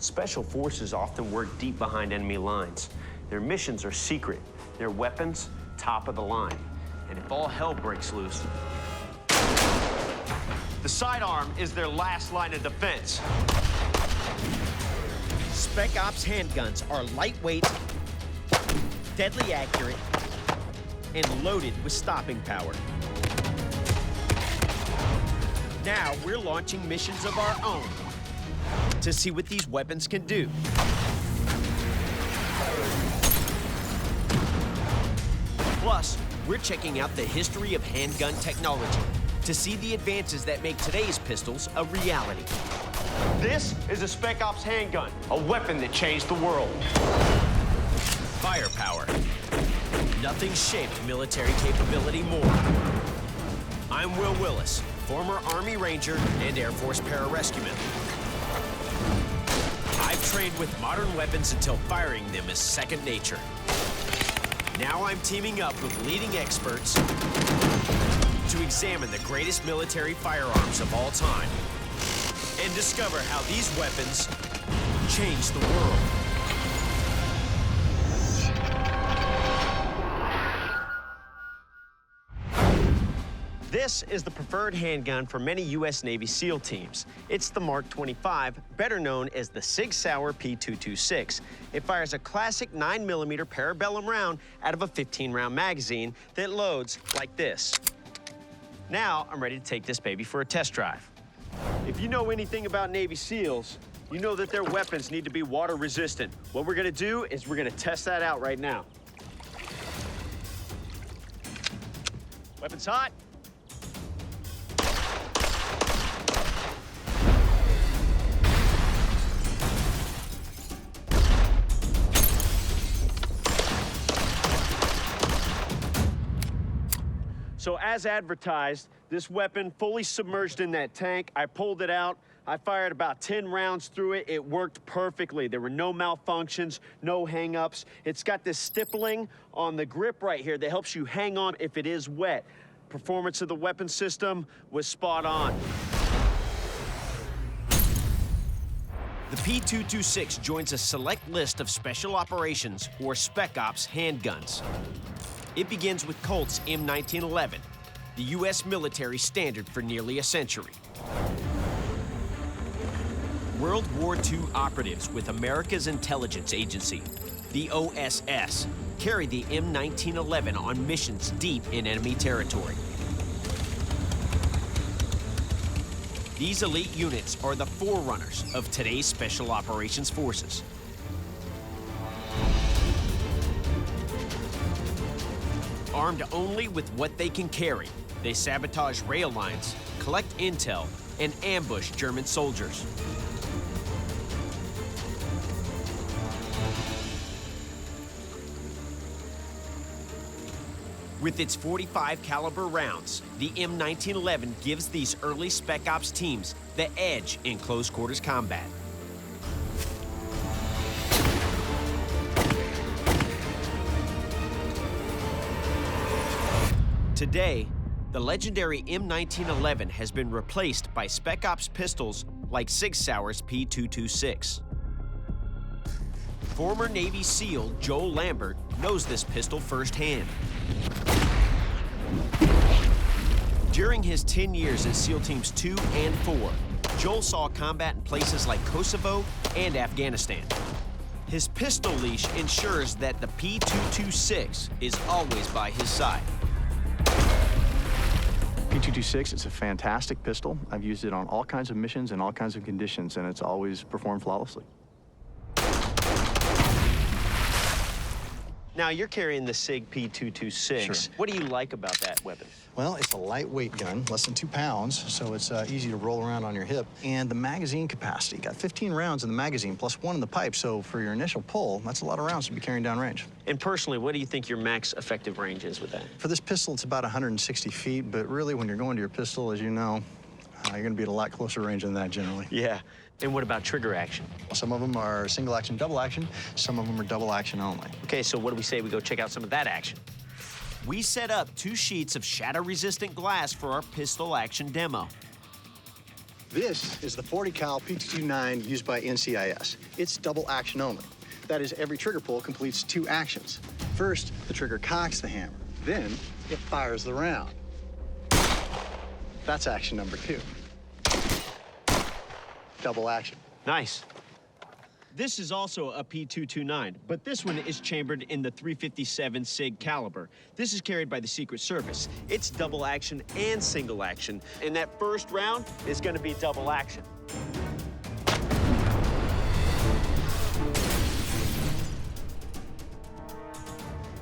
Special forces often work deep behind enemy lines. Their missions are secret. Their weapons, top of the line. And if all hell breaks loose, the sidearm is their last line of defense. Spec Ops handguns are lightweight, deadly accurate, and loaded with stopping power. Now we're launching missions of our own to see what these weapons can do. Plus, we're checking out the history of handgun technology to see the advances that make today's pistols a reality. This is a Spec Ops handgun, a weapon that changed the world. Firepower. Nothing shaped military capability more. I'm Will Willis, former Army Ranger and Air Force pararescueman. I've trained with modern weapons until firing them is second nature. Now I'm teaming up with leading experts to examine the greatest military firearms of all time and discover how these weapons change the world. This is the preferred handgun for many U.S. Navy SEAL teams. It's the Mark 25, better known as the Sig Sauer P226. It fires a classic 9mm parabellum round out of a 15-round magazine that loads like this. Now, I'm ready to take this baby for a test drive. If you know anything about Navy SEALs, you know that their weapons need to be water resistant. What we're gonna do is we're gonna test that out right now. Weapon's hot. So as advertised, this weapon fully submerged in that tank. I pulled it out. I fired about 10 rounds through it. It worked perfectly. There were no malfunctions, no hang-ups. It's got this stippling on the grip right here that helps you hang on if it is wet. Performance of the weapon system was spot on. The P226 joins a select list of Special Operations or Spec Ops handguns. It begins with Colt's M1911, the U.S. military standard for nearly a century. World War II operatives with America's intelligence agency, the OSS, carry the M1911 on missions deep in enemy territory. These elite units are the forerunners of today's Special Operations forces. Armed only with what they can carry, they sabotage rail lines, collect intel, and ambush German soldiers. With its .45 caliber rounds, the M1911 gives these early Spec Ops teams the edge in close quarters combat. Today, the legendary M1911 has been replaced by Spec Ops pistols like Sig Sauer's P226. Former Navy SEAL Joel Lambert knows this pistol firsthand. During his 10 years in SEAL Teams 2 and 4, Joel saw combat in places like Kosovo and Afghanistan. His pistol leash ensures that the P226 is always by his side. P226, it's a fantastic pistol. I've used it on all kinds of missions and all kinds of conditions, and it's always performed flawlessly. Now, you're carrying the SIG P226. Sure. What do you like about that weapon? Well, it's a lightweight gun, less than 2 pounds, so it's easy to roll around on your hip. And the magazine capacity, got 15 rounds in the magazine, plus 1 in the pipe, so for your initial pull, that's a lot of rounds to be carrying down range. And personally, what do you think your max effective range is with that? For this pistol, it's about 160 feet, but really, when you're going to your pistol, as you know, you're gonna be at a lot closer range than that, generally. Yeah. And what about trigger action? Some of them are single action, double action. Some of them are double action only. Okay, so what do we say we go check out some of that action? We set up 2 sheets of shatter-resistant glass for our pistol action demo. This is the 40 cal P229 used by NCIS. It's double action only. That is, every trigger pull completes 2 actions. First, the trigger cocks the hammer. Then, it fires the round. That's action number 2. Double action. Nice. This is also a P229, but this one is chambered in the .357 Sig caliber. This is carried by the Secret Service. It's double action and single action, and that first round is going to be double action.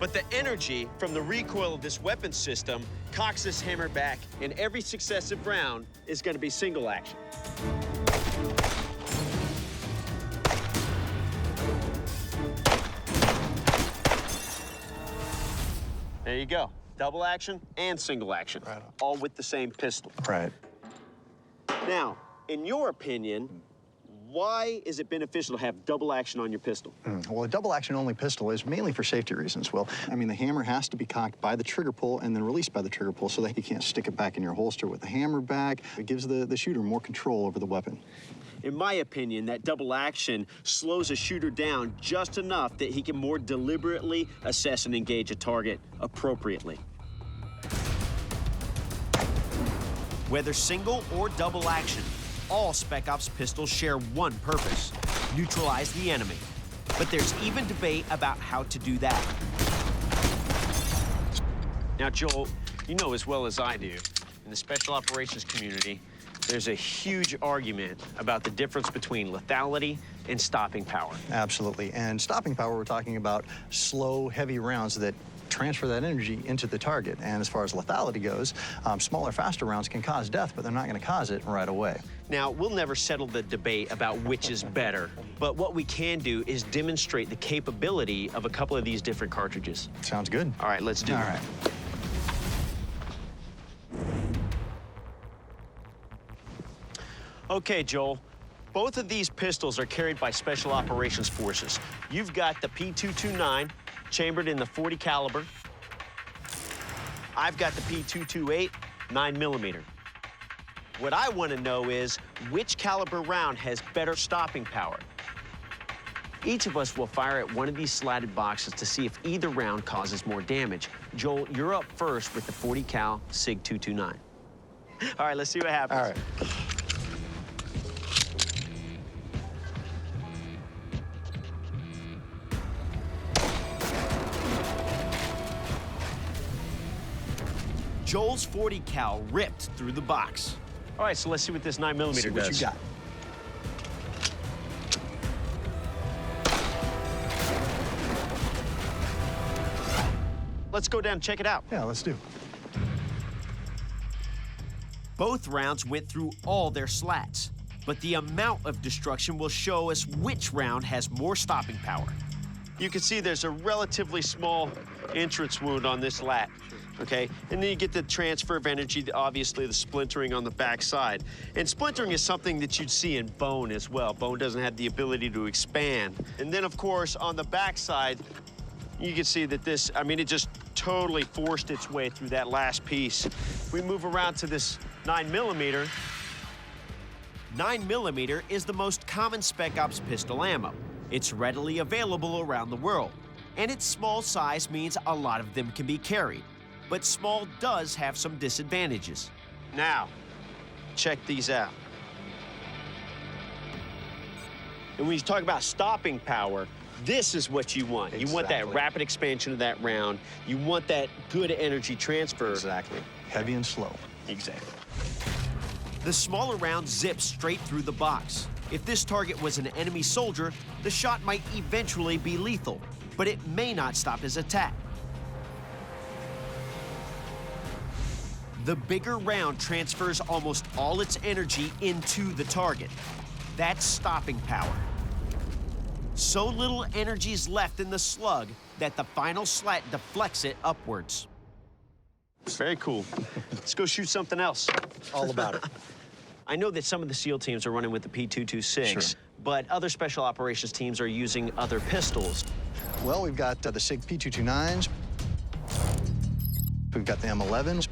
But the energy from the recoil of this weapon system cocks this hammer back, and every successive round is going to be single action. There you go. Double action and single action, Right on. all with the same pistol. Right. Now, in your opinion, why is it beneficial to have double action on your pistol? Well, a double action only pistol is mainly for safety reasons. Well, I mean, the hammer has to be cocked by the trigger pull and then released by the trigger pull so that you can't stick it back in your holster with the hammer back. It gives the shooter more control over the weapon. In my opinion, that double action slows a shooter down just enough that he can more deliberately assess and engage a target appropriately. Whether single or double action, all Spec Ops pistols share one purpose: neutralize the enemy. But there's even debate about how to do that. Now, Joel, you know as well as I do, in the special operations community, there's a huge argument about the difference between lethality and stopping power. Absolutely. And stopping power, we're talking about slow, heavy rounds that transfer that energy into the target. And as far as lethality goes, smaller, faster rounds can cause death, but they're not going to cause it right away. Now, we'll never settle the debate about which is better, but what we can do is demonstrate the capability of a couple of these different cartridges. Sounds good. All right, let's do it. All right. Okay, Joel. Both of these pistols are carried by Special Operations Forces. You've got the P229 chambered in the .40 caliber. I've got the P228 9mm. What I want to know is which caliber round has better stopping power. Each of us will fire at one of these slatted boxes to see if either round causes more damage. Joel, you're up first with the .40 cal Sig 229. All right, let's see what happens. All right. Joel's .40 cal ripped through the box. All right, so let's see what this 9mm See does. what you got. Let's go down and check it out. Yeah, let's do. Both rounds went through all their slats, but the amount of destruction will show us which round has more stopping power. You can see there's a relatively small entrance wound on this lat, okay? And then you get the transfer of energy, obviously the splintering on the back side. And splintering is something that you'd see in bone as well. Bone doesn't have the ability to expand. And then, of course, on the back side, you can see that this, I mean, it just totally forced its way through that last piece. If we move around to this 9mm, 9mm is the most common Spec Ops pistol ammo. It's readily available around the world, and its small size means a lot of them can be carried. But small does have some disadvantages. Now, check these out. And when you talk about stopping power, this is what you want. Exactly. You want that rapid expansion of that round. You want that good energy transfer. Exactly. Heavy and slow. Exactly. The smaller round zips straight through the box. If this target was an enemy soldier, the shot might eventually be lethal, but it may not stop his attack. The bigger round transfers almost all its energy into the target. That's stopping power. So little energy is left in the slug that the final slat deflects it upwards. Very cool. Let's go shoot something else. All about it. I know that some of the SEAL teams are running with the P226, Sure. but other special operations teams are using other pistols. Well, we've got the Sig P229s. We've got the M11s.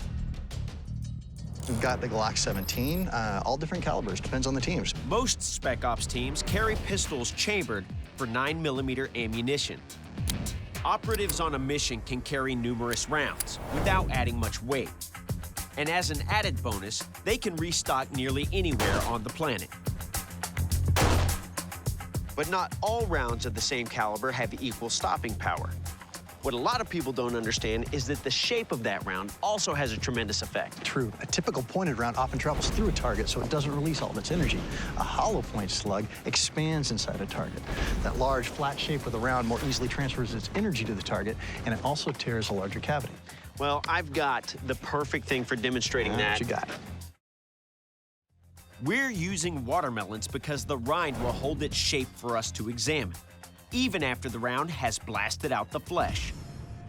We've got the Glock 17, all different calibers, depends on the teams. Most Spec Ops teams carry pistols chambered for 9mm ammunition. Operatives on a mission can carry numerous rounds without adding much weight. And as an added bonus, they can restock nearly anywhere on the planet. But not all rounds of the same caliber have equal stopping power. What a lot of people don't understand is that the shape of that round also has a tremendous effect. True. A typical pointed round often travels through a target, so it doesn't release all of its energy. A hollow point slug expands inside a target. That large, flat shape of the round more easily transfers its energy to the target, and it also tears a larger cavity. Well, I've got the perfect thing for demonstrating that. What you got? We're using watermelons because the rind will hold its shape for us to examine, even after the round has blasted out the flesh.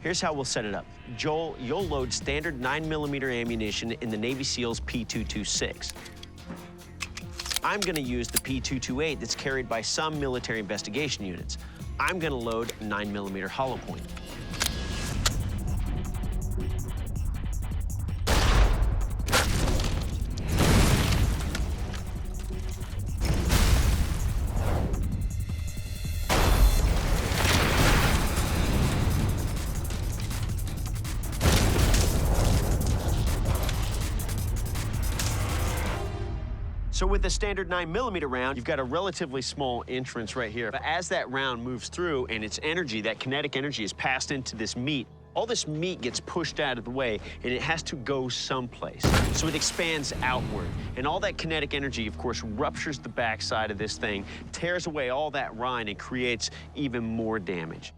Here's how we'll set it up. Joel, you'll load standard 9mm ammunition in the Navy SEAL's P226. I'm gonna use the P228 that's carried by some military investigation units. I'm gonna load 9mm hollow point. So with a standard 9mm round, you've got a relatively small entrance right here. But as that round moves through and its energy, that kinetic energy is passed into this meat, all this meat gets pushed out of the way and it has to go someplace. So it expands outward. And all that kinetic energy, of course, ruptures the backside of this thing, tears away all that rind and creates even more damage.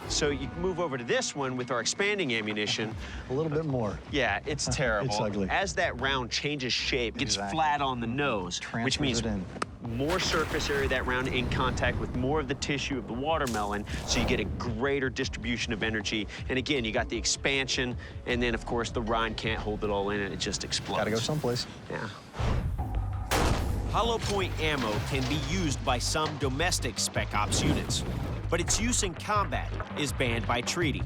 So you can move over to this one with our expanding ammunition. A little bit more. Yeah, it's terrible. It's ugly. As that round changes shape, gets flat on the nose, which means more surface area of that round in contact with more of the tissue of the watermelon, so you get a greater distribution of energy. And again, you got the expansion, and then, of course, the rind can't hold it all in, and it just explodes. Gotta go someplace. Yeah. Hollow point ammo can be used by some domestic Spec Ops units, but its use in combat is banned by treaty.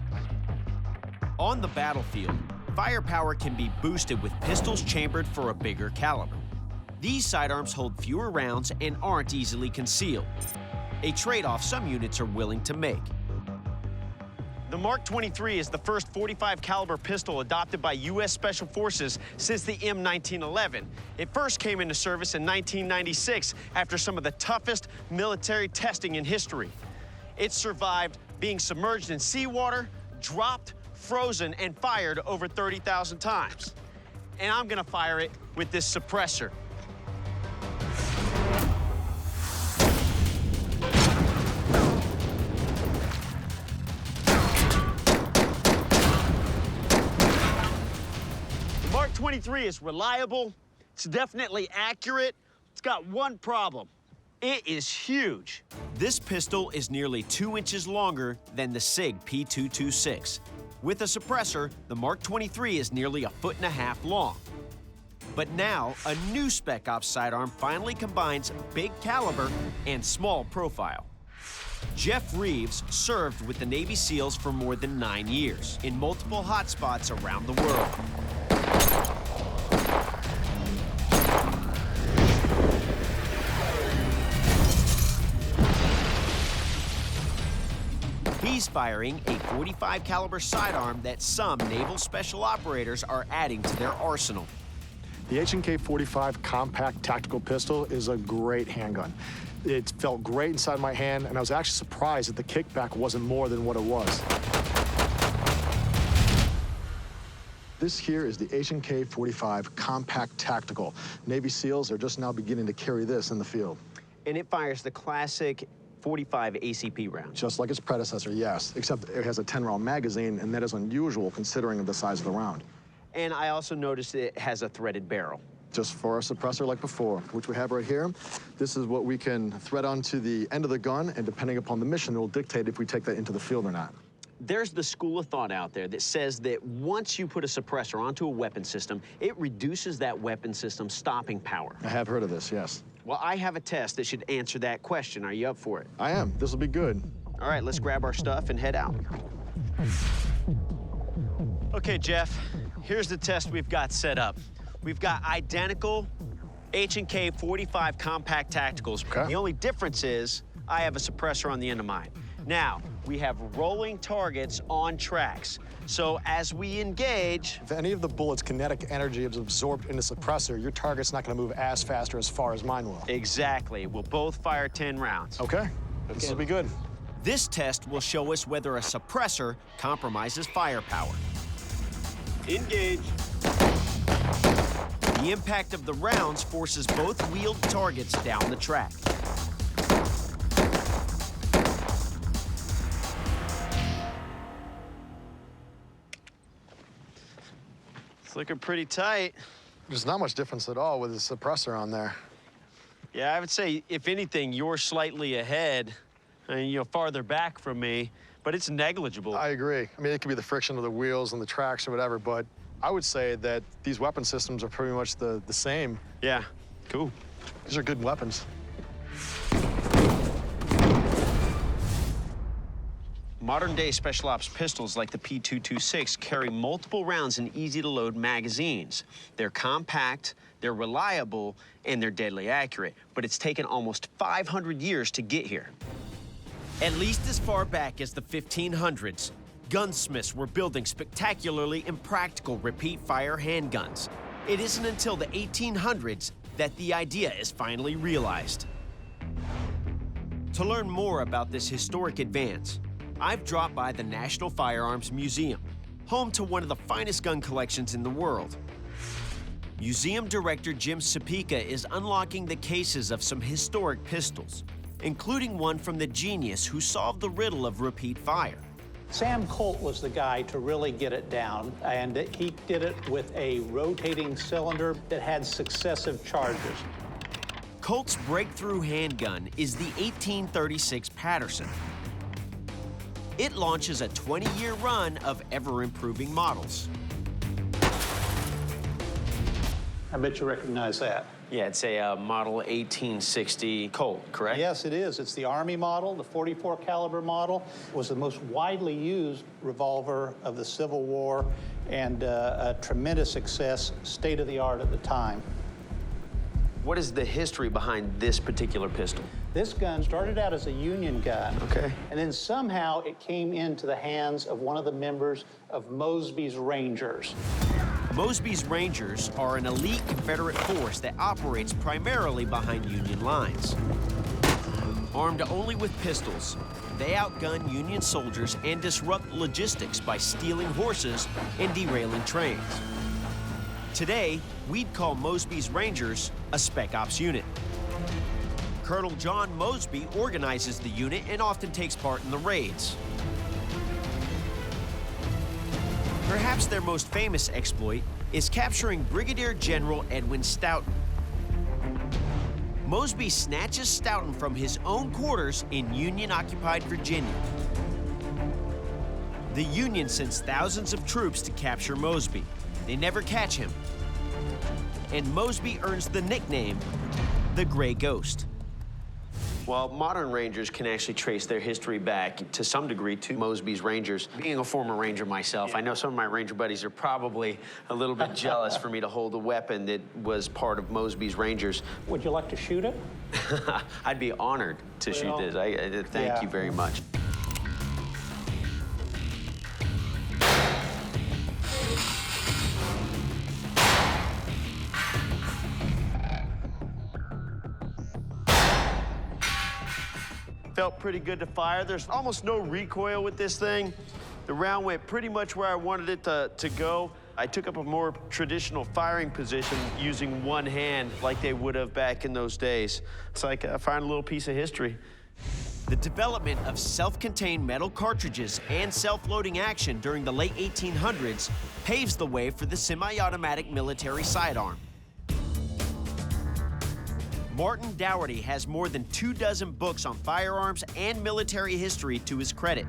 On the battlefield, firepower can be boosted with pistols chambered for a bigger caliber. These sidearms hold fewer rounds and aren't easily concealed, a trade-off some units are willing to make. The Mark 23 is the first .45 caliber pistol adopted by U.S. Special Forces since the M1911. It first came into service in 1996 after some of the toughest military testing in history. It survived being submerged in seawater, dropped, frozen, and fired over 30,000 times. And I'm gonna fire it with this suppressor. The Mark 23 is reliable, it's definitely accurate. It's got one problem. It is huge. This pistol is nearly 2 inches longer than the Sig P226. With a suppressor, the Mark 23 is nearly 1.5 feet long. But now, a new Spec Ops sidearm finally combines big caliber and small profile. Jeff Reeves served with the Navy SEALs for more than 9 years in multiple hotspots around the world. He's firing a .45 caliber sidearm that some naval special operators are adding to their arsenal. The H&K 45 compact tactical pistol is a great handgun. It felt great inside my hand, and I was actually surprised that the kickback wasn't more than what it was. This here is the H&K 45 compact tactical. Navy SEALs are just now beginning to carry this in the field. And it fires the classic .45 ACP round. Just like its predecessor, yes, except it has a 10-round magazine, and that is unusual considering the size of the round. And I also noticed it has a threaded barrel. Just for a suppressor like before, which we have right here. This is what we can thread onto the end of the gun, and depending upon the mission, it will dictate if we take that into the field or not. There's the school of thought out there that says that once you put a suppressor onto a weapon system, it reduces that weapon system's stopping power. I have heard of this, yes. Well, I have a test that should answer that question. Are you up for it? I am. This will be good. All right, let's grab our stuff and head out. Okay, Jeff, here's the test we've got set up. We've got identical H&K 45 compact tacticals. Okay. The only difference is I have a suppressor on the end of mine. Now, we have rolling targets on tracks. So as we engage... If any of the bullet's kinetic energy is absorbed in the suppressor, your target's not gonna move as fast or as far as mine will. Exactly. We'll both fire 10 rounds. Okay, this will be good. This test will show us whether a suppressor compromises firepower. Engage. The impact of the rounds forces both wheeled targets down the track. It's looking pretty tight. There's not much difference at all with the suppressor on there. Yeah, I would say, if anything, you're slightly ahead, and you're farther back from me, but it's negligible. I agree. I mean, it could be the friction of the wheels and the tracks or whatever, but I would say that these weapon systems are pretty much the same. Yeah, cool. These are good weapons. Modern-day special ops pistols like the P226 carry multiple rounds in easy-to-load magazines. They're compact, they're reliable, and they're deadly accurate. But it's taken almost 500 years to get here. At least as far back as the 1500s, gunsmiths were building spectacularly impractical repeat-fire handguns. It isn't until the 1800s that the idea is finally realized. To learn more about this historic advance, I've dropped by the National Firearms Museum, home to one of the finest gun collections in the world. Museum Director Jim Sapika is unlocking the cases of some historic pistols, including one from the genius who solved the riddle of repeat fire. Sam Colt was the guy to really get it down, and he did it with a rotating cylinder that had successive charges. Colt's breakthrough handgun is the 1836 Patterson. It launches a 20-year run of ever-improving models. I bet you recognize that. Yeah, it's a model 1860 Colt, correct? Yes, it is. It's the Army model. The 44 caliber model was the most widely used revolver of the Civil War, and a tremendous success, state of the art at the time. What is the history behind this particular pistol? This gun started out as a Union gun. Okay. And then somehow it came into the hands of one of the members of Mosby's Rangers. Mosby's Rangers are an elite Confederate force that operates primarily behind Union lines. Armed only with pistols, they outgun Union soldiers and disrupt logistics by stealing horses and derailing trains. Today, we'd call Mosby's Rangers a Spec Ops unit. Colonel John Mosby organizes the unit and often takes part in the raids. Perhaps their most famous exploit is capturing Brigadier General Edwin Stoughton. Mosby snatches Stoughton from his own quarters in Union-occupied Virginia. The Union sends thousands of troops to capture Mosby. They never catch him. And Mosby earns the nickname, the Gray Ghost. Well, modern Rangers can actually trace their history back to some degree to Mosby's Rangers. Being a former Ranger myself, I know some of my Ranger buddies are probably a little bit jealous for me to hold a weapon that was part of Mosby's Rangers. Would you like to shoot it? I'd be honored to shoot this. Thank you very much. Felt pretty good to fire. There's almost no recoil with this thing. The round went pretty much where I wanted it to go. I took up a more traditional firing position using one hand like they would have back in those days. It's like I find a little piece of history. The development of self-contained metal cartridges and self-loading action during the late 1800s paves the way for the semi-automatic military sidearm. Martin Dougherty has more than 24 books on firearms and military history to his credit.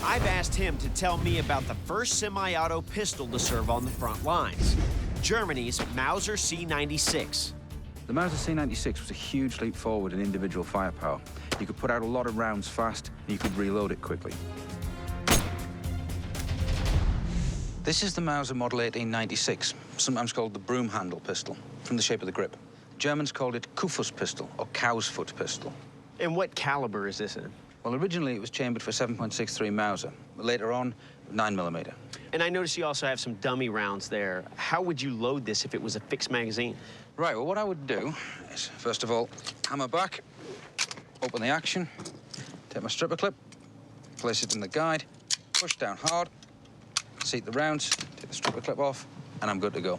I've asked him to tell me about the first semi-auto pistol to serve on the front lines, Germany's Mauser C96. The Mauser C96 was a huge leap forward in individual firepower. You could put out a lot of rounds fast, and you could reload it quickly. This is the Mauser Model 1896, sometimes called the broom handle pistol, from the shape of the grip. Germans called it Kuhfuß pistol, or cow's foot pistol. And what caliber is this in? Well, originally it was chambered for 7.63 Mauser, but later on, 9mm. And I notice you also have some dummy rounds there. How would you load this if it was a fixed magazine? Right, well, what I would do is, first of all, hammer back, open the action, take my stripper clip, place it in the guide, push down hard, seat the rounds, take the stripper clip off, and I'm good to go.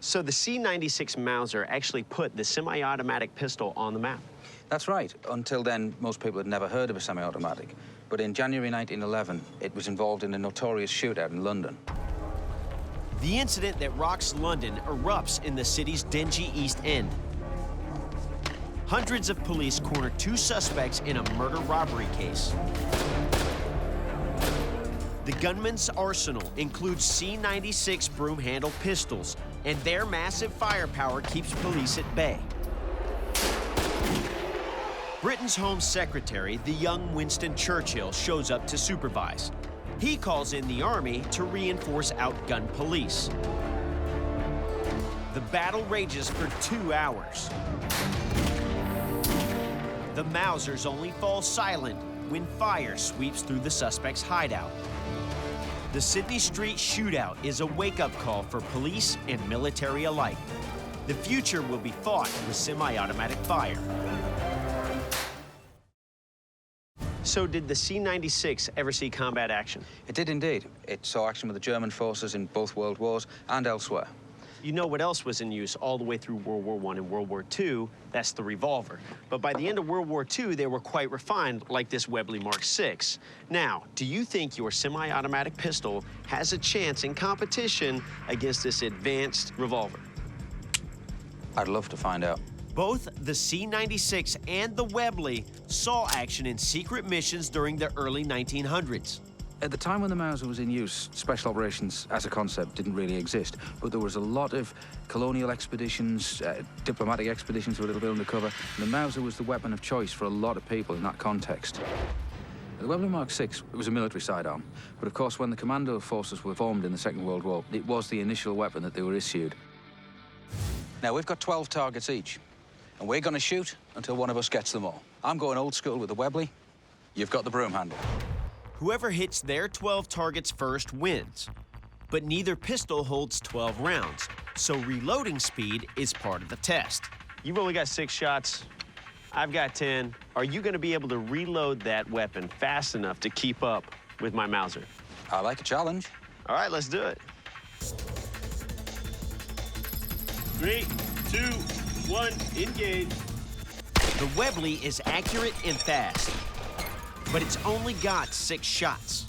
So the C96 Mauser actually put the semi-automatic pistol on the map. That's right. Until then, most people had never heard of a semi-automatic. But in January 1911, it was involved in a notorious shootout in London. The incident that rocks London erupts in the city's dingy East End. Hundreds of police corner 2 suspects in a murder-robbery case. The gunman's arsenal includes C96 broom handle pistols, and their massive firepower keeps police at bay. Britain's Home Secretary, the young Winston Churchill, shows up to supervise. He calls in the army to reinforce outgunned police. The battle rages for 2 hours. The Mausers only fall silent when fire sweeps through the suspect's hideout. The Sydney Street shootout is a wake-up call for police and military alike. The future will be fought with semi-automatic fire. So did the C96 ever see combat action? It did indeed. It saw action with the German forces in both World Wars and elsewhere. You know what else was in use all the way through World War I and World War II? That's the revolver. But by the end of World War II, they were quite refined, like this Webley Mark VI. Now, do you think your semi-automatic pistol has a chance in competition against this advanced revolver? I'd love to find out. Both the C96 and the Webley saw action in secret missions during the early 1900s. At the time when the Mauser was in use, special operations as a concept didn't really exist, but there was a lot of colonial expeditions, diplomatic expeditions were a little bit undercover, and the Mauser was the weapon of choice for a lot of people in that context. The Webley Mark VI was a military sidearm, but of course when the commando forces were formed in the Second World War, it was the initial weapon that they were issued. Now, we've got 12 targets each, and we're going to shoot until one of us gets them all. I'm going old school with the Webley. You've got the broom handle. Whoever hits their 12 targets first wins. But neither pistol holds 12 rounds, so reloading speed is part of the test. You've only got 6 shots. I've got 10. Are you going to be able to reload that weapon fast enough to keep up with my Mauser? I like a challenge. All right, let's do it. 3, 2, 1, engage. The Webley is accurate and fast, but it's only got 6 shots.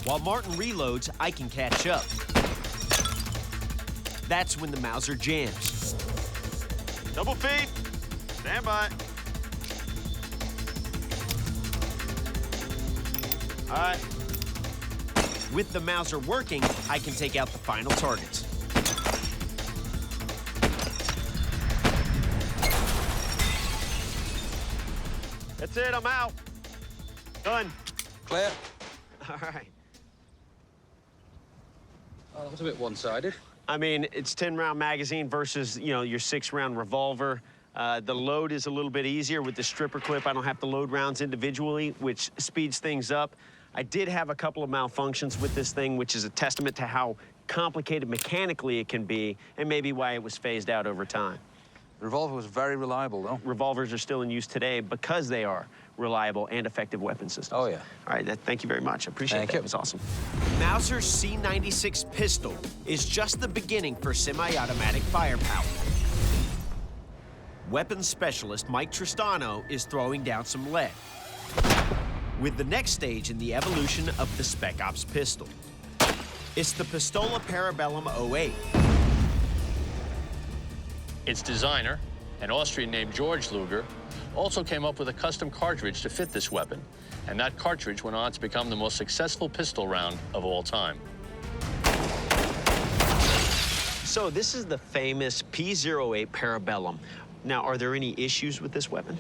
While Martin reloads, I can catch up. That's when the Mauser jams. Double feet. Stand by. All right. With the Mauser working, I can take out the final targets. That's it, I'm out. Done. Clear. All right. Oh, that was a bit one-sided. I mean, it's 10-round magazine versus, you know, your 6-round revolver. The load is a little bit easier with the stripper clip. I don't have to load rounds individually, which speeds things up. I did have a couple of malfunctions with this thing, which is a testament to how complicated mechanically it can be, and maybe why it was phased out over time. The revolver was very reliable, though. Revolvers are still in use today because they are reliable and effective weapon systems. Oh, yeah. All right, thank you very much. I appreciate Thank that. you. It was awesome. Mauser's C96 pistol is just the beginning for semi-automatic firepower. Weapons specialist Mike Tristano is throwing down some lead, with the next stage in the evolution of the Spec Ops pistol. It's the Pistola Parabellum 08. Its designer, an Austrian named George Luger, also came up with a custom cartridge to fit this weapon, and that cartridge went on to become the most successful pistol round of all time. So this is the famous P08 Parabellum. Now, are there any issues with this weapon?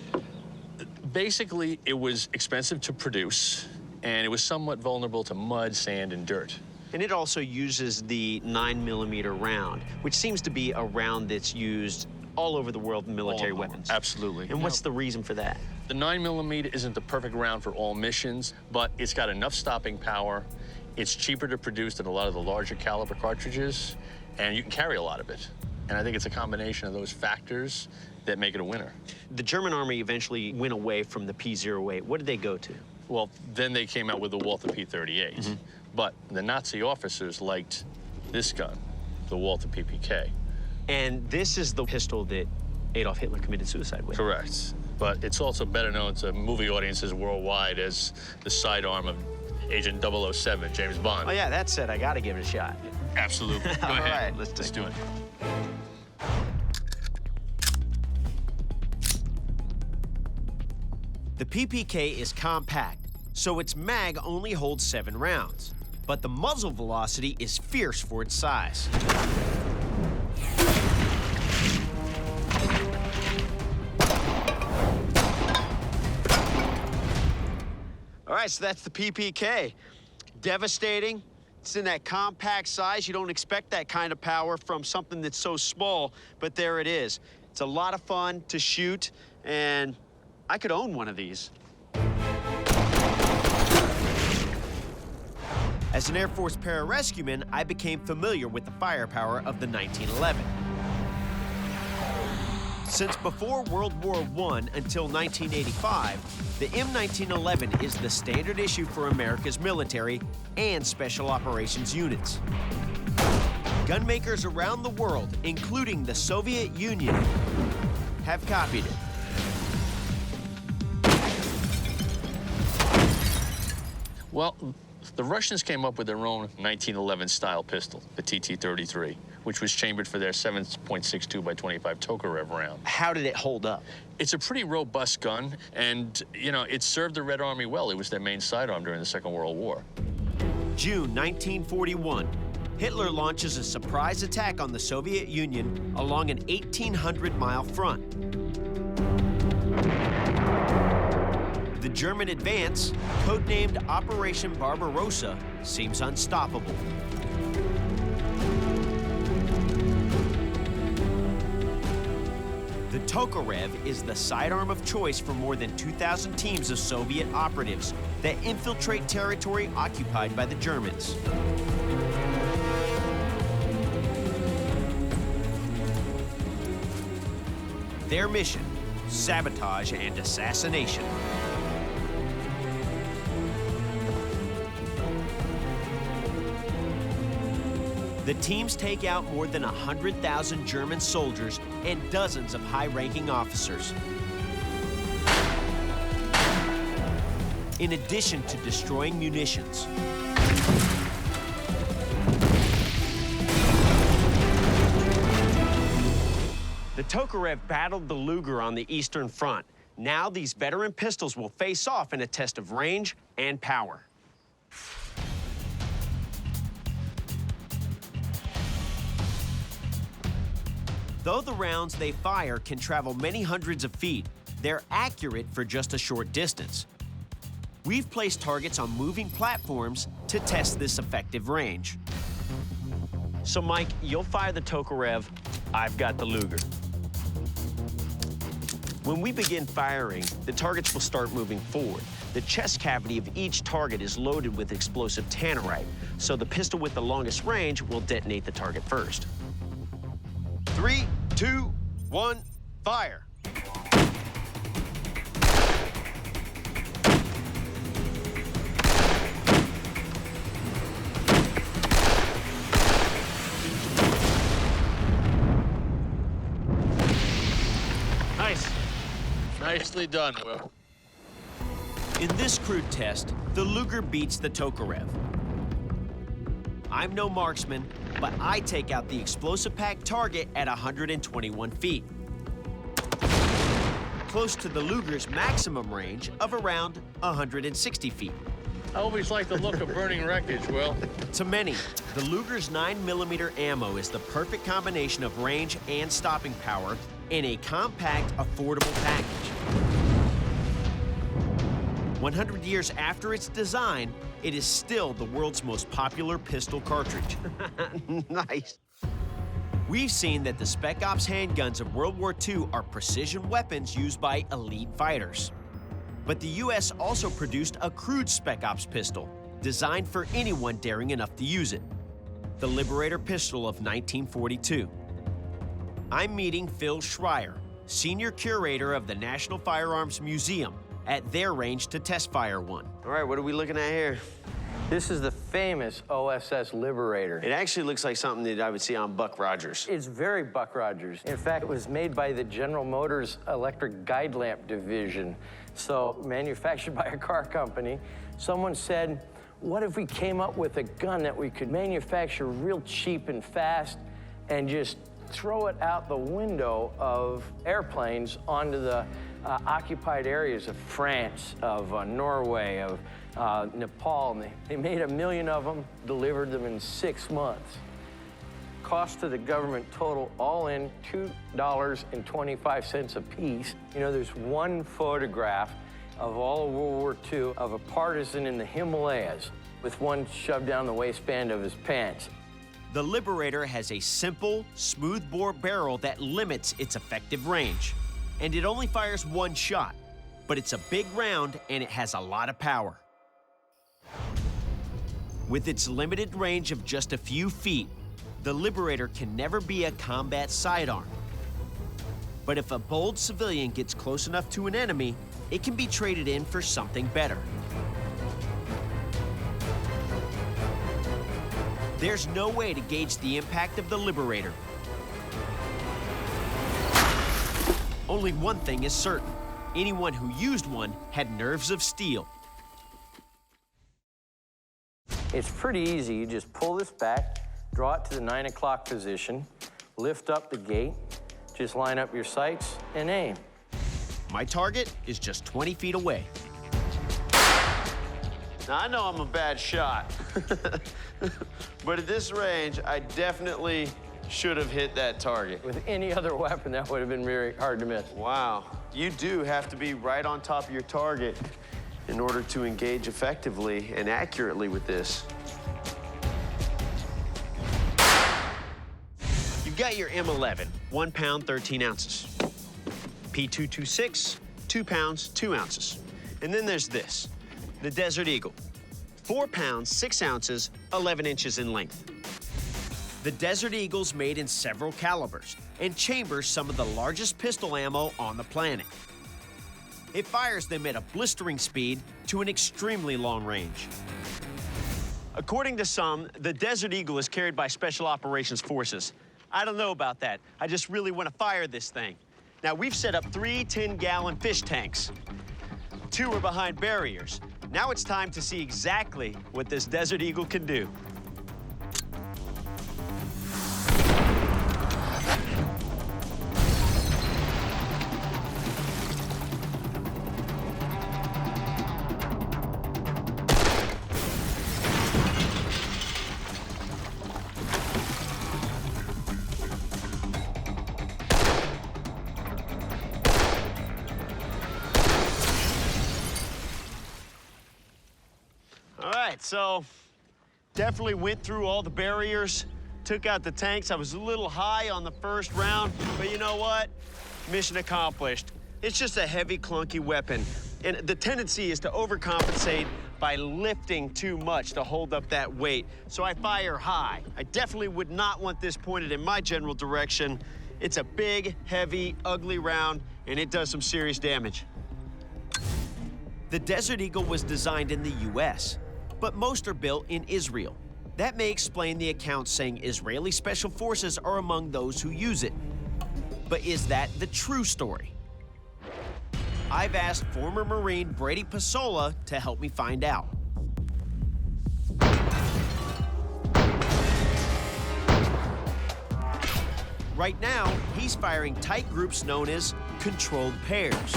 Basically, it was expensive to produce, and it was somewhat vulnerable to mud, sand, and dirt. And it also uses the 9mm round, which seems to be a round that's used all over the world in military weapons. Absolutely. And what's the reason for that? The 9mm isn't the perfect round for all missions, but it's got enough stopping power. It's cheaper to produce than a lot of the larger caliber cartridges, and you can carry a lot of it. And I think it's a combination of those factors that make it a winner. The German Army eventually went away from the P08. What did they go to? Well, then they came out with the Walther P38. But the Nazi officers liked this gun, the Walther PPK. And this is the pistol that Adolf Hitler committed suicide with. Correct. But it's also better known to movie audiences worldwide as the sidearm of Agent 007, James Bond. Oh, yeah, that said, I gotta give it a shot. Absolutely. Go All ahead. right, let's do it. The PPK is compact, so its mag only holds 7 rounds. But the muzzle velocity is fierce for its size. All right, so that's the PPK. Devastating. It's in that compact size. You don't expect that kind of power from something that's so small, but there it is. It's a lot of fun to shoot, and I could own one of these. As an Air Force pararescueman, I became familiar with the firepower of the 1911. Since before World War I until 1985, the M1911 is the standard issue for America's military and special operations units. Gunmakers around the world, including the Soviet Union, have copied it. Well, the Russians came up with their own 1911 style pistol, the TT-33, which was chambered for their 7.62 by 25 Tokarev round. How did it hold up? It's a pretty robust gun, and, you know, it served the Red Army well. It was their main sidearm during the Second World War. June 1941, Hitler launches a surprise attack on the Soviet Union along an 1,800-mile front. The German advance, codenamed Operation Barbarossa, seems unstoppable. The Tokarev is the sidearm of choice for more than 2,000 teams of Soviet operatives that infiltrate territory occupied by the Germans. Their mission, sabotage and assassination. The teams take out more than 100,000 German soldiers and dozens of high-ranking officers. In addition to destroying munitions. The Tokarev battled the Luger on the Eastern Front. Now these veteran pistols will face off in a test of range and power. Though the rounds they fire can travel many hundreds of feet, they're accurate for just a short distance. We've placed targets on moving platforms to test this effective range. So, Mike, you'll fire the Tokarev, I've got the Luger. When we begin firing, the targets will start moving forward. The chest cavity of each target is loaded with explosive tannerite, so the pistol with the longest range will detonate the target first. 3, 2, 1, fire. Nice. Nicely done, Will. In this crude test, the Luger beats the Tokarev. I'm no marksman, but I take out the explosive-packed target at 121 feet. Close to the Luger's maximum range of around 160 feet. I always like the look of burning wreckage, Will. To many, the Luger's 9mm ammo is the perfect combination of range and stopping power in a compact, affordable package. 100 years after its design, it is still the world's most popular pistol cartridge. Nice. We've seen that the Spec Ops handguns of World War II are precision weapons used by elite fighters. But the U.S. also produced a crude Spec Ops pistol, designed for anyone daring enough to use it. The Liberator pistol of 1942. I'm meeting Phil Schreier, senior curator of the National Firearms Museum, at their range to test fire one. All right, what are we looking at here? This is the famous OSS Liberator. It actually looks like something that I would see on Buck Rogers. It's very Buck Rogers. In fact, it was made by the General Motors Electric Guide Lamp Division, so manufactured by a car company. Someone said, what if we came up with a gun that we could manufacture real cheap and fast and just throw it out the window of airplanes onto the occupied areas of France, of Norway, of Nepal, and they made 1 million of them, delivered them in 6 months. Cost to the government total all in $2.25 a piece. You know, there's one photograph of all of World War II of a partisan in the Himalayas with one shoved down the waistband of his pants. The Liberator has a simple, smooth-bore barrel that limits its effective range. And it only fires one shot, but it's a big round and it has a lot of power. With its limited range of just a few feet, the Liberator can never be a combat sidearm. But if a bold civilian gets close enough to an enemy, it can be traded in for something better. There's no way to gauge the impact of the Liberator. Only one thing is certain. Anyone who used one had nerves of steel. It's pretty easy. You just pull this back, draw it to the 9 o'clock position, lift up the gate, just line up your sights and aim. My target is just 20 feet away. Now, I know I'm a bad shot, but at this range, I definitely should have hit that target. With any other weapon, that would have been very hard to miss. Wow. You do have to be right on top of your target in order to engage effectively and accurately with this. You've got your M11, 1 pound, 13 ounces. P226, 2 pounds, 2 ounces. And then there's this, the Desert Eagle, 4 pounds, 6 ounces, 11 inches in length. The Desert Eagle's made in several calibers and chambers some of the largest pistol ammo on the planet. It fires them at a blistering speed to an extremely long range. According to some, the Desert Eagle is carried by Special Operations Forces. I don't know about that. I just really want to fire this thing. Now, we've set up 3 10-gallon fish tanks. 2 are behind barriers. Now it's time to see exactly what this Desert Eagle can do. All right, so definitely went through all the barriers, took out the tanks. I was a little high on the first round, but you know what? Mission accomplished. It's just a heavy, clunky weapon. And the tendency is to overcompensate by lifting too much to hold up that weight. So I fire high. I definitely would not want this pointed in my general direction. It's a big, heavy, ugly round, and it does some serious damage. The Desert Eagle was designed in the U.S., but most are built in Israel. That may explain the accounts saying Israeli special forces are among those who use it. But is that the true story? I've asked former Marine Brady Pasola to help me find out. Right now, he's firing tight groups known as controlled pairs.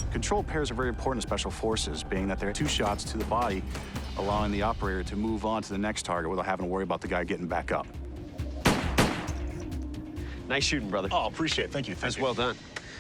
Controlled pairs are very important in special forces, being that they're 2 shots to the body, allowing the operator to move on to the next target without having to worry about the guy getting back up. Nice shooting, brother. Oh, appreciate it. Thank you. That's well done.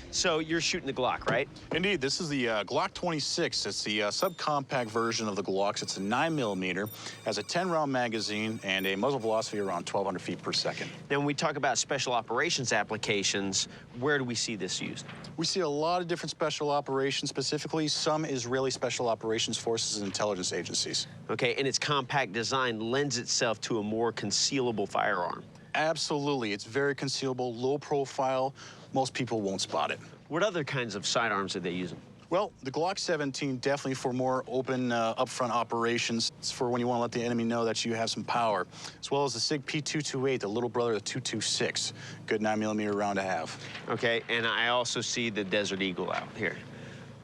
So you're shooting the Glock, right? Indeed, this is the Glock 26. It's the subcompact version of the Glocks. It's a 9mm, has a 10-round magazine, and a muzzle velocity around 1,200 feet per second. Now, when we talk about special operations applications, where do we see this used? We see a lot of different special operations, specifically some Israeli special operations forces and intelligence agencies. Okay, and its compact design lends itself to a more concealable firearm. Absolutely. It's very concealable, low profile. Most people won't spot it. What other kinds of sidearms are they using? Well, the Glock 17 definitely for more open, upfront operations. It's for when you want to let the enemy know that you have some power, as well as the Sig P228, the little brother of the 226. Good 9mm round to have. Okay, and I also see the Desert Eagle out here.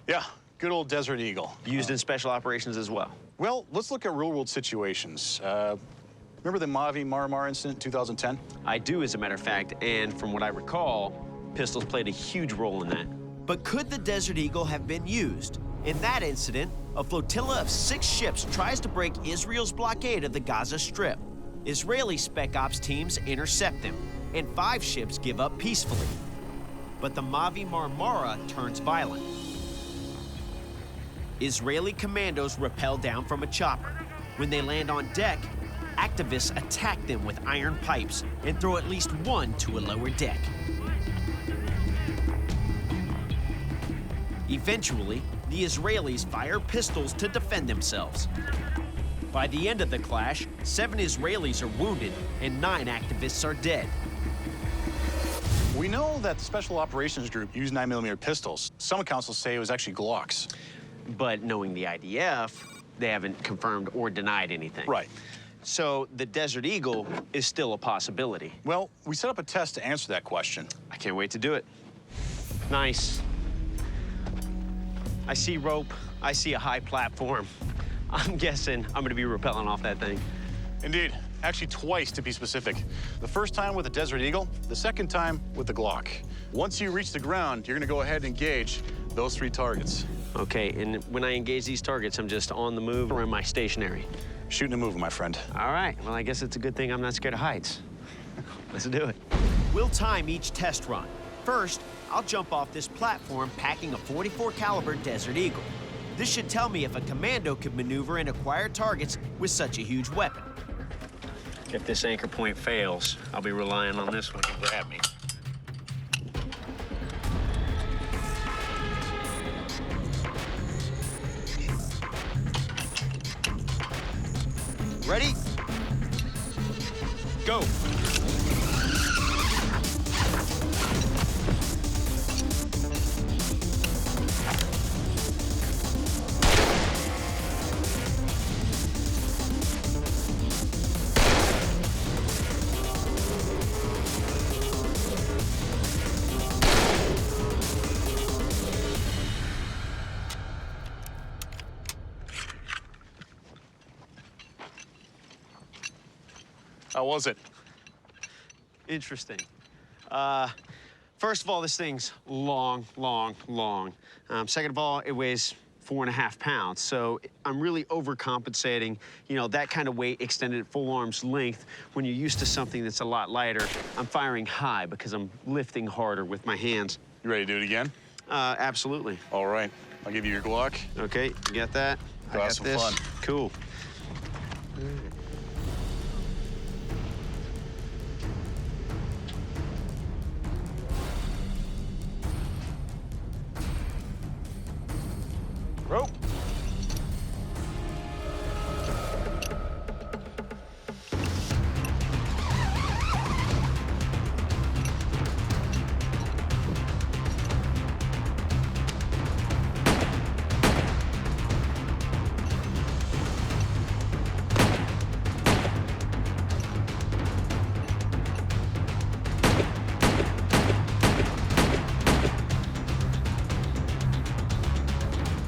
Yeah, good old Desert Eagle. Used in special operations as well. Well, let's look at real-world situations. Remember the Mavi Marmar incident in 2010? I do, as a matter of fact, and from what I recall, pistols played a huge role in that. But could the Desert Eagle have been used? In that incident, a flotilla of 6 ships tries to break Israel's blockade of the Gaza Strip. Israeli Spec Ops teams intercept them, and 5 ships give up peacefully. But the Mavi Marmara turns violent. Israeli commandos rappel down from a chopper. When they land on deck, activists attack them with iron pipes and throw at least one to a lower deck. Eventually, the Israelis fire pistols to defend themselves. By the end of the clash, 7 Israelis are wounded and 9 activists are dead. We know that the Special Operations Group used 9mm pistols. Some accounts will say it was actually Glocks. But knowing the IDF, they haven't confirmed or denied anything. Right. So the Desert Eagle is still a possibility. Well, we set up a test to answer that question. I can't wait to do it. Nice. I see rope. I see a high platform. I'm guessing I'm gonna be rappelling off that thing. Indeed. Actually, twice, to be specific. The first time with the Desert Eagle, the second time with the Glock. Once you reach the ground, you're gonna go ahead and engage those 3 targets. Okay, and when I engage these targets, I'm just on the move, or am I stationary? Shooting and moving, my friend. All right, well, I guess it's a good thing I'm not scared of heights. Let's do it. We'll time each test run. First, I'll jump off this platform packing a .44 caliber Desert Eagle. This should tell me if a commando could maneuver and acquire targets with such a huge weapon. If this anchor point fails, I'll be relying on this one to grab me. Ready? Go. How was it? Interesting. First of all, this thing's long, long, long. Second of all, it weighs 4.5 pounds. So I'm really overcompensating, you know, that kind of weight extended at full arm's length. When you're used to something that's a lot lighter, I'm firing high because I'm lifting harder with my hands. You ready to do it again? Absolutely. All right. I'll give you your Glock. Okay, you got that? Go have some fun. Cool. Rope.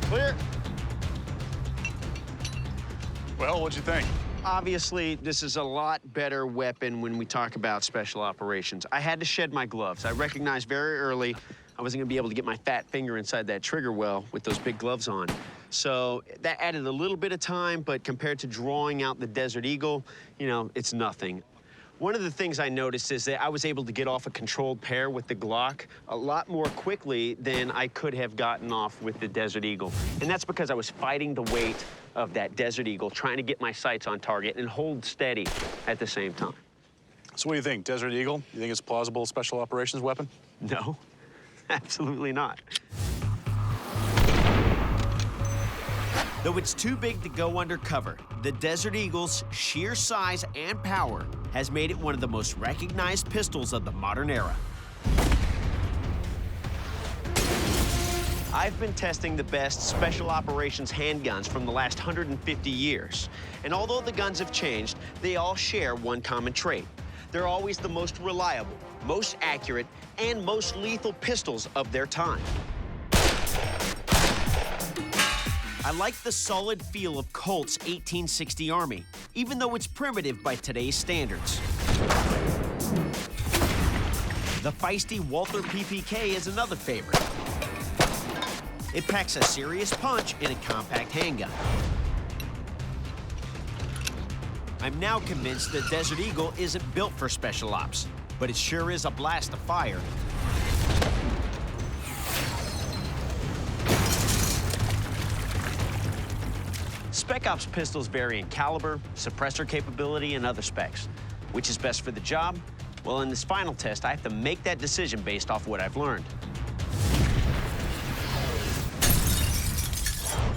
Clear. Well, what'd you think? Obviously, this is a lot better weapon when we talk about special operations. I had to shed my gloves. I recognized very early I wasn't gonna be able to get my fat finger inside that trigger well with those big gloves on. So that added a little bit of time, but compared to drawing out the Desert Eagle, you know, it's nothing. One of the things I noticed is that I was able to get off a controlled pair with the Glock a lot more quickly than I could have gotten off with the Desert Eagle. And that's because I was fighting the weight of that Desert Eagle, trying to get my sights on target and hold steady at the same time. So what do you think, Desert Eagle? You think it's a plausible special operations weapon? No, absolutely not. Though it's too big to go undercover, the Desert Eagle's sheer size and power has made it one of the most recognized pistols of the modern era. I've been testing the best special operations handguns from the last 150 years. And although the guns have changed, they all share one common trait. They're always the most reliable, most accurate, and most lethal pistols of their time. I like the solid feel of Colt's 1860 Army, even though it's primitive by today's standards. The feisty Walther PPK is another favorite. It packs a serious punch in a compact handgun. I'm now convinced that Desert Eagle isn't built for special ops, but it sure is a blast to fire. Spec Ops pistols vary in caliber, suppressor capability, and other specs. Which is best for the job? Well, in this final test, I have to make that decision based off what I've learned.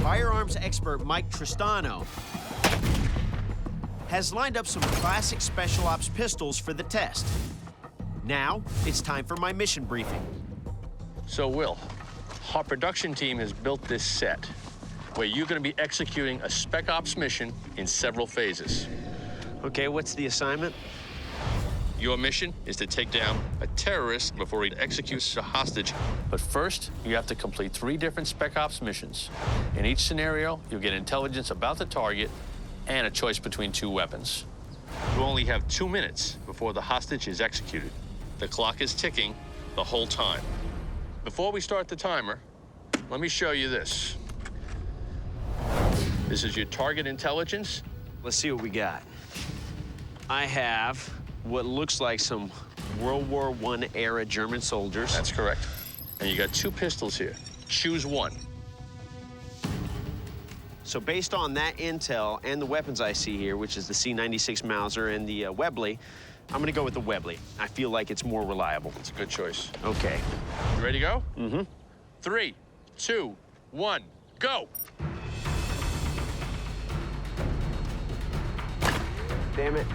Firearms expert Mike Tristano has lined up some classic special ops pistols for the test. Now, it's time for my mission briefing. So, Will, our production team has built this set where you're going to be executing a Spec Ops mission in several phases. Okay, what's the assignment? Your mission is to take down a terrorist before he executes a hostage. But first, you have to complete 3 different Spec Ops missions. In each scenario, you'll get intelligence about the target and a choice between 2 weapons. You only have 2 minutes before the hostage is executed. The clock is ticking the whole time. Before we start the timer, let me show you this. This is your target intelligence. Let's see what we got. I have what looks like some World War I era German soldiers. That's correct. And you got 2 pistols here. Choose one. So based on that intel and the weapons I see here, which is the C96 Mauser and the Webley, I'm gonna go with the Webley. I feel like it's more reliable. It's a good choice. Okay. You ready to go? Mm-hmm. 3, 2, 1, go! Damn it.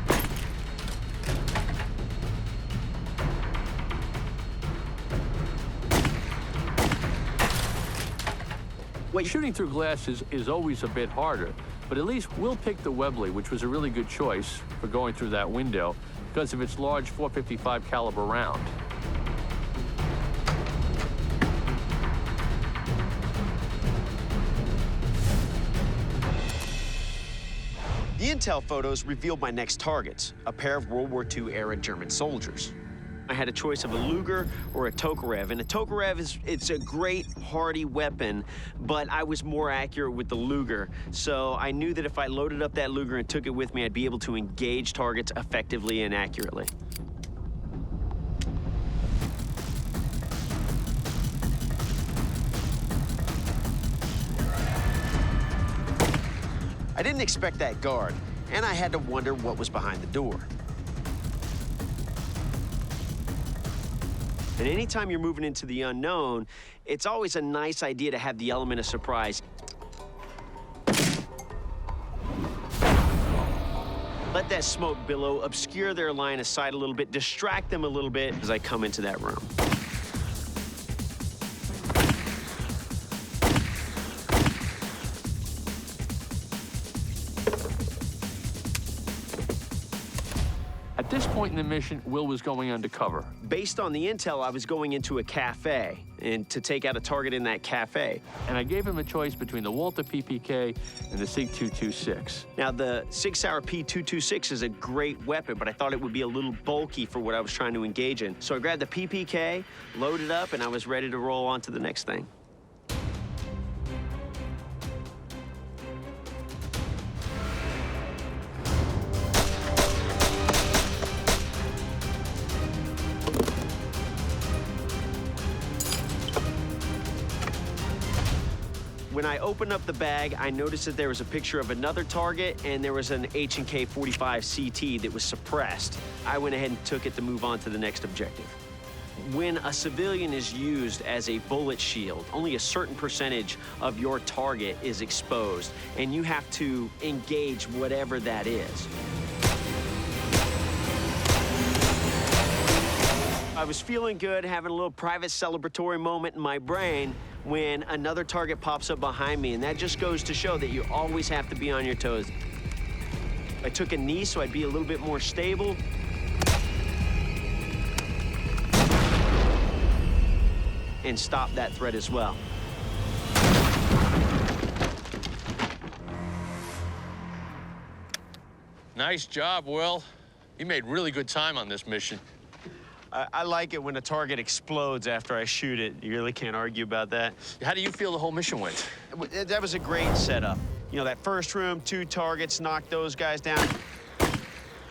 Well, shooting through glass is always a bit harder, but at least we'll pick the Webley, which was a really good choice for going through that window because of its large .455 caliber round. The intel photos revealed my next targets, a pair of World War II era German soldiers. I had a choice of a Luger or a Tokarev, and a Tokarev it's a great, hardy weapon, but I was more accurate with the Luger, so I knew that if I loaded up that Luger and took it with me, I'd be able to engage targets effectively and accurately. I didn't expect that guard, and I had to wonder what was behind the door. And anytime you're moving into the unknown, it's always a nice idea to have the element of surprise. Let that smoke billow obscure their line of sight a little bit, distract them a little bit as I come into that room. At this point in the mission, Will was going undercover. Based on the intel, I was going into a cafe and to take out a target in that cafe. And I gave him a choice between the Walther PPK and the Sig 226. Now, the Sig Sauer P226 is a great weapon, but I thought it would be a little bulky for what I was trying to engage in. So I grabbed the PPK, loaded up, and I was ready to roll on to the next thing. When I opened up the bag, I noticed that there was a picture of another target and there was an H&K 45 CT that was suppressed. I went ahead and took it to move on to the next objective. When a civilian is used as a bullet shield, only a certain percentage of your target is exposed, and you have to engage whatever that is. I was feeling good, having a little private celebratory moment in my brain when another target pops up behind me, and that just goes to show that you always have to be on your toes. I took a knee so I'd be a little bit more stable. And stop that threat as well. Nice job, Will. You made really good time on this mission. I like it when a target explodes after I shoot it. You really can't argue about that. How do you feel the whole mission went? That was a great setup. You know, that first room, 2 targets, knocked those guys down.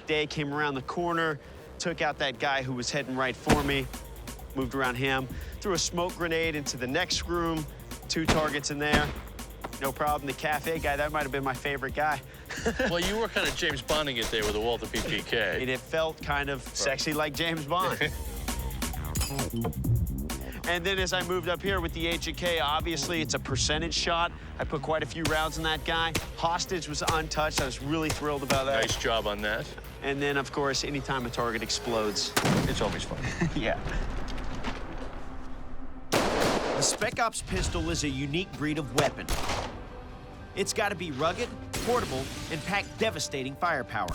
Day came around the corner, took out that guy who was heading right for me, moved around him, threw a smoke grenade into the next room, 2 targets in there. No problem. The cafe guy, that might have been my favorite guy. Well, you were kind of James Bonding it there with the Walther PPK. And it felt kind of sexy like James Bond. And then as I moved up here with the H&K, obviously it's a percentage shot. I put quite a few rounds in that guy. Hostage was untouched. I was really thrilled about that. Nice job on that. And then, of course, anytime a target explodes, it's always fun. Yeah. The Spec Ops pistol is a unique breed of weapon. It's got to be rugged, portable, and pack devastating firepower.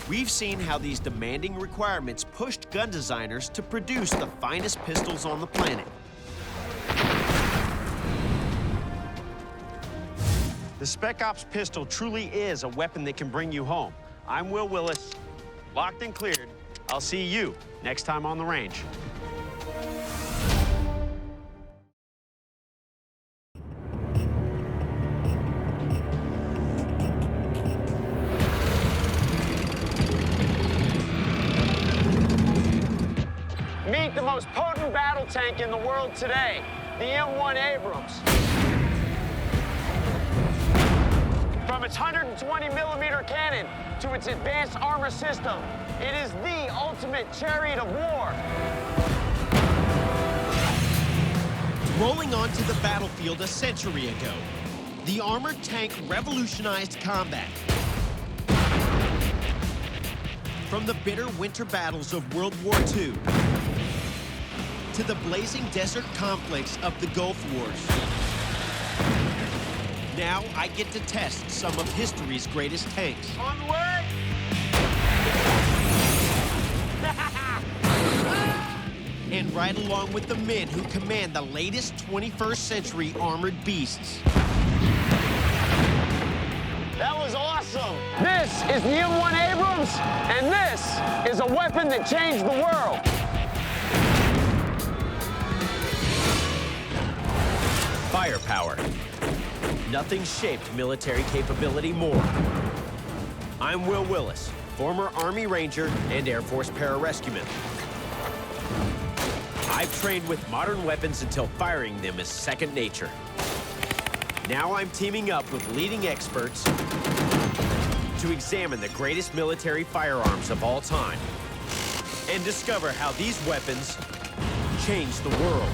We've seen how these demanding requirements pushed gun designers to produce the finest pistols on the planet. The Spec Ops pistol truly is a weapon that can bring you home. I'm Will Willis, locked and cleared. I'll see you next time on the range. Meet the most potent battle tank in the world today, the M1 Abrams. From its 120mm cannon to its advanced armor system, it is the ultimate chariot of war. Rolling onto the battlefield a century ago, the armored tank revolutionized combat. From the bitter winter battles of World War II to the blazing desert conflicts of the Gulf Wars. Now I get to test some of history's greatest tanks. On the way! And ride along with the men who command the latest 21st century armored beasts. That was awesome! This is the M1 Abrams, and this is a weapon that changed the world. Firepower. Nothing shaped military capability more. I'm Will Willis, former Army Ranger and Air Force pararescueman. I've trained with modern weapons until firing them is second nature. Now I'm teaming up with leading experts to examine the greatest military firearms of all time and discover how these weapons change the world.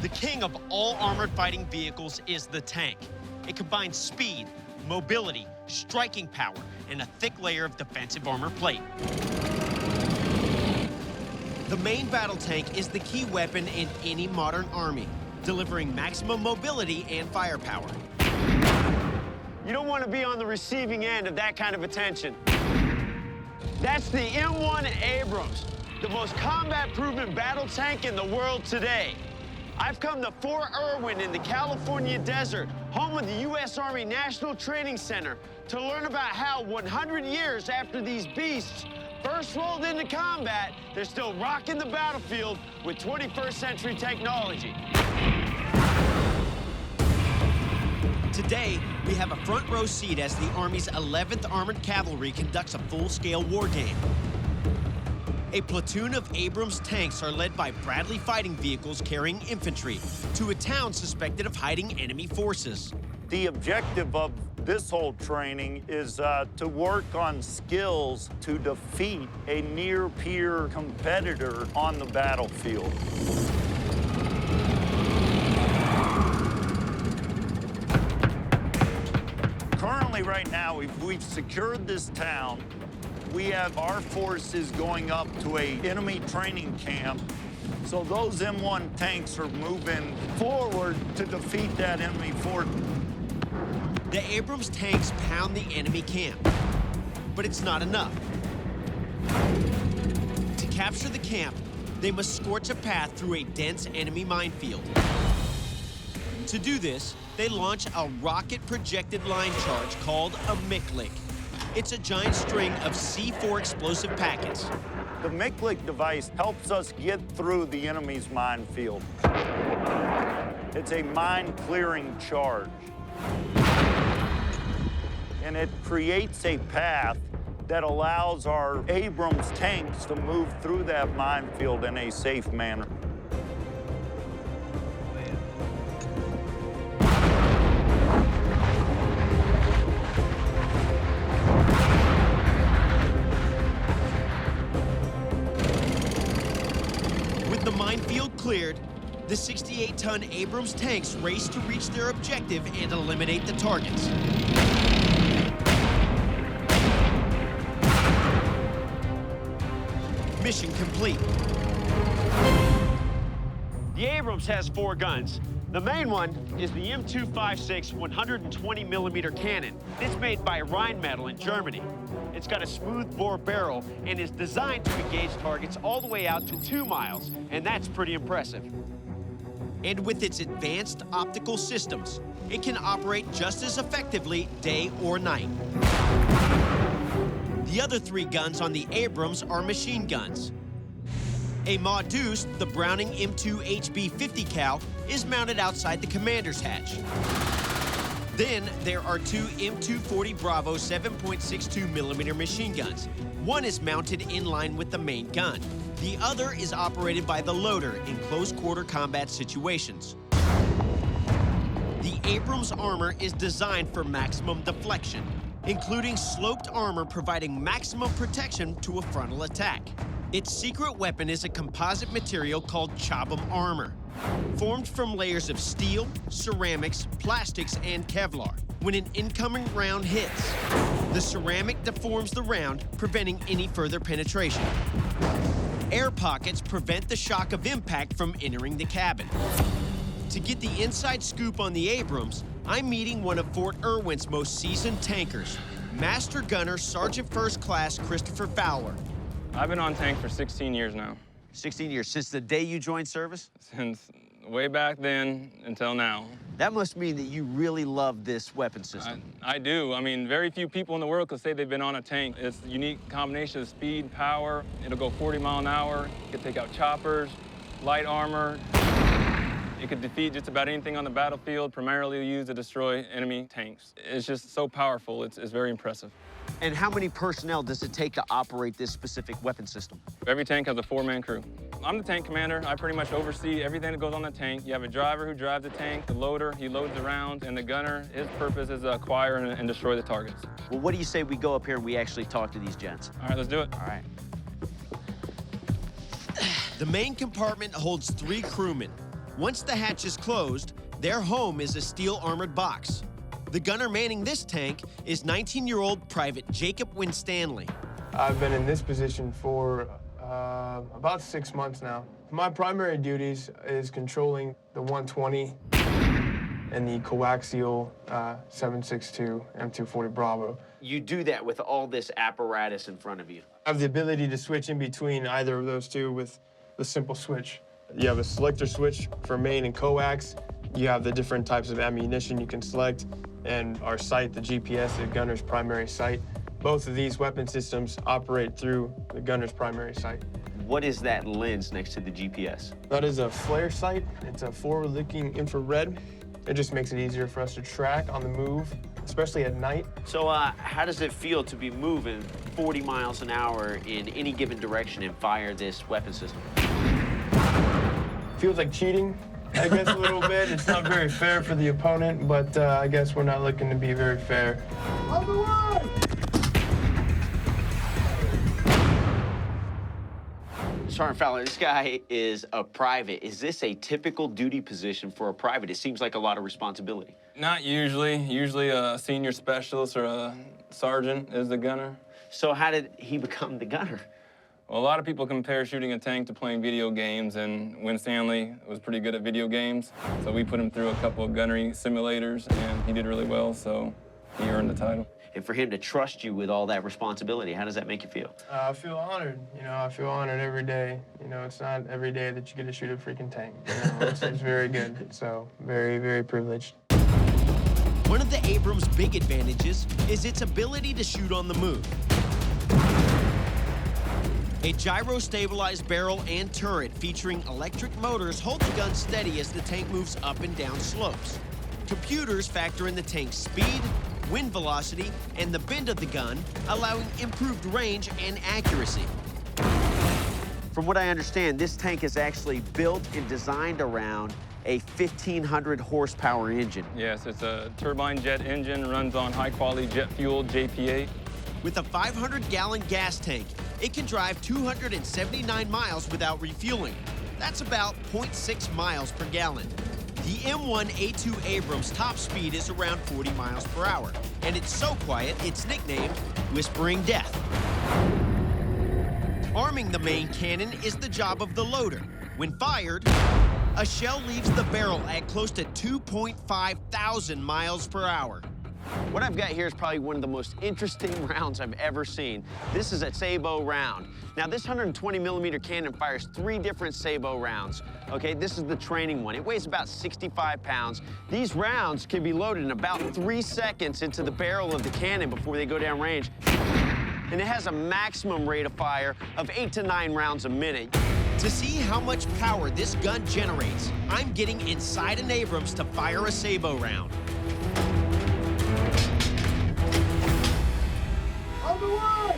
The king of all armored fighting vehicles is the tank. It combines speed, mobility, striking power, and a thick layer of defensive armor plate. The main battle tank is the key weapon in any modern army, delivering maximum mobility and firepower. You don't want to be on the receiving end of that kind of attention. That's the M1 Abrams, the most combat-proven battle tank in the world today. I've come to Fort Irwin in the California desert, home of the U.S. Army National Training Center, to learn about how 100 years after these beasts first rolled into combat, they're still rocking the battlefield with 21st century technology. Today, we have a front row seat as the Army's 11th Armored Cavalry conducts a full-scale war game. A platoon of Abrams tanks are led by Bradley fighting vehicles carrying infantry to a town suspected of hiding enemy forces. The objective of this whole training is to work on skills to defeat a near-peer competitor on the battlefield. Currently, right now, we've secured this town. We have our forces going up to a enemy training camp. So those M1 tanks are moving forward to defeat that enemy force. The Abrams tanks pound the enemy camp, but it's not enough. To capture the camp, they must scorch a path through a dense enemy minefield. To do this, they launch a rocket-projected line charge called a MICLIC. It's a giant string of C4 explosive packets. The MICLIC device helps us get through the enemy's minefield. It's a mine-clearing charge. And it creates a path that allows our Abrams tanks to move through that minefield in a safe manner. With the minefield cleared, the 68-ton Abrams tanks race to reach their objective and eliminate the targets. Mission complete. The Abrams has 4 guns. The main one is the M256 120mm cannon. It's made by Rheinmetall in Germany. It's got a smooth bore barrel and is designed to engage targets all the way out to 2 miles, and that's pretty impressive. And with its advanced optical systems, it can operate just as effectively day or night. The other 3 guns on the Abrams are machine guns. A Mauser, the Browning M2 HB 50 cal, is mounted outside the commander's hatch. Then there are 2 M240 Bravo 7.62mm machine guns. One is mounted in line with the main gun. The other is operated by the loader in close-quarter combat situations. The Abrams armor is designed for maximum deflection, including sloped armor providing maximum protection to a frontal attack. Its secret weapon is a composite material called Chobham armor, formed from layers of steel, ceramics, plastics, and Kevlar. When an incoming round hits, the ceramic deforms the round, preventing any further penetration. Air pockets prevent the shock of impact from entering the cabin. To get the inside scoop on the Abrams, I'm meeting one of Fort Irwin's most seasoned tankers, Master Gunner Sergeant First Class Christopher Fowler. I've been on tank for 16 years now. 16 years, since the day you joined service? Since way back then until now. That must mean that you really love this weapon system. I do. I mean, very few people in the world could say they've been on a tank. It's a unique combination of speed, power. It'll go 40 miles an hour. It can take out choppers, light armor. It could defeat just about anything on the battlefield, primarily used to destroy enemy tanks. It's just so powerful. It's very impressive. And how many personnel does it take to operate this specific weapon system? Every tank has a 4-man crew. I'm the tank commander. I pretty much oversee everything that goes on the tank. You have a driver who drives the tank, the loader, he loads the rounds, and the gunner, his purpose is to acquire and destroy the targets. Well, what do you say we go up here and we actually talk to these gents? All right, let's do it. All right. The main compartment holds 3 crewmen. Once the hatch is closed, their home is a steel-armored box. The gunner manning this tank is 19-year-old Private Jacob Winstanley. I've been in this position for about 6 months now. My primary duties is controlling the 120 and the coaxial 7.62 M240 Bravo. You do that with all this apparatus in front of you. I have the ability to switch in between either of those two with the simple switch. You have a selector switch for main and coax. You have the different types of ammunition you can select, and our sight, the GPS, the gunner's primary sight. Both of these weapon systems operate through the gunner's primary sight. What is that lens next to the GPS? That is a flare sight. It's a forward-looking infrared. It just makes it easier for us to track on the move especially at night. So how does it feel to be moving 40 miles an hour in any given direction and fire this weapon system? Feels like cheating, I guess, a little bit. It's not very fair for the opponent, but I guess we're not looking to be very fair. On the way! Sergeant Fowler, this guy is a private. Is this a typical duty position for a private? It seems like a lot of responsibility. Not usually. Usually a senior specialist or a sergeant is the gunner. So how did he become the gunner? Well, a lot of people compare shooting a tank to playing video games, and Win Stanley was pretty good at video games. So we put him through a couple of gunnery simulators, and he did really well, so he earned the title. And for him to trust you with all that responsibility, how does that make you feel? I feel honored. You know, I feel honored every day. You know, it's not every day that you get to shoot a freaking tank. You know, it's very good. So very, very privileged. One of the Abrams' big advantages is its ability to shoot on the move. A gyro-stabilized barrel and turret featuring electric motors hold the gun steady as the tank moves up and down slopes. Computers factor in the tank's speed, wind velocity, and the bend of the gun, allowing improved range and accuracy. From what I understand, this tank is actually built and designed around a 1,500 horsepower engine. Yes, it's a turbine jet engine, runs on high-quality jet fuel, JP8. With a 500-gallon gas tank, it can drive 279 miles without refueling. That's about 0.6 miles per gallon. The M1 A2 Abrams top speed is around 40 miles per hour, and it's so quiet it's nicknamed Whispering Death. Arming the main cannon is the job of the loader. When fired, a shell leaves the barrel at close to 2.5 thousand miles per hour. What I've got here is probably one of the most interesting rounds I've ever seen. This is a sabot round. Now, this 120mm cannon fires 3 different sabot rounds. Okay, this is the training one. It weighs about 65 pounds. These rounds can be loaded in about 3 seconds into the barrel of the cannon before they go down range. And it has a maximum rate of fire of 8 to 9 rounds a minute. To see how much power this gun generates, I'm getting inside an Abrams to fire a sabot round. On the way!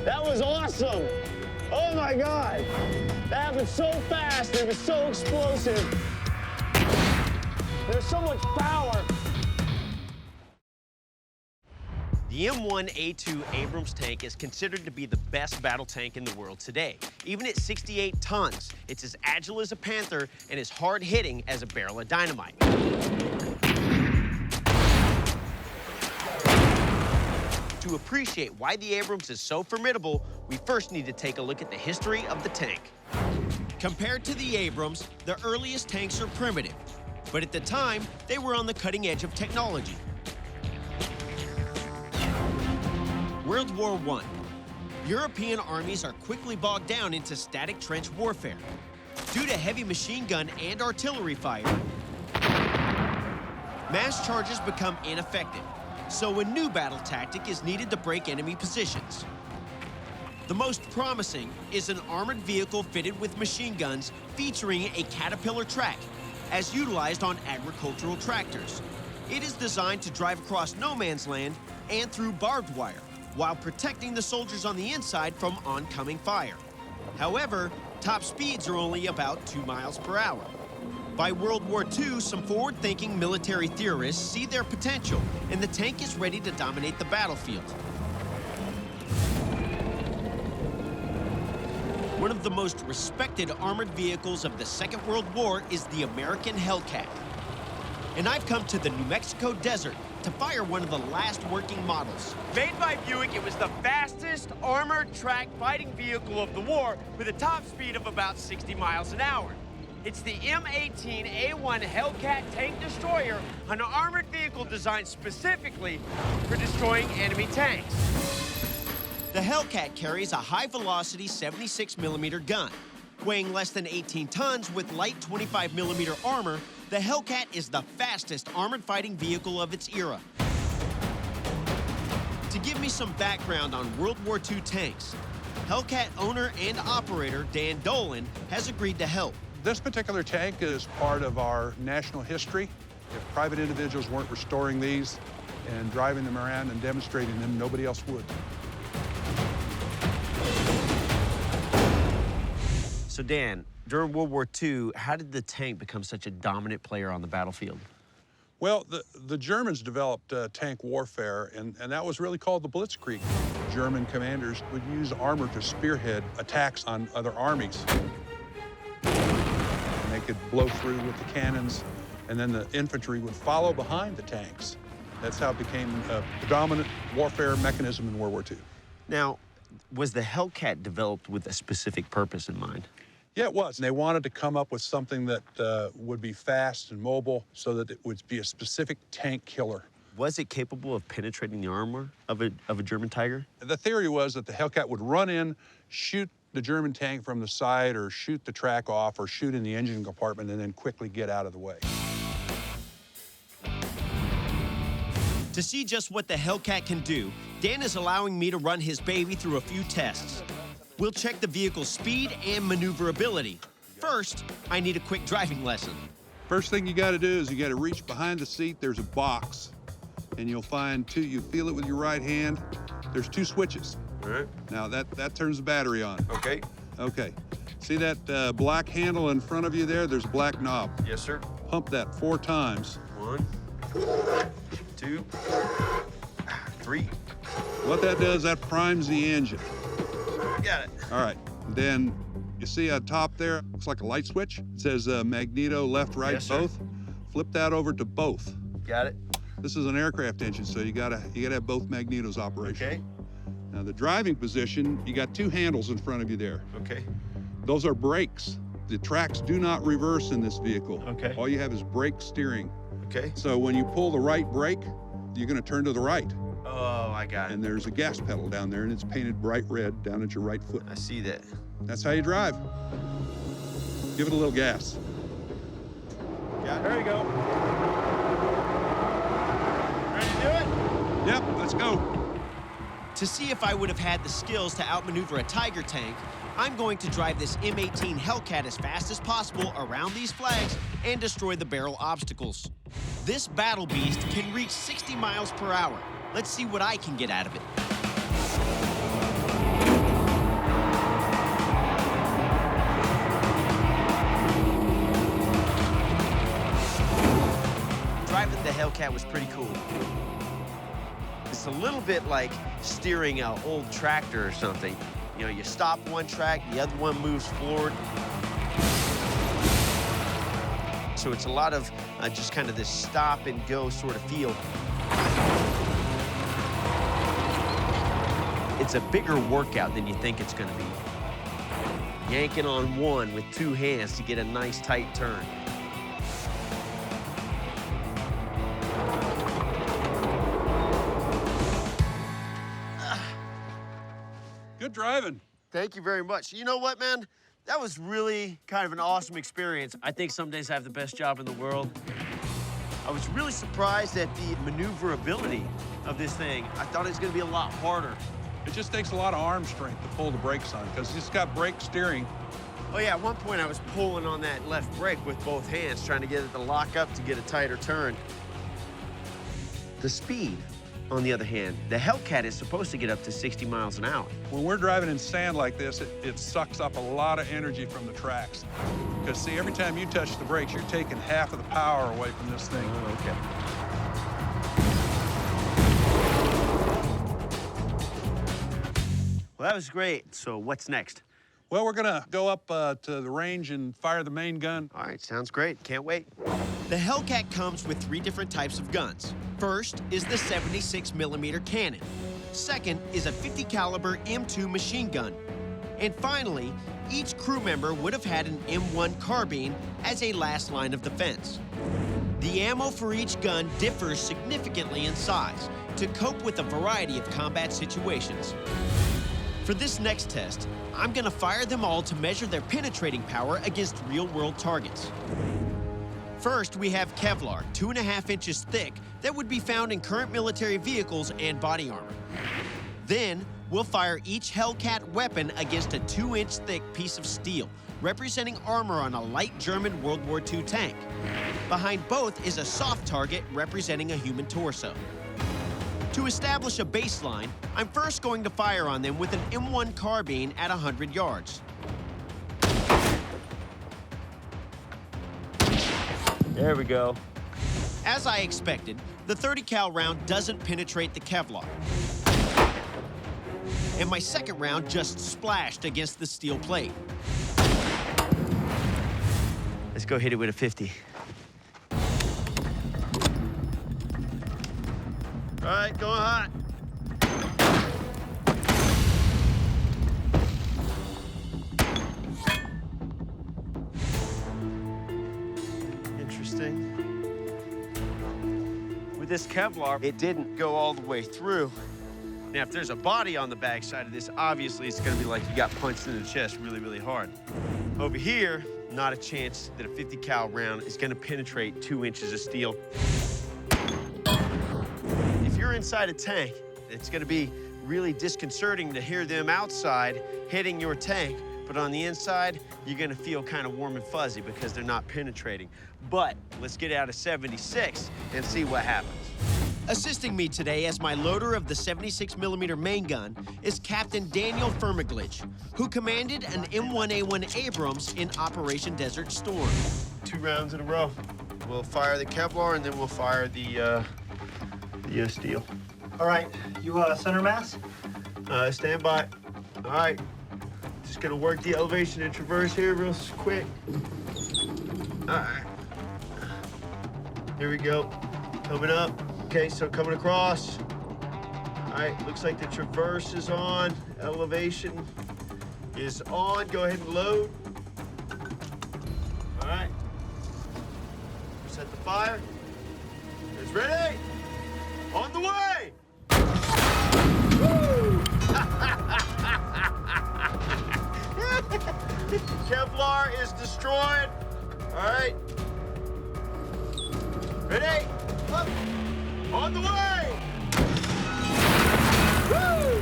That was awesome! Oh my God! That happened so fast, it was so explosive. There's so much power. The M1 A2 Abrams tank is considered to be the best battle tank in the world today. Even at 68 tons, it's as agile as a Panther and as hard-hitting as a barrel of dynamite. To appreciate why the Abrams is so formidable, we first need to take a look at the history of the tank. Compared to the Abrams, the earliest tanks are primitive, but at the time, they were on the cutting edge of technology. World War I. European armies are quickly bogged down into static trench warfare. Due to heavy machine gun and artillery fire, mass charges become ineffective, so a new battle tactic is needed to break enemy positions. The most promising is an armored vehicle fitted with machine guns featuring a Caterpillar track, as utilized on agricultural tractors. It is designed to drive across no man's land and through barbed wire, while protecting the soldiers on the inside from oncoming fire. However, top speeds are only about 2 miles per hour. By World War II, some forward-thinking military theorists see their potential, and the tank is ready to dominate the battlefield. One of the most respected armored vehicles of the Second World War is the American Hellcat. And I've come to the New Mexico desert to fire one of the last working models. Made by Buick, it was the fastest armored track fighting vehicle of the war with a top speed of about 60 miles an hour. It's the M18A1 Hellcat tank destroyer, an armored vehicle designed specifically for destroying enemy tanks. The Hellcat carries a high-velocity 76mm gun. Weighing less than 18 tons with light 25mm armor, the Hellcat is the fastest armored fighting vehicle of its era. To give me some background on World War II tanks, Hellcat owner and operator Dan Dolan has agreed to help. This particular tank is part of our national history. If private individuals weren't restoring these and driving them around and demonstrating them, nobody else would. So Dan, during World War II, how did the tank become such a dominant player on the battlefield? Well, the Germans developed tank warfare, and that was really called the Blitzkrieg. German commanders would use armor to spearhead attacks on other armies. And they could blow through with the cannons, and then the infantry would follow behind the tanks. That's how it became a dominant warfare mechanism in World War II. Now, was the Hellcat developed with a specific purpose in mind? Yeah, it was. And they wanted to come up with something that would be fast and mobile so that it would be a specific tank killer. Was it capable of penetrating the armor of a German Tiger? The theory was that the Hellcat would run in, shoot the German tank from the side, or shoot the track off, or shoot in the engine compartment, and then quickly get out of the way. To see just what the Hellcat can do, Dan is allowing me to run his baby through a few tests. We'll check the vehicle's speed and maneuverability. First, I need a quick driving lesson. First thing you gotta do is you gotta reach behind the seat. There's a box, and you'll find two, you feel it with your right hand. There's two switches. All right. Now that turns the battery on. Okay. Okay. See that black handle in front of you there? There's a black knob. Yes, sir. Pump that 4 times. 1, 2, 3. What that does, that primes the engine. Got it. All right. Then you see on top there, looks like a light switch. It says magneto, left, right, Yes, sir. both. Flip that over to both. Got it. This is an aircraft engine, so you gotta have both magnetos operational. Okay. Now the driving position, you got 2 handles in front of you there. Okay. Those are brakes. The tracks do not reverse in this vehicle. Okay. All you have is brake steering. Okay. So when you pull the right brake, you're gonna turn to the right. Oh, I got it. And there's a gas pedal down there, and it's painted bright red down at your right foot. I see that. That's how you drive. Give it a little gas. Got it. There you go. Ready to do it? Yep, let's go. To see if I would have had the skills to outmaneuver a Tiger tank, I'm going to drive this M18 Hellcat as fast as possible around these flags and destroy the barrel obstacles. This battle beast can reach 60 miles per hour. Let's see what I can get out of it. Driving the Hellcat was pretty cool. It's a little bit like steering an old tractor or something. You know, you stop one track, the other one moves forward. So it's a lot of just kind of this stop and go sort of feel. It's a bigger workout than you think it's gonna be. Yanking on one with 2 hands to get a nice tight turn. Good driving. Thank you very much. You know what, man? That was really kind of an awesome experience. I think some days I have the best job in the world. I was really surprised at the maneuverability of this thing. I thought it was gonna be a lot harder. It just takes a lot of arm strength to pull the brakes on, because it's got brake steering. Oh yeah, at one point I was pulling on that left brake with both hands, trying to get it to lock up to get a tighter turn. The speed, on the other hand, the Hellcat is supposed to get up to 60 miles an hour. When we're driving in sand like this, it sucks up a lot of energy from the tracks. Because see, every time you touch the brakes, you're taking half of the power away from this thing. Oh, okay. Well, that was great. So what's next? Well, we're gonna go up to the range and fire the main gun. All right, sounds great. Can't wait. The Hellcat comes with 3 different types of guns. First is the 76mm cannon. Second is a 50 caliber M2 machine gun. And finally, each crew member would have had an M1 carbine as a last line of defense. The ammo for each gun differs significantly in size to cope with a variety of combat situations. For this next test, I'm gonna fire them all to measure their penetrating power against real-world targets. First, we have Kevlar, 2.5 inches thick, that would be found in current military vehicles and body armor. Then, we'll fire each Hellcat weapon against a 2-inch thick piece of steel, representing armor on a light German World War II tank. Behind both is a soft target representing a human torso. To establish a baseline, I'm first going to fire on them with an M1 carbine at 100 yards. There we go. As I expected, the 30 cal round doesn't penetrate the Kevlar. And my second round just splashed against the steel plate. Let's go hit it with a 50. All right, going hot. Interesting. With this Kevlar, it didn't go all the way through. Now, if there's a body on the back side of this, obviously it's gonna be like you got punched in the chest really, really hard. Over here, not a chance that a 50 cal round is gonna penetrate 2 inches of steel. If you're inside a tank, it's gonna be really disconcerting to hear them outside hitting your tank, but on the inside, you're gonna feel kind of warm and fuzzy because they're not penetrating. But let's get out of 76 and see what happens. Assisting me today as my loader of the 76mm main gun is Captain Daniel Firmaglich, who commanded an M1 Abrams in Operation Desert Storm. 2 rounds in a row. We'll fire the Kevlar and then we'll fire the steel. All right, you center mass? Stand by. All right. Just gonna work the elevation and traverse here real quick. All right. Here we go. Coming up. Okay, so coming across. All right, looks like the traverse is on. Elevation is on. Go ahead and load. All right. Set the fire. It's ready. On the way. Woo! Kevlar is destroyed. All right. Ready? Up. On the way! Woo!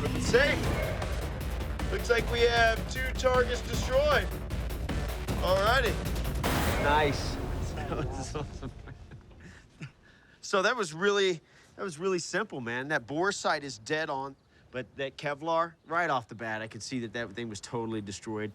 Looking safe. Looks like we have 2 targets destroyed. Alrighty. Nice. That was awesome. So that was really simple, man. That bore sight is dead on, but that Kevlar, right off the bat, I could see that that thing was totally destroyed.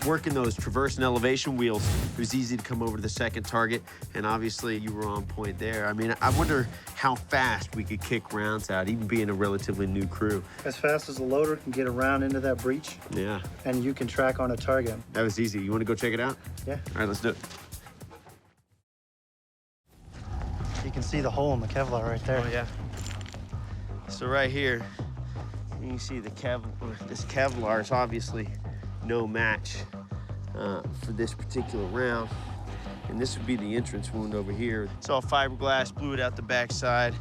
Working those traverse and elevation wheels, it was easy to come over to the second target, and obviously you were on point there. I mean, I wonder how fast we could kick rounds out, even being a relatively new crew. As fast as the loader can get around into that breach. Yeah. And you can track on a target. That was easy. You want to go check it out? Yeah. All right, let's do it. You can see the hole in the Kevlar right there. Oh, yeah. So right here, you can see the this Kevlar is obviously no match for this particular round. And this would be the entrance wound over here. It's all fiberglass, blew it out the backside.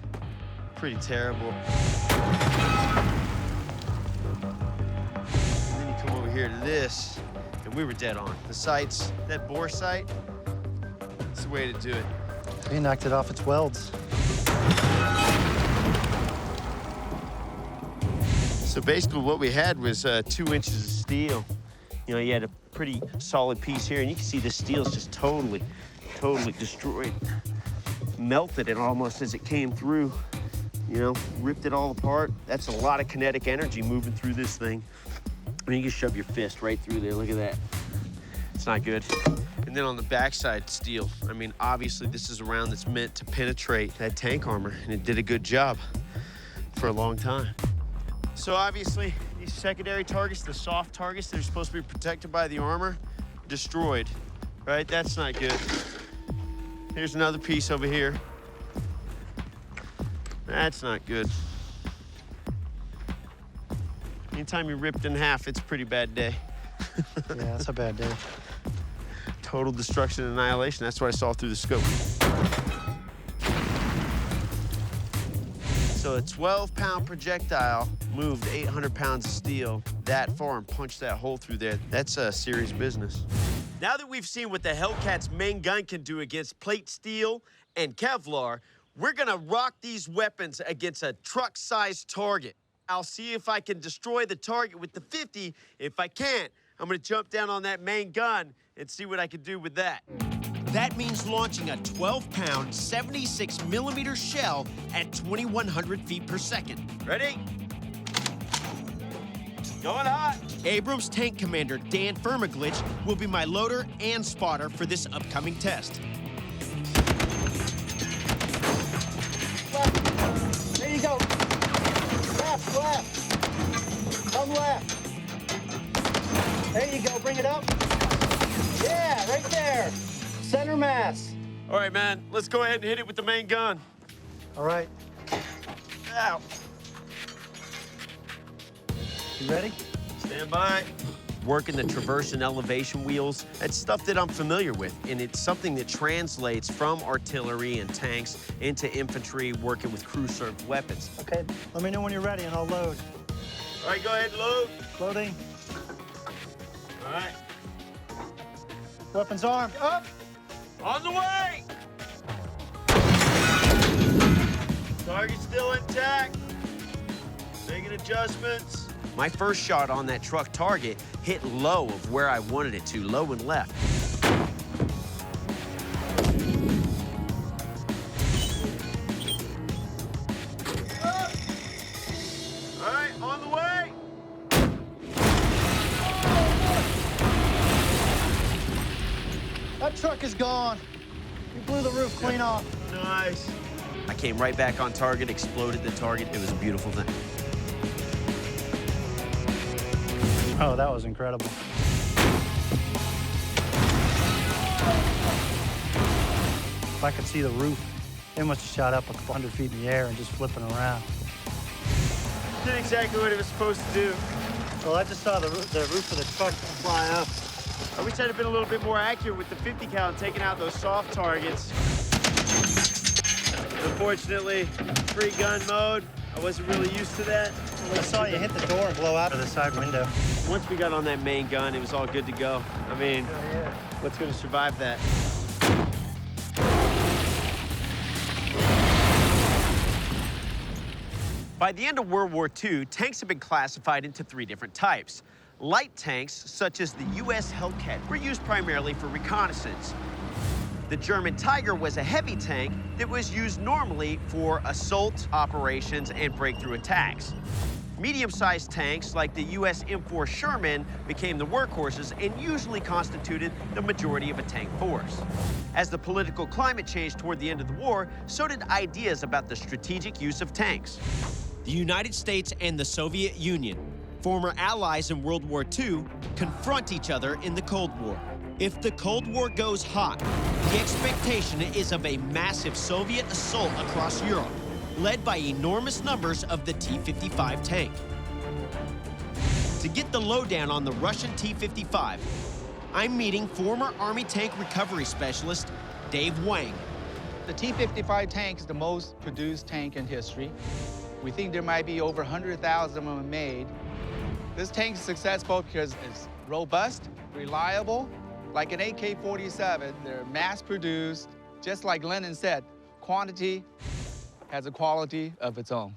Pretty terrible. And then you come over here to this, and we were dead on. The sights, that bore sight, it's the way to do it. We knocked it off its welds. So basically what we had was 2 inches of steel. You know, you had a pretty solid piece here, and you can see the steel's just totally destroyed. Melted it almost as it came through, you know, ripped it all apart. That's a lot of kinetic energy moving through this thing. I mean, you can shove your fist right through there, look at that. It's not good. And then on the backside steel, I mean, obviously this is a round that's meant to penetrate that tank armor, and it did a good job for a long time. So obviously, these secondary targets, the soft targets that are supposed to be protected by the armor, destroyed, right? That's not good. Here's another piece over here. That's not good. Anytime you're ripped in half, it's a pretty bad day. Yeah, it's a bad day. Total destruction and annihilation. That's what I saw through the scope. So a 12-pound projectile moved 800 pounds of steel that far and punched that hole through there. That's a serious business. Now that we've seen what the Hellcat's main gun can do against plate steel and Kevlar, we're gonna rock these weapons against a truck-sized target. I'll see if I can destroy the target with the 50. If I can't, I'm gonna jump down on that main gun and see what I can do with that. That means launching a 12-pound, 76mm shell at 2,100 feet per second. Ready? Going hot. Abrams Tank Commander Dan Firmaglich will be my loader and spotter for this upcoming test. Left. There you go. Left, left. Come left. There you go. Bring it up. Yeah, right there. Center mass. All right, man. Let's go ahead and hit it with the main gun. All right. Ow. You ready? Stand by. Working the traverse and elevation wheels, that's stuff that I'm familiar with, and it's something that translates from artillery and tanks into infantry working with crew-served weapons. Okay, let me know when you're ready and I'll load. All right, go ahead and load. Loading. All right. Weapons armed. Up. On the way. Target still intact. Making adjustments. My first shot on that truck target hit low of where I wanted it to, low and left. All right, on the way. That truck is gone. You blew the roof clean off. Nice. I came right back on target, exploded the target. It was a beautiful thing. Oh, that was incredible. If I could see the roof, it must have shot up a couple hundred feet in the air and just flipping around. Did exactly what it was supposed to do. Well, I just saw the roof of the truck fly up. I wish I'd have been a little bit more accurate with the 50 cal and taking out those soft targets. Unfortunately, free gun mode, I wasn't really used to that. I saw you hit the door and blow out of the side window. Once we got on that main gun, it was all good to go. I mean, what's going to survive that? By the end of World War II, tanks have been classified into 3 different types. Light tanks, such as the U.S. Hellcat, were used primarily for reconnaissance. The German Tiger was a heavy tank that was used normally for assault operations and breakthrough attacks. Medium-sized tanks like the U.S. M4 Sherman became the workhorses and usually constituted the majority of a tank force. As the political climate changed toward the end of the war, so did ideas about the strategic use of tanks. The United States and the Soviet Union, former allies in World War II, confront each other in the Cold War. If the Cold War goes hot, the expectation is of a massive Soviet assault across Europe, led by enormous numbers of the T-55 tank. To get the lowdown on the Russian T-55, I'm meeting former Army Tank Recovery Specialist Dave Wang. The T-55 tank is the most produced tank in history. We think there might be over 100,000 of them made. This tank is successful because it's robust, reliable. Like an AK-47, they're mass-produced. Just like Lennon said, quantity has a quality of its own.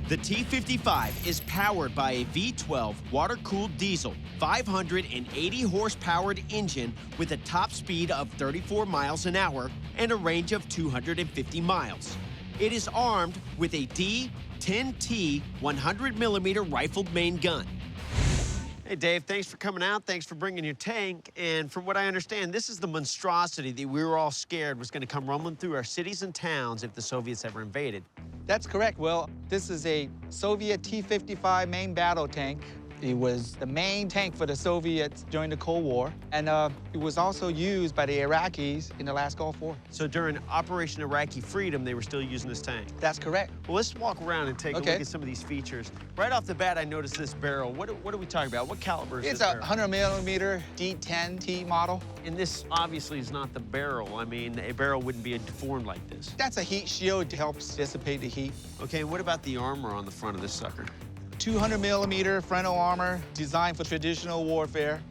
The T-55 is powered by a V12 water-cooled diesel, 580-horse-powered engine with a top speed of 34 miles an hour and a range of 250 miles. It is armed with a D-10T 100mm rifled main gun. Hey, Dave, thanks for coming out. Thanks for bringing your tank. And from what I understand, this is the monstrosity that we were all scared was going to come rumbling through our cities and towns if the Soviets ever invaded. That's correct. Well, this is a Soviet T-55 main battle tank. It was the main tank for the Soviets during the Cold War, and it was also used by the Iraqis in the last Gulf War. So during Operation Iraqi Freedom, they were still using this tank? That's correct. Well, let's walk around and take a look at some of these features. Right off the bat, I noticed this barrel. What are we talking about? What caliber is it's this a 100mm D10T model. And this obviously is not the barrel. I mean, a barrel wouldn't be deformed like this. That's a heat shield to help dissipate the heat. Okay, what about the armor on the front of this sucker? 200mm frontal armor designed for traditional warfare.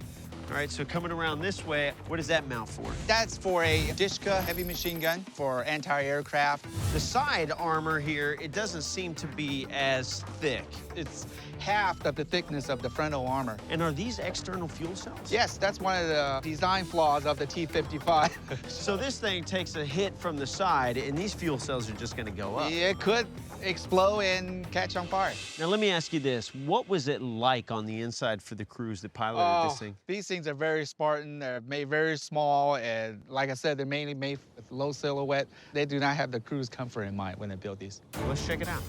All right, so coming around this way, what does that mount for? That's for a Dishka heavy machine gun for anti-aircraft. The side armor here, it doesn't seem to be as thick. It's half of the thickness of the frontal armor. And are these external fuel cells? Yes, that's one of the design flaws of the T-55. So this thing takes a hit from the side, and these fuel cells are just gonna go up. It could explode and catch on fire. Now, let me ask you this. What was it like on the inside for the crews that piloted this thing? These things are very Spartan. They're made very small, and like I said, they're mainly made with low silhouette. They do not have the crew's comfort in mind when they build these. Well, let's check it out.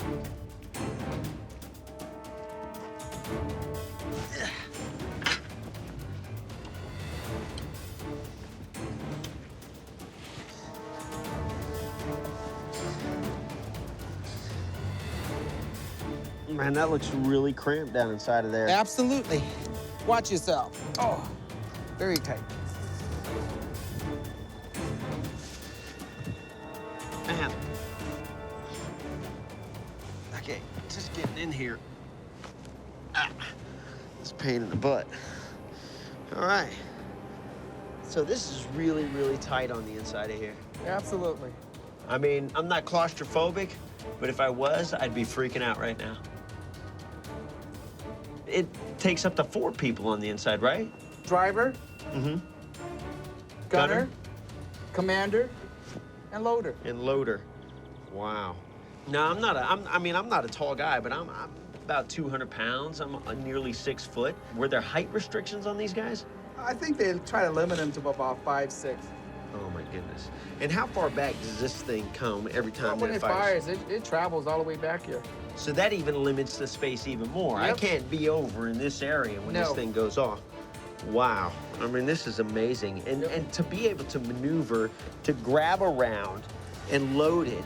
Man, that looks really cramped down inside of there. Absolutely. Watch yourself. Oh, very tight. Man. Okay, just getting in here. It's a pain in the butt. All right. So this is really, really tight on the inside of here. Absolutely. I mean, I'm not claustrophobic, but if I was, I'd be freaking out right now. It takes up to 4 people on the inside, right? Driver, Mm-hmm. gunner, commander, and loader. And loader. Wow. No, I'm not a tall guy, but I'm about 200 pounds. I'm nearly 6 foot. Were there height restrictions on these guys? I think they try to limit them to about 5'6". Oh my goodness. And how far back does this thing come every time When that it fires, it travels all the way back here. So that even limits the space even more. I Yep. can't be over in this area when this No. thing goes off. Wow. I mean, this is amazing. And to be able to maneuver, to grab around and load it,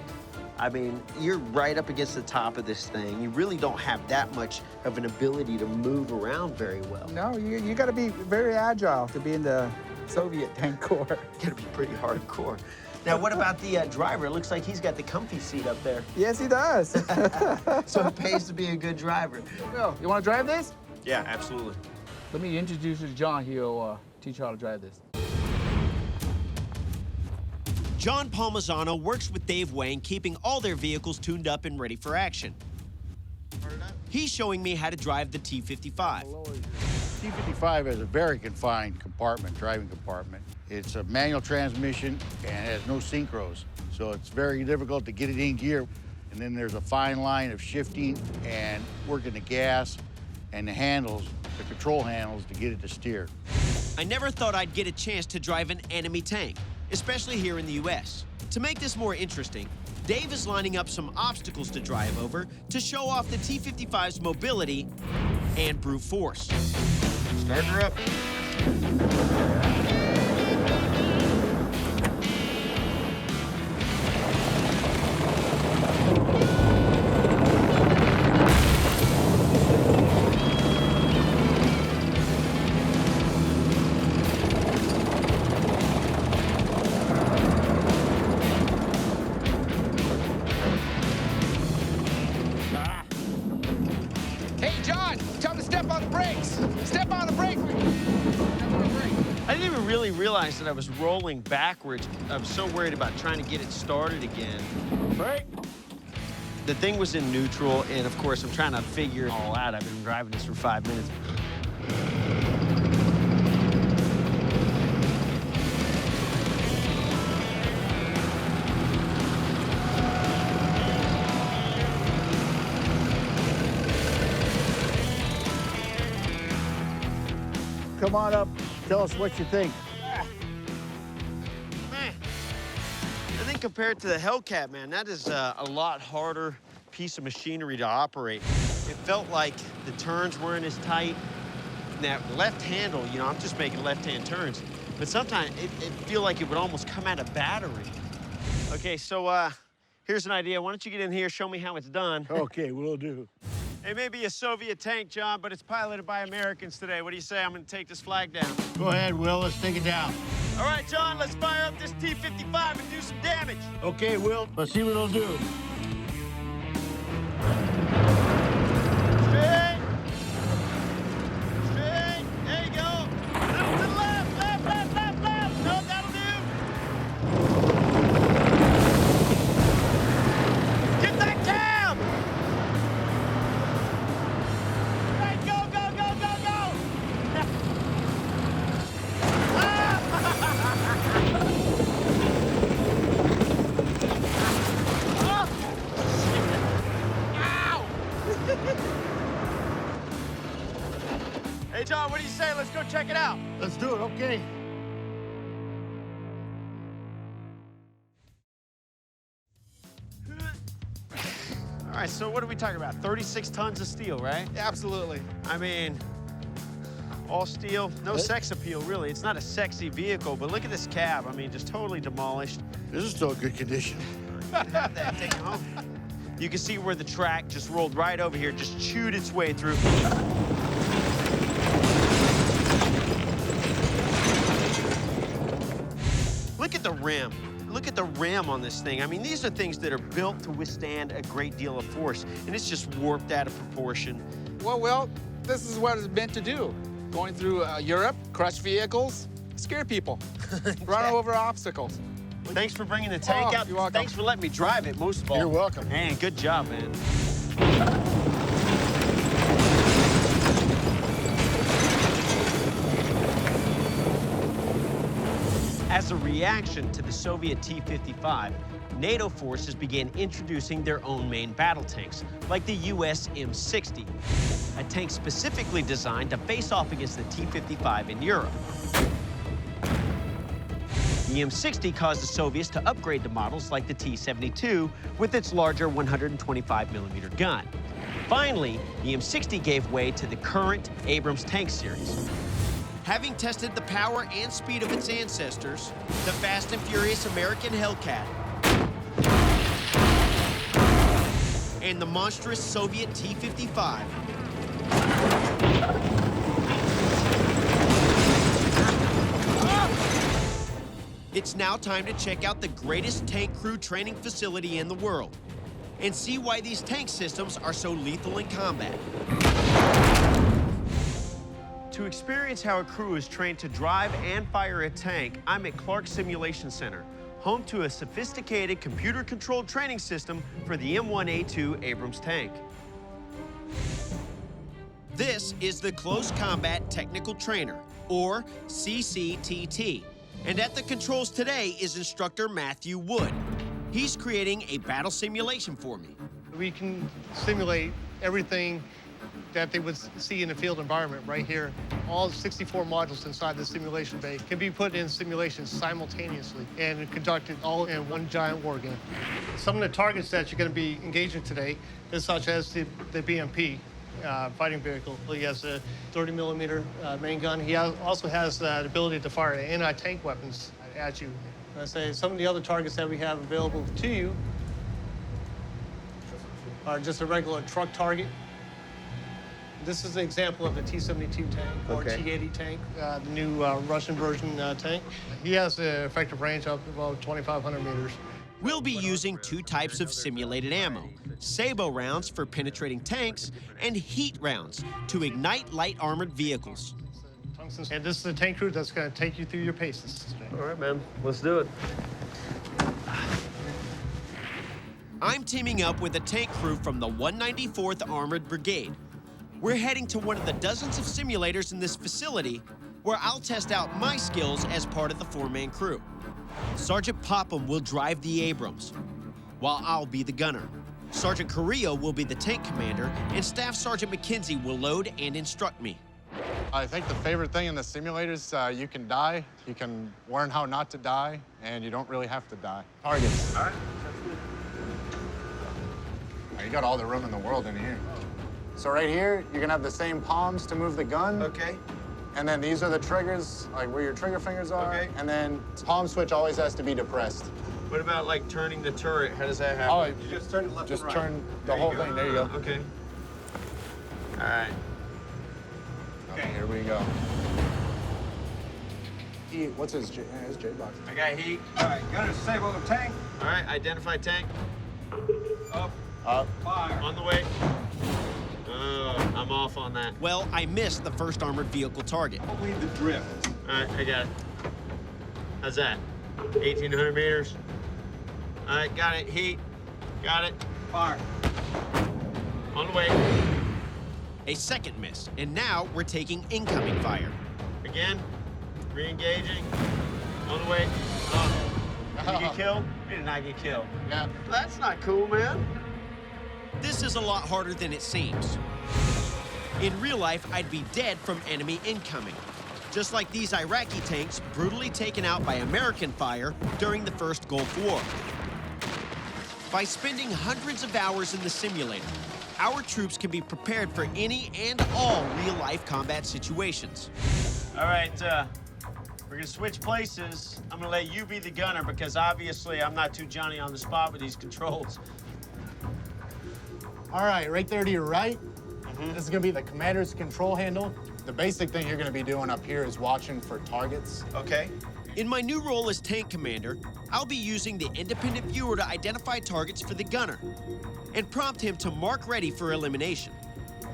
I mean, you're right up against the top of this thing. You really don't have that much of an ability to move around very well. No, you got to be very agile to be in the Soviet tank corps. Gotta be pretty hardcore. Now, what about the driver? It looks like he's got the comfy seat up there. Yes, he does. So it pays to be a good driver. Well, you want to drive this? Yeah, absolutely. Let me introduce you to John. He'll teach you how to drive this. John Palmisano works with Dave Wang, keeping all their vehicles tuned up and ready for action. He's showing me how to drive the T-55. T-55 has a very confined compartment, driving compartment. It's a manual transmission and has no synchros, so it's very difficult to get it in gear. And then there's a fine line of shifting and working the gas and the handles, the control handles, to get it to steer. I never thought I'd get a chance to drive an enemy tank, especially here in the U.S. To make this more interesting, Dave is lining up some obstacles to drive over to show off the T-55's mobility and brute force. Start her up. Hey, John, tell him to step on the brakes. Step on the brake. I didn't even really realize that I was rolling backwards. I was so worried about trying to get it started again. Brake. The thing was in neutral, and of course, I'm trying to figure it all out. I've been driving this for 5 minutes. Come on up, tell us what you think. Man, I think compared to the Hellcat, man, that is a lot harder piece of machinery to operate. It felt like the turns weren't as tight. And that left handle, you know, I'm just making left-hand turns, but sometimes it feel like it would almost come out of battery. Okay, so here's an idea. Why don't you get in here, show me how it's done? Okay, we'll do. It may be a Soviet tank, John, but it's piloted by Americans today. What do you say? I'm gonna take this flag down. Go ahead, Will, let's take it down. All right, John, let's fire up this T-55 and do some damage. Okay, Will, let's see what it'll do. Straight. Straight. There you go. check it out. Let's do it, okay. All right, so what are we talking about? 36 tons of steel, right? Absolutely. I mean, all steel, no sex appeal, really. It's not a sexy vehicle, but look at this cab. I mean, just totally demolished. This is still in good condition. Have that, take it home. You can see where the track just rolled right over here, just chewed its way through. Look at the rim. Look at the rim on this thing. I mean, these are things that are built to withstand a great deal of force, and it's just warped out of proportion. Well, this is what it's meant to do. Going through Europe, crush vehicles, scare people, run over obstacles. Thanks for bringing the tank out. You're welcome. Thanks for letting me drive it, most of all. You're welcome. Man, good job, man. As a reaction to the Soviet T-55, NATO forces began introducing their own main battle tanks, like the US M60, a tank specifically designed to face off against the T-55 in Europe. The M60 caused the Soviets to upgrade to models like the T-72 with its larger 125mm gun. Finally, the M60 gave way to the current Abrams tank series. Having tested the power and speed of its ancestors, the fast and furious American Hellcat, and the monstrous Soviet T-55, it's now time to check out the greatest tank crew training facility in the world and see why these tank systems are so lethal in combat. To experience how a crew is trained to drive and fire a tank, I'm at Clark Simulation Center, home to a sophisticated computer-controlled training system for the M1 A2 Abrams tank. This is the Close Combat Technical Trainer, or CCTT. And at the controls today is instructor Matthew Wood. He's creating a battle simulation for me. We can simulate everything that they would see in the field environment right here. All 64 modules inside the simulation bay can be put in simulation simultaneously and conducted all in one giant war game. Some of the targets that you're going to be engaging today is such as the BMP. Fighting vehicle. He has a 30mm main gun. He also has the ability to fire anti-tank weapons at you. I say some of the other targets that we have available to you are just a regular truck target. This is an example of the T-72 tank or T-80 tank, the new Russian version tank. He has an effective range up to about 2,500 meters. We'll be using two types of simulated ammo, sabot rounds for penetrating tanks and heat rounds to ignite light armored vehicles. And this is the tank crew that's going to take you through your paces today. All right, man, let's do it. I'm teaming up with a tank crew from the 194th Armored Brigade. We're heading to one of the dozens of simulators in this facility where I'll test out my skills as part of the four-man crew. Sergeant Popham will drive the Abrams, while I'll be the gunner. Sergeant Carrillo will be the tank commander, and Staff Sergeant McKenzie will load and instruct me. I think the favorite thing in the simulators, you can die, you can learn how not to die, and you don't really have to die. Targets. All right. You got all the room in the world in here. So right here, you're gonna have the same palms to move the gun. Okay. And then these are the triggers, like where your trigger fingers are. Okay. And then palm switch always has to be depressed. What about like turning the turret? How does that happen? Oh, you just turn it left just and right. turn the whole thing. There you go. Okay. All right. Okay, here we go. What's his J-box? I got heat. All right, gunner, disable the tank. All right, identify tank. Up. Up. Fire. On the way. I'm off on that. Well, I missed the first armored vehicle target. Lead the drift. All right, I got it. How's that? 1,800 meters. All right, got it. Heat. Got it. Fire. On the way. A second miss, and now we're taking incoming fire. Again. Re-engaging. On the way. Oh. Did you get killed? You did not get killed. Yeah. That's not cool, man. This is a lot harder than it seems. In real life, I'd be dead from enemy incoming. just like these Iraqi tanks brutally taken out by American fire during the First Gulf War. By spending hundreds of hours in the simulator, our troops can be prepared for any and all real-life combat situations. All right, we're gonna switch places. I'm gonna let you be the gunner because obviously I'm not too Johnny on the spot with these controls. All right, right there to your right, this is gonna be the commander's control handle. The basic thing you're gonna be doing up here is watching for targets. Okay. In my new role as tank commander, I'll be using the independent viewer to identify targets for the gunner and prompt him to mark ready for elimination.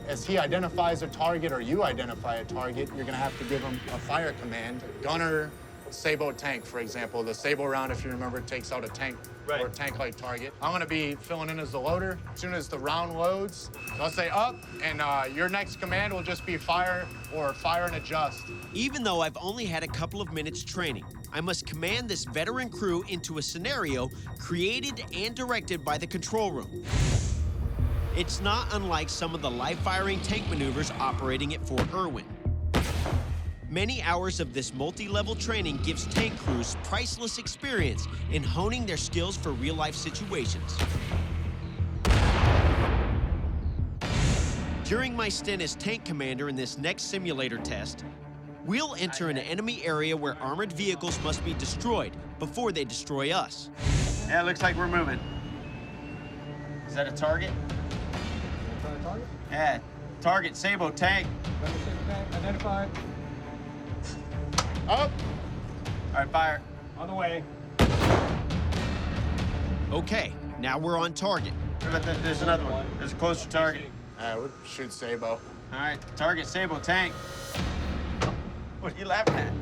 As he identifies a target or you identify a target, you're gonna have to give him a fire command. Gunner, Sabo tank, for example. The Sabo round, if you remember, takes out a tank or a tank-like target. I'm gonna be filling in as the loader. As soon as the round loads, I'll say up, and your next command will just be fire or fire and adjust. Even though I've only had a couple of minutes training, I must command this veteran crew into a scenario created and directed by the control room. It's not unlike some of the live-firing tank maneuvers operating at Fort Irwin. Many hours of this multi-level training gives tank crews priceless experience in honing their skills for real-life situations. During my stint as tank commander in this next simulator test, we'll enter an enemy area where armored vehicles must be destroyed before they destroy us. Yeah, it looks like we're moving. Is that a target? Target? Yeah, target, Sabo tank. Identified. Up. All right, fire. On the way. Okay, now we're on target. There's another one. There's a closer target. We'll shoot Sabo. All right, target, Sabo tank. What are you laughing at?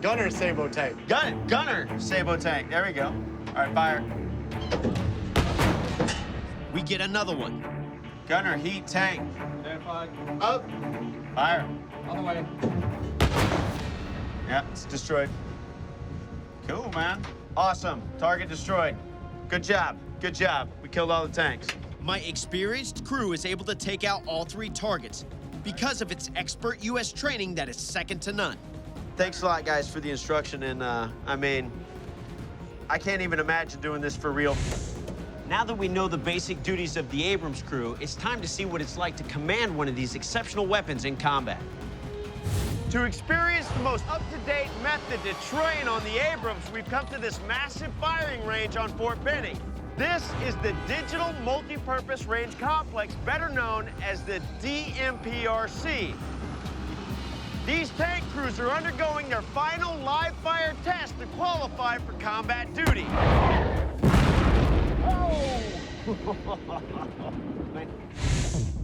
Gunner Sabo tank. Gunner Sabo tank. There we go. All right, fire. We get another one. Gunner heat tank. Identified. Up. Fire. On the way. Yeah, it's destroyed. Cool, man. Awesome. Target destroyed. Good job. Good job. We killed all the tanks. My experienced crew is able to take out all three targets because of its expert U.S. training that is second to none. Thanks a lot, guys, for the instruction. And, I mean, I can't even imagine doing this for real. Now that we know the basic duties of the Abrams crew, it's time to see what it's like to command one of these exceptional weapons in combat. To experience the most up-to-date method to train on the Abrams, we've come to this massive firing range on Fort Benning. This is the Digital Multi-Purpose Range Complex, better known as the DMPRC. These tank crews are undergoing their final live-fire test to qualify for combat duty.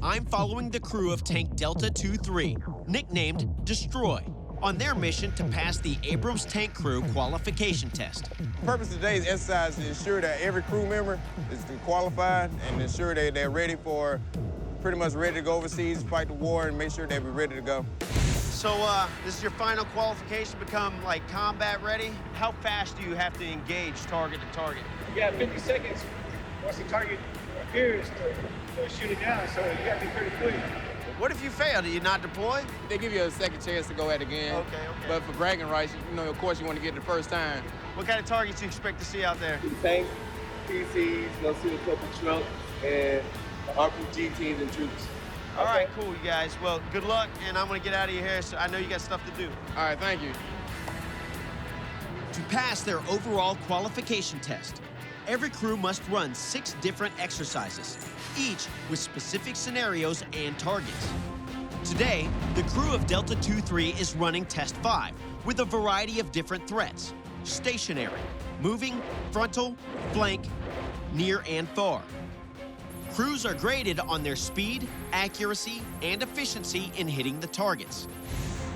I'm following the crew of Tank Delta 23, nicknamed Destroy, on their mission to pass the Abrams Tank Crew qualification test. The purpose of today's exercise is to ensure that every crew member is qualified and ensure that they're ready to go overseas, fight the war, and make sure that we're ready to go. So, this is your final qualification to become, like, combat ready? How fast do you have to engage target to target? You got 50 seconds once the target appears to shoot it down, so you got to be pretty quick. What if you fail? Do you not deploy? They give you a second chance to go at it again. Okay. But for bragging rights, you know, of course, you want to get it the first time. What kind of targets do you expect to see out there? Tanks, PCs, you'll see a couple trucks, and RPG teams and troops. All right, cool, you guys. Well, good luck, and I'm gonna get out of your hair, so I know you got stuff to do. All right, thank you. To pass their overall qualification test, every crew must run 6 different exercises, each with specific scenarios and targets. Today, the crew of Delta 23 is running Test 5 with a variety of different threats: stationary, moving, frontal, flank, near and far. Crews are graded on their speed, accuracy, and efficiency in hitting the targets.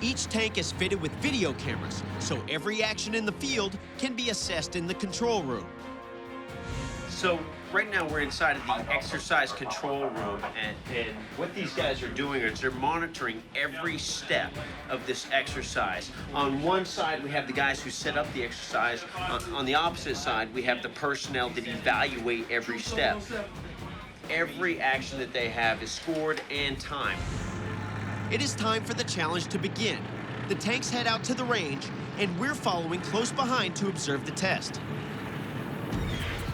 Each tank is fitted with video cameras, so every action in the field can be assessed in the control room. So right now we're inside of the exercise control room, and what these guys are doing is they're monitoring every step of this exercise. On one side, we have the guys who set up the exercise. On the opposite side, we have the personnel that evaluate every step. Every action that they have is scored and timed. It is time for the challenge to begin. The tanks head out to the range, and we're following close behind to observe the test.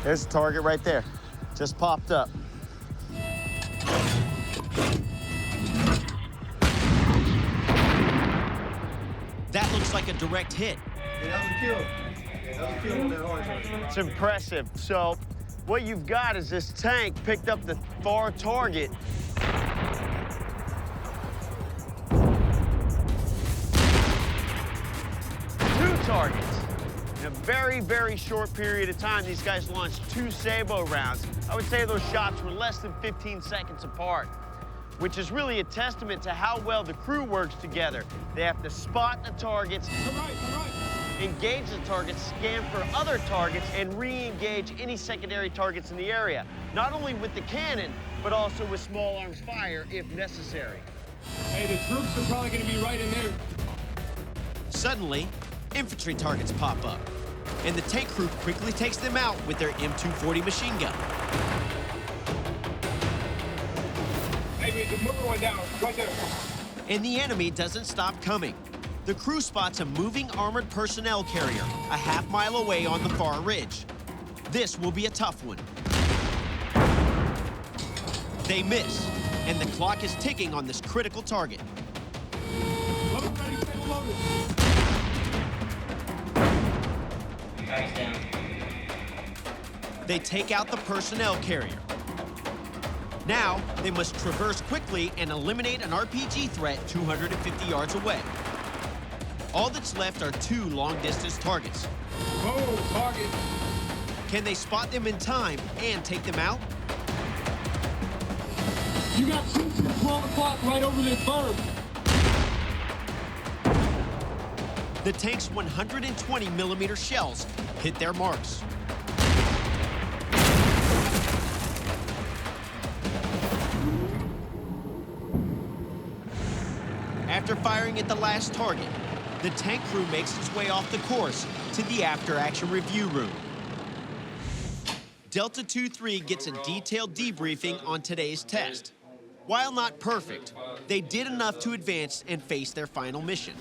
There's the target right there. Just popped up. That looks like a direct hit. It's impressive. So what you've got is this tank picked up the far target. Two targets. In a very, very short period of time, these guys launched 2 Sabo rounds. I would say those shots were less than 15 seconds apart, which is really a testament to how well the crew works together. They have to spot the targets, engage the targets, scan for other targets, and re-engage any secondary targets in the area, not only with the cannon, but also with small arms fire if necessary. Hey, the troops are probably gonna be right in there. Suddenly, infantry targets pop up, and the tank crew quickly takes them out with their M240 machine gun. Hey, the mover went down, right there. And the enemy doesn't stop coming. The crew spots a moving armored personnel carrier a half-mile away on the far ridge. This will be a tough one. They miss, and the clock is ticking on this critical target. They take out the personnel carrier. Now, they must traverse quickly and eliminate an RPG threat 250 yards away. All that's left are 2 long-distance targets. Oh, target. Can they spot them in time and take them out? You got troops at 12 o'clock right over this berm. The tank's 120mm shells hit their marks. After firing at the last target, the tank crew makes its way off the course to the after-action review room. Delta 2-3 gets a detailed debriefing on today's test. While not perfect, they did enough to advance and face their final mission.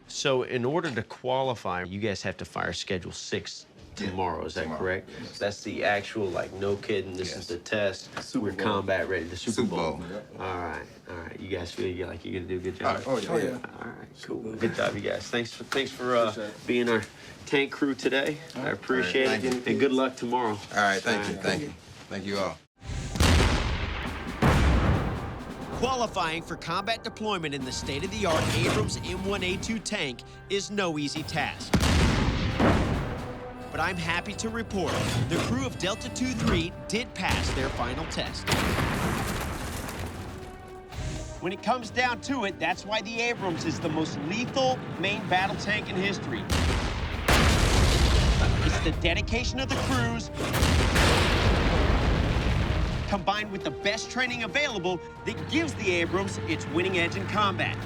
So in order to qualify, you guys have to fire Schedule 6 tomorrow, is that correct? That's the actual, like, no kidding, this is the test. We're combat ready, the Super Bowl. All right. You guys feel like you're gonna do a good job? Oh, yeah. All right, cool. Good job, you guys. Thanks for being our tank crew today. I appreciate it, and good luck tomorrow. All right, thank you. Thank you all. Qualifying for combat deployment in the state-of-the-art Abrams M1A2 tank is no easy task. But I'm happy to report the crew of Delta 2-3 did pass their final test. When it comes down to it, that's why the Abrams is the most lethal main battle tank in history. It's the dedication of the crews, combined with the best training available, that gives the Abrams its winning edge in combat.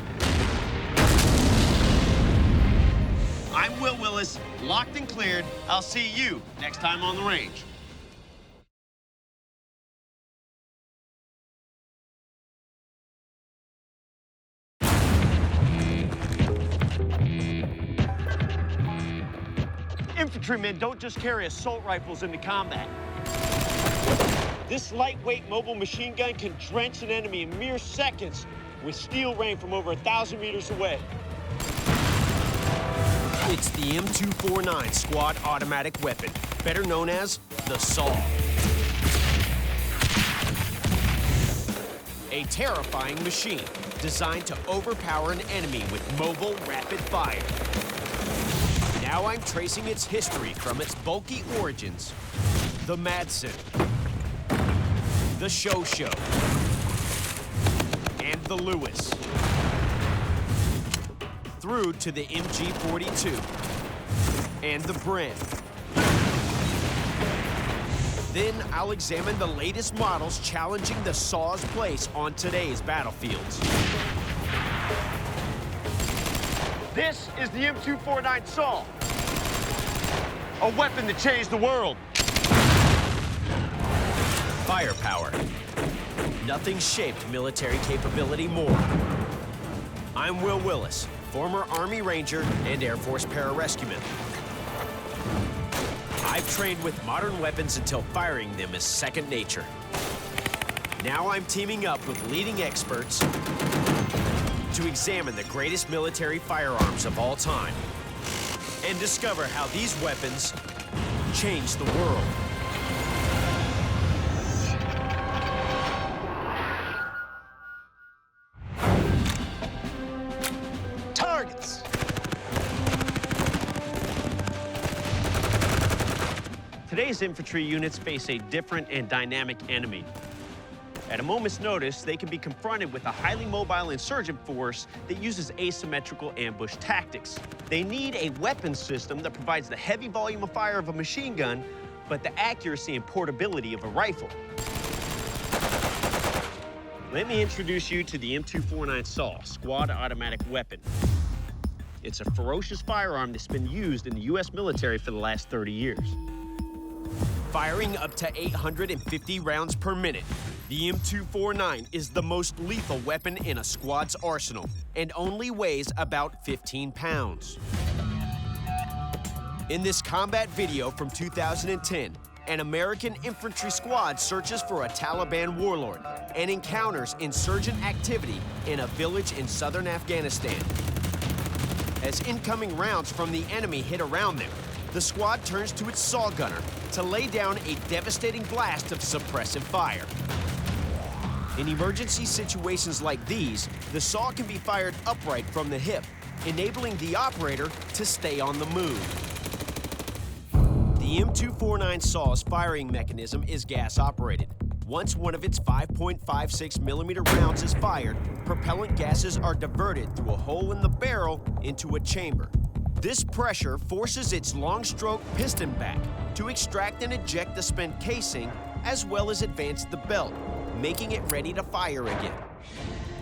I'm Will Willis, locked and cleared. I'll see you next time on the range. Infantrymen don't just carry assault rifles into combat. This lightweight mobile machine gun can drench an enemy in mere seconds with steel rain from over 1,000 meters away. It's the M249 squad automatic weapon, better known as the SAW. A terrifying machine designed to overpower an enemy with mobile rapid fire. Now I'm tracing its history from its bulky origins. The Madson, the Show, and the Lewis, through to the MG42 and the Bren. Then I'll examine the latest models challenging the SAW's place on today's battlefields. This is the M249 SAW, a weapon that changed the world. Firepower. Nothing shaped military capability more. I'm Will Willis, former Army Ranger and Air Force pararescueman. I've trained with modern weapons until firing them is second nature. Now I'm teaming up with leading experts to examine the greatest military firearms of all time and discover how these weapons change the world. Targets. Today's infantry units face a different and dynamic enemy. At a moment's notice, they can be confronted with a highly mobile insurgent force that uses asymmetrical ambush tactics. They need a weapon system that provides the heavy volume of fire of a machine gun, but the accuracy and portability of a rifle. Let me introduce you to the M249 SAW, Squad Automatic Weapon. It's a ferocious firearm that's been used in the U.S. military for the last 30 years. Firing up to 850 rounds per minute, the M249 is the most lethal weapon in a squad's arsenal and only weighs about 15 pounds. In this combat video from 2010, an American infantry squad searches for a Taliban warlord and encounters insurgent activity in a village in southern Afghanistan. As incoming rounds from the enemy hit around them, the squad turns to its SAW gunner to lay down a devastating blast of suppressive fire. In emergency situations like these, the SAW can be fired upright from the hip, enabling the operator to stay on the move. The M249 SAW's firing mechanism is gas-operated. Once one of its 5.56mm rounds is fired, propellant gases are diverted through a hole in the barrel into a chamber. This pressure forces its long-stroke piston back to extract and eject the spent casing, as well as advance the belt, making it ready to fire again.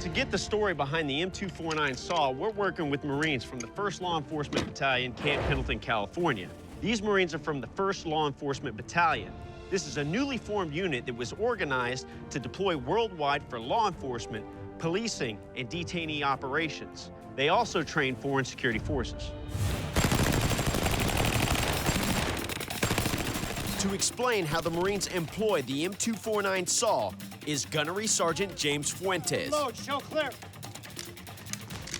To get the story behind the M249 SAW, we're working with Marines from the 1st Law Enforcement Battalion, Camp Pendleton, California. These Marines are from the 1st Law Enforcement Battalion. This is a newly formed unit that was organized to deploy worldwide for law enforcement, policing, and detainee operations. They also train foreign security forces. To explain how the Marines employ the M249 SAW is Gunnery Sergeant James Fuentes. Load, show clear.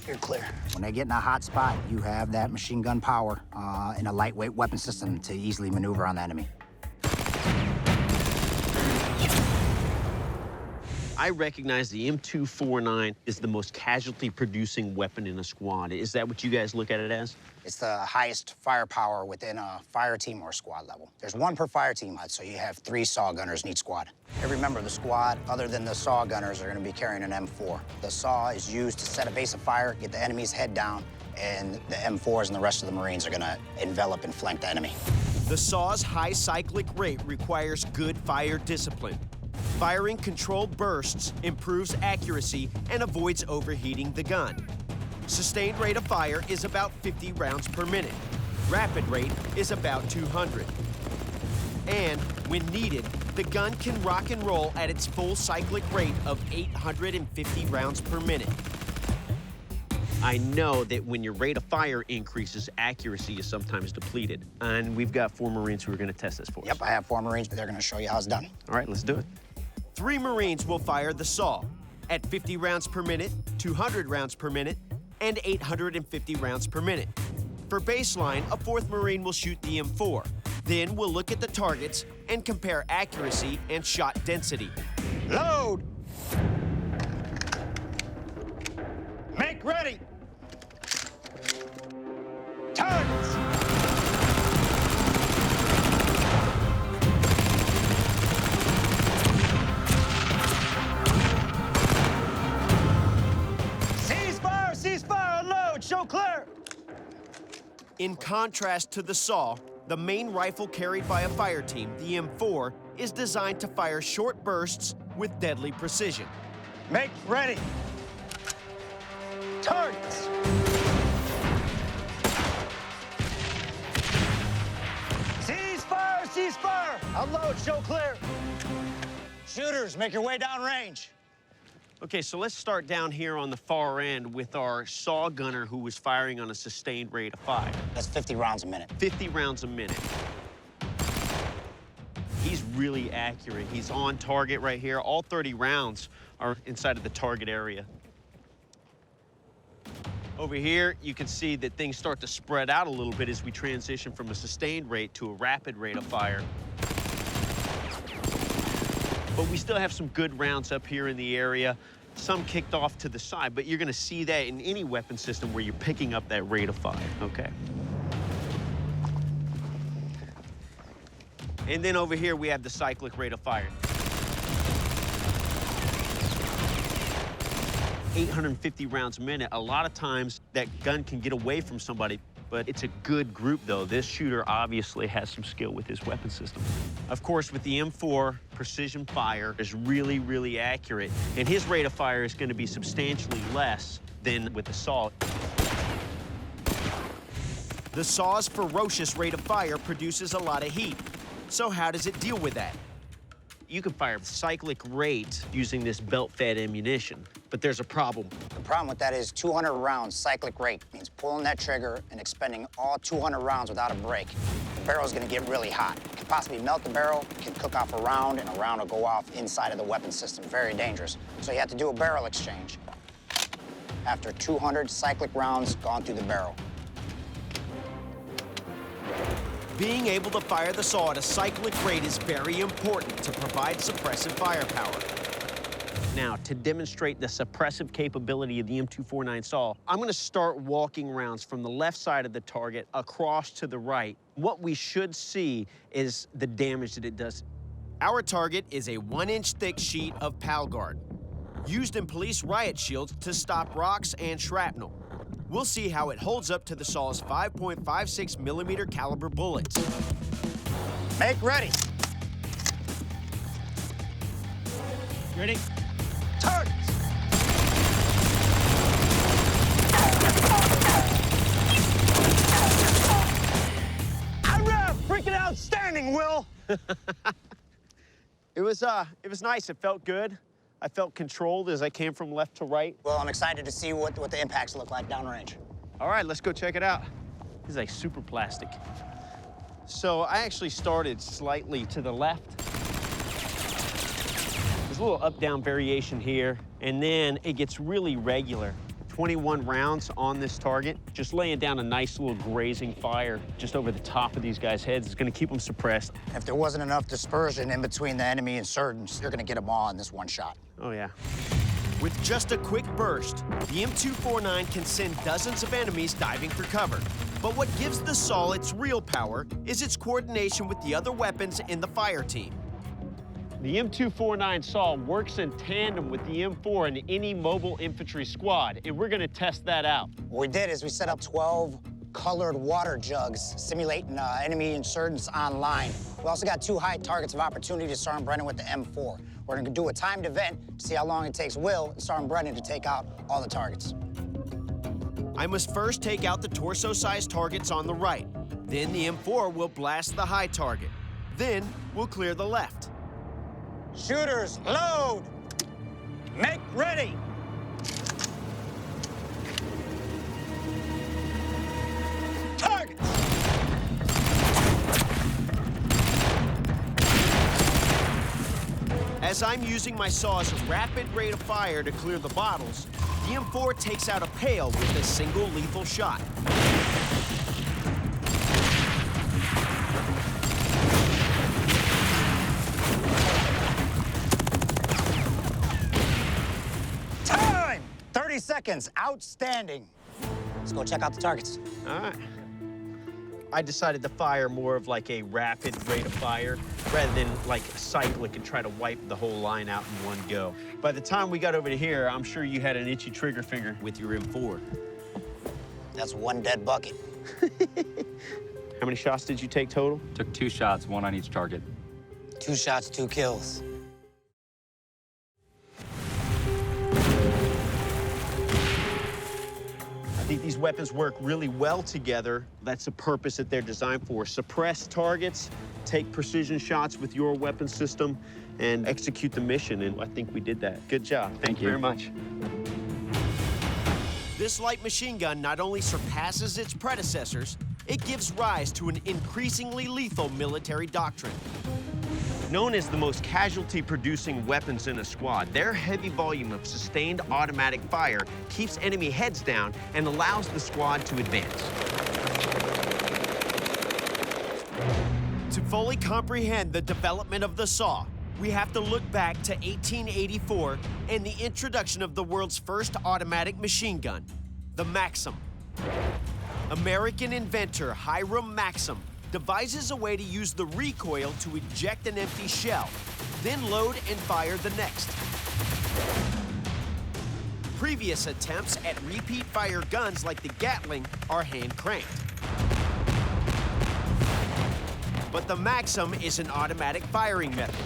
You're clear. When they get in a hot spot, you have that machine gun power and a lightweight weapon system to easily maneuver on the enemy. I recognize the M249 is the most casualty-producing weapon in a squad. Is that what you guys look at it as? It's the highest firepower within a fire team or squad level. There's one per fire team, so you have 3 SAW gunners in each squad. Every member of the squad, other than the SAW gunners, are going to be carrying an M4. The SAW is used to set a base of fire, get the enemy's head down, and the M4s and the rest of the Marines are going to envelop and flank the enemy. The SAW's high cyclic rate requires good fire discipline. Firing controlled bursts improves accuracy and avoids overheating the gun. Sustained rate of fire is about 50 rounds per minute. Rapid rate is about 200. And when needed, the gun can rock and roll at its full cyclic rate of 850 rounds per minute. I know that when your rate of fire increases, accuracy is sometimes depleted. And we've got 4 Marines who are going to test this for us. Yep, I have 4 Marines, but they're going to show you how it's done. All right, let's do it. 3 Marines will fire the SAW at 50 rounds per minute, 200 rounds per minute, and 850 rounds per minute. For baseline, a 4th Marine will shoot the M4. Then we'll look at the targets and compare accuracy and shot density. Load! Make ready! Targets! Ceasefire, unload, show clear! In contrast to the SAW, the main rifle carried by a fire team, the M4, is designed to fire short bursts with deadly precision. Make ready! Targets! Ceasefire, ceasefire! Unload, show clear! Shooters, make your way down range. Okay, so let's start down here on the far end with our saw gunner who was firing on a sustained rate of fire. That's 50 rounds a minute. 50 rounds a minute. He's really accurate. He's on target right here. All 30 rounds are inside of the target area. Over here, you can see that things start to spread out a little bit as we transition from a sustained rate to a rapid rate of fire. But we still have some good rounds up here in the area. Some kicked off to the side, but you're gonna see that in any weapon system where you're picking up that rate of fire, okay? And then over here, we have the cyclic rate of fire. 850 rounds a minute. A lot of times that gun can get away from somebody, but it's a good group though. This shooter obviously has some skill with his weapon system. Of course, with the M4, precision fire is really, really accurate, and his rate of fire is gonna be substantially less than with the saw. The saw's ferocious rate of fire produces a lot of heat. So how does it deal with that? You can fire cyclic rate using this belt-fed ammunition, but there's a problem. The problem with that is 200 rounds cyclic rate means pulling that trigger and expending all 200 rounds without a break. The barrel's gonna get really hot. It can possibly melt the barrel, it can cook off a round, and a round will go off inside of the weapon system. Very dangerous. So you have to do a barrel exchange after 200 cyclic rounds gone through the barrel. Being able to fire the saw at a cyclic rate is very important to provide suppressive firepower. Now, to demonstrate the suppressive capability of the M249 saw, I'm gonna start walking rounds from the left side of the target across to the right. What we should see is the damage that it does. Our target is a 1-inch thick sheet of PAL guard, used in police riot shields to stop rocks and shrapnel. We'll see how it holds up to the saw's 5.56 millimeter caliber bullets. Make ready. Ready? Targets. Freaking outstanding, Will. It was nice. It felt good. I felt controlled as I came from left to right. Well, I'm excited to see what the impacts look like downrange. All right, let's go check it out. This is like super plastic. So I actually started slightly to the left. There's a little up-down variation here, and then it gets really regular. 21 rounds on this target, just laying down a nice little grazing fire just over the top of these guys' heads. It's gonna keep them suppressed. If there wasn't enough dispersion in between the enemy insurgents, you're gonna get them all in this one shot. Oh, yeah. With just a quick burst, the M249 can send dozens of enemies diving for cover. But what gives the saw its real power is its coordination with the other weapons in the fire team. The M249 saw works in tandem with the M4 in any mobile infantry squad, and we're gonna test that out. What we did is we set up 12 colored water jugs simulating enemy insurgents online. We also got 2 high targets of opportunity to Sergeant Brennan with the M4. We're gonna do a timed event to see how long it takes Will and Sergeant Brennan to take out all the targets. I must first take out the torso-sized targets on the right. Then the M4 will blast the high target. Then we'll clear the left. Shooters, load! Make ready! Targets! As I'm using my saw's rapid rate of fire to clear the bottles, the M4 takes out a pail with a single lethal shot. Time! 30 seconds. Outstanding. Let's go check out the targets. All right. I decided to fire more of like a rapid rate of fire rather than like cyclic and try to wipe the whole line out in one go. By the time we got over to here, I'm sure you had an itchy trigger finger with your M4. That's one dead bucket. How many shots did you take total? Took 2 shots, 1 on each target. 2 shots, 2 kills. I think these weapons work really well together. That's the purpose that they're designed for. Suppress targets, take precision shots with your weapon system and execute the mission, and I think we did that. Good job. Thank you very much. This light machine gun not only surpasses its predecessors, it gives rise to an increasingly lethal military doctrine. Known as the most casualty-producing weapons in a squad, their heavy volume of sustained automatic fire keeps enemy heads down and allows the squad to advance. To fully comprehend the development of the SAW, we have to look back to 1884 and the introduction of the world's first automatic machine gun, the Maxim. American inventor Hiram Maxim devises a way to use the recoil to eject an empty shell, then load and fire the next. Previous attempts at repeat fire guns like the Gatling are hand cranked. But the Maxim is an automatic firing method,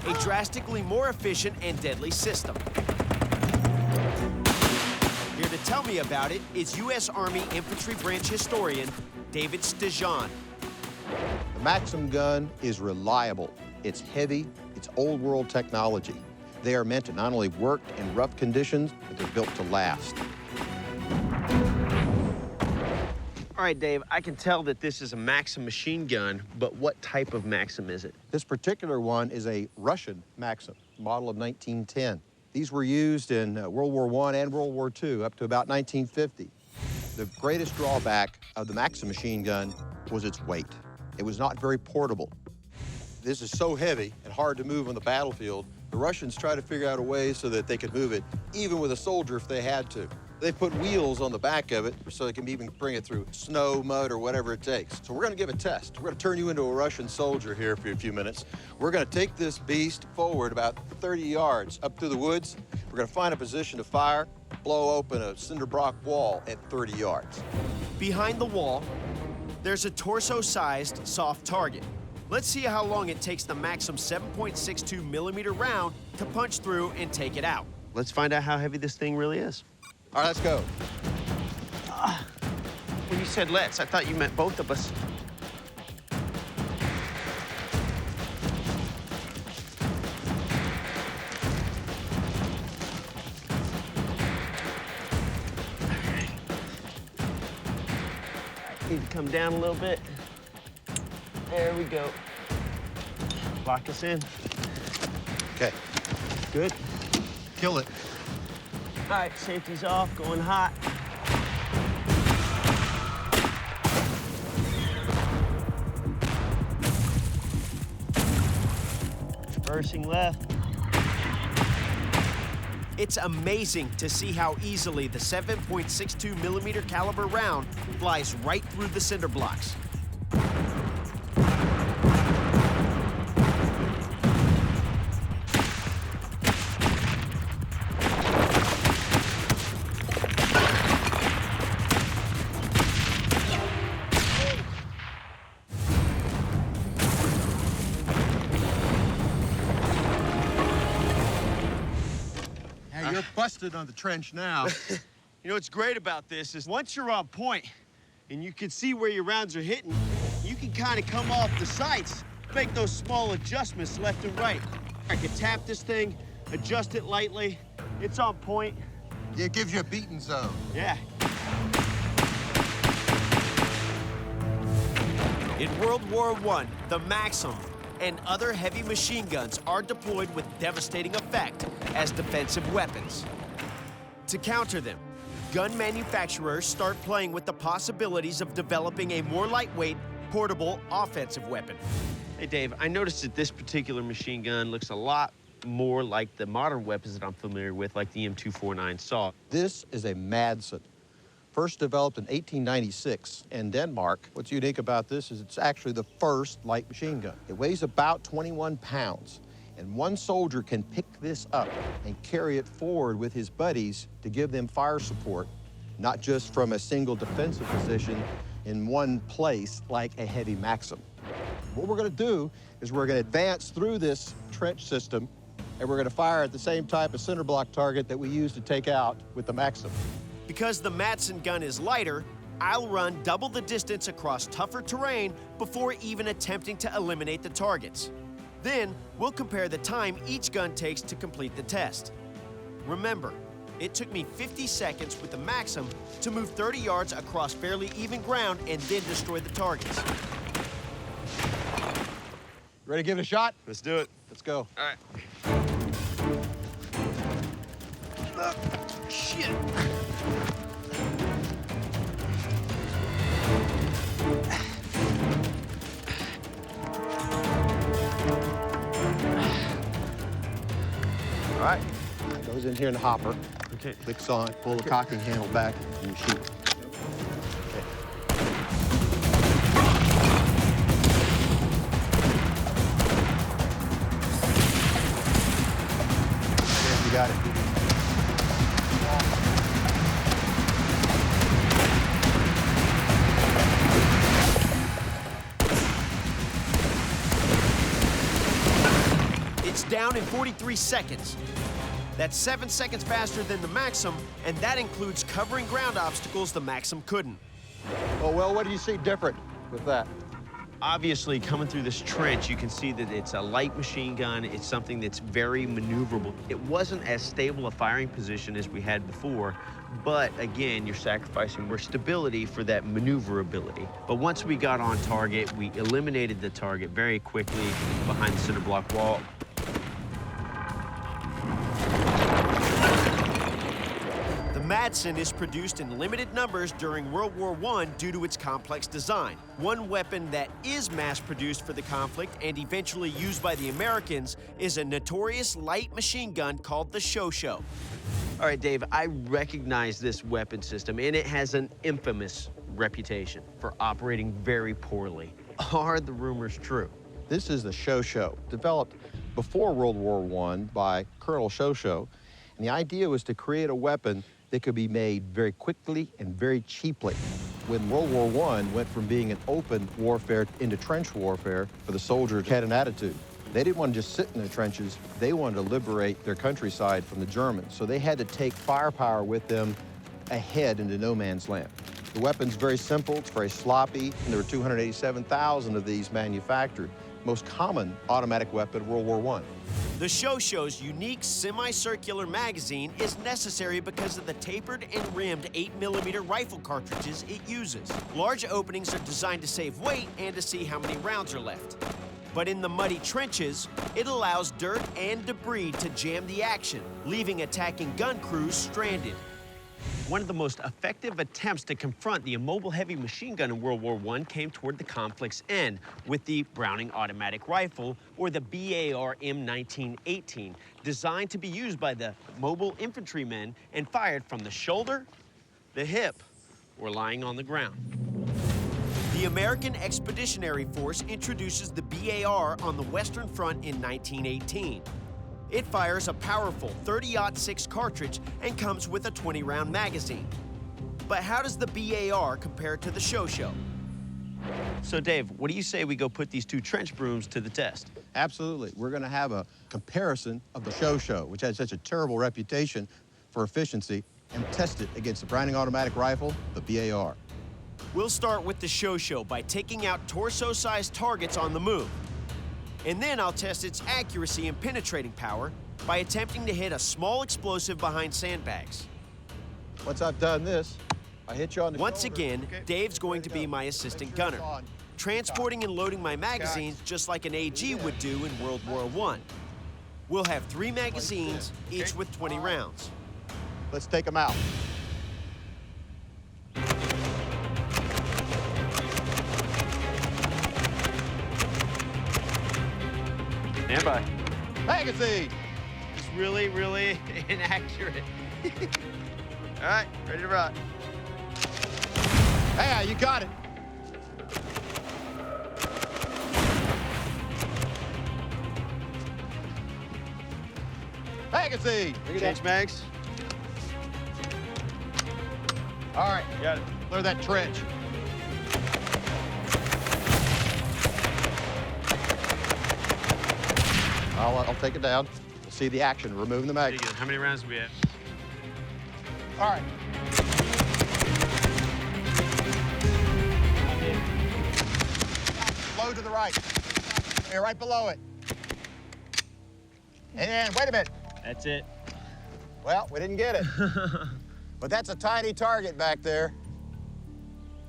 a drastically more efficient and deadly system. Here to tell me about it is U.S. Army Infantry Branch historian David Stejan. The Maxim gun is reliable. It's heavy. It's old world technology. They are meant to not only work in rough conditions, but they're built to last. All right, Dave, I can tell that this is a Maxim machine gun, but what type of Maxim is it? This particular one is a Russian Maxim, model of 1910. These were used in World War I and World War II up to about 1950. The greatest drawback of the Maxim machine gun was its weight. It was not very portable. This is so heavy and hard to move on the battlefield, the Russians tried to figure out a way so that they could move it, even with a soldier if they had to. They put wheels on the back of it so they can even bring it through snow, mud, or whatever it takes. So we're gonna give a test. We're gonna turn you into a Russian soldier here for a few minutes. We're gonna take this beast forward about 30 yards up through the woods. We're gonna find a position to fire, blow open a cinder block wall at 30 yards. Behind the wall, there's a torso-sized soft target. Let's see how long it takes the Maxim 7.62 millimeter round to punch through and take it out. Let's find out how heavy this thing really is. All right, let's go. When you said let's, I thought you meant both of us. Need to come down a little bit. There we go. Lock us in. Okay. Good. Kill it. All right, safety's off, going hot. Reversing left. It's amazing to see how easily the 7.62 millimeter caliber round flies right through the cinder blocks. You're busted on the trench now. You know what's great about this is once you're on point and you can see where your rounds are hitting, you can kind of come off the sights, make those small adjustments left and right. I can tap this thing, adjust it lightly. It's on point. It gives you a beating zone. Yeah. In World War I, the Maxim and other heavy machine guns are deployed with devastating effect as defensive weapons. To counter them, gun manufacturers start playing with the possibilities of developing a more lightweight, portable offensive weapon. Hey, Dave, I noticed that this particular machine gun looks a lot more like the modern weapons that I'm familiar with, like the M249 SAW. This is a Madson. First developed in 1896 in Denmark. What's unique about this is it's actually the first light machine gun. It weighs about 21 pounds, and one soldier can pick this up and carry it forward with his buddies to give them fire support, not just from a single defensive position in one place like a heavy Maxim. What we're gonna do is we're gonna advance through this trench system, and we're gonna fire at the same type of cinder block target that we used to take out with the Maxim. Because the Madson gun is lighter, I'll run double the distance across tougher terrain before even attempting to eliminate the targets. Then, we'll compare the time each gun takes to complete the test. Remember, it took me 50 seconds with the Maxim to move 30 yards across fairly even ground and then destroy the targets. Ready to give it a shot? Let's do it. Let's go. All right. Shit. All right. Goes in here in the hopper. Okay. Clicks on, pull the cocking handle back, and you shoot. Okay. There, you got it. It's down in 43 seconds. That's 7 seconds faster than the Maxim, and that includes covering ground obstacles the Maxim couldn't. Oh, well, what do you see different with that? Obviously, coming through this trench, you can see that it's a light machine gun. It's something that's very maneuverable. It wasn't as stable a firing position as we had before, but again, you're sacrificing more stability for that maneuverability. But once we got on target, we eliminated the target very quickly behind the center block wall. The Madson is produced in limited numbers during World War I due to its complex design. One weapon that is mass-produced for the conflict and eventually used by the Americans is a notorious light machine gun called the Showcaase. All right, Dave, I recognize this weapon system, and it has an infamous reputation for operating very poorly. Are the rumors true? This is the Showcaase, developed before World War I by Colonel Showcaase. And the idea was to create a weapon that could be made very quickly and very cheaply. When World War I went from being an open warfare into trench warfare, for the soldiers had an attitude. They didn't want to just sit in the trenches. They wanted to liberate their countryside from the Germans. So they had to take firepower with them ahead into no man's land. The weapon's very simple, it's very sloppy, and there were 287,000 of these manufactured. Most common automatic weapon of World War I. The Showcaase's unique semicircular magazine is necessary because of the tapered and rimmed 8mm rifle cartridges it uses. Large openings are designed to save weight and to see how many rounds are left. But in the muddy trenches, it allows dirt and debris to jam the action, leaving attacking gun crews stranded. One of the most effective attempts to confront the immobile heavy machine gun in World War I came toward the conflict's end with the Browning automatic rifle, or the BAR M1918, designed to be used by the mobile infantrymen and fired from the shoulder, the hip, or lying on the ground. The American Expeditionary Force introduces the BAR on the Western Front in 1918. It fires a powerful 30-06 cartridge and comes with a 20-round magazine. But how does the BAR compare to the Showcaase? So, Dave, what do you say we go put these two trench brooms to the test? Absolutely. We're going to have a comparison of the Showcaase, which has such a terrible reputation for efficiency, and test it against the Browning automatic rifle, the BAR. We'll start with the Showcaase by taking out torso-sized targets on the move. And then I'll test its accuracy and penetrating power by attempting to hit a small explosive behind sandbags. Once I've done this, I hit you on the Once shoulder. again, Okay. Dave's going to be my assistant gunner, transporting and loading my magazines just like an AG would do in World War I. We'll have 3 magazines, each with 20 rounds. Let's take them out. Stand by. Magazine! It's really, really inaccurate. All right, ready to rock. Hey, you got it. Magazine! Change mags. All right, Got it. clear that trench. I'll take it down. We'll see the action, removing the mag. How many rounds do we have? All right. load to the right. Here, right below it. And wait a minute. That's it. Well, we didn't get it. But that's a tiny target back there.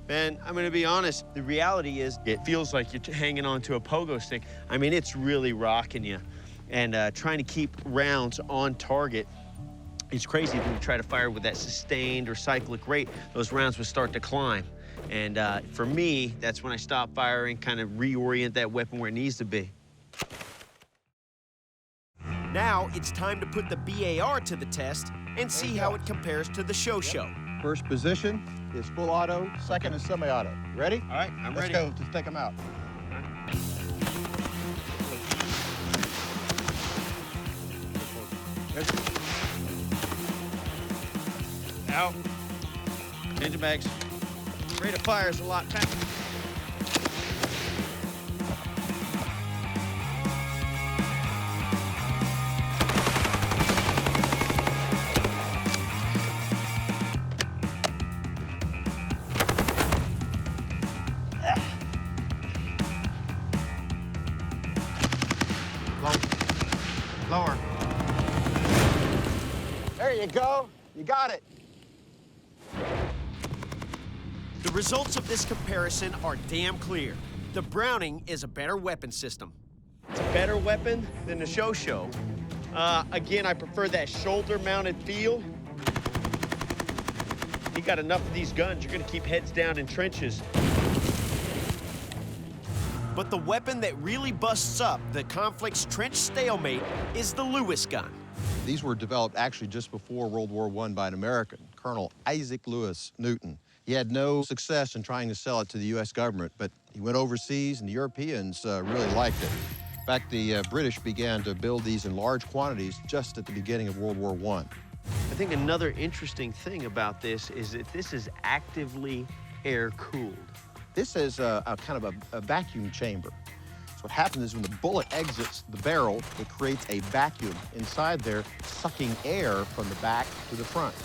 Ben, I'm gonna be honest, the reality is it feels like you're hanging onto a pogo stick. I mean, it's really rocking you. And trying to keep rounds on target, it's crazy when you try to fire with that sustained or cyclic rate, those rounds would start to climb. And for me, that's when I stop firing, kind of reorient that weapon where it needs to be. Now it's time to put the BAR to the test and see how it compares to the show. First position is full auto, second is semi-auto. Ready? All right, I'm ready. Let's go, just take them out. Out. Change of bags. Rate of fire is a lot faster. Lower. There you go. You got it. The results of this comparison are damn clear. The Browning is a better weapon system. It's a better weapon than the show. Again, I prefer that shoulder-mounted feel. You got enough of these guns, you're gonna keep heads down in trenches. But the weapon that really busts up the conflict's trench stalemate is the Lewis gun. These were developed actually just before World War I by an American, Colonel Isaac Lewis Newton. He had no success in trying to sell it to the U.S. government, but he went overseas and the Europeans really liked it. In fact, the British began to build these in large quantities just at the beginning of World War I. I think another interesting thing about this is that this is actively air-cooled. This is a kind of a vacuum chamber. So what happens is when the bullet exits the barrel, it creates a vacuum inside there, sucking air from the back to the front.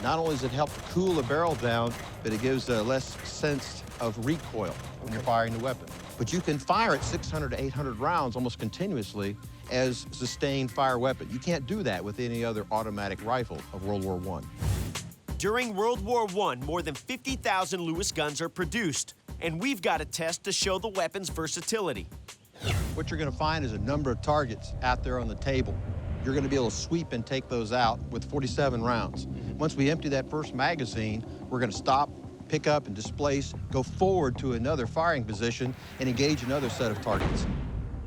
Not only does it help to cool the barrel down, but it gives a less sense of recoil when you're firing the weapon. But you can fire at 600 to 800 rounds almost continuously as sustained fire weapon. You can't do that with any other automatic rifle of World War I. During World War I, more than 50,000 Lewis guns are produced, and we've got a test to show the weapon's versatility. What you're going to find is a number of targets out there on the table. You're going to be able to sweep and take those out with 47 rounds. Once we empty that first magazine, we're going to stop, pick up, and displace, go forward to another firing position, and engage another set of targets.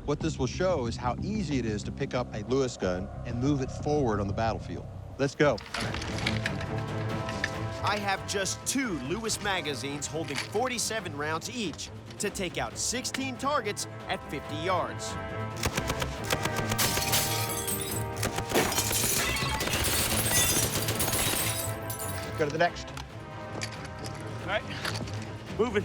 What this will show is how easy it is to pick up a Lewis gun and move it forward on the battlefield. Let's go. I have just 2 Lewis magazines holding 47 rounds each to take out 16 targets at 50 yards. Go to the next. All right, moving.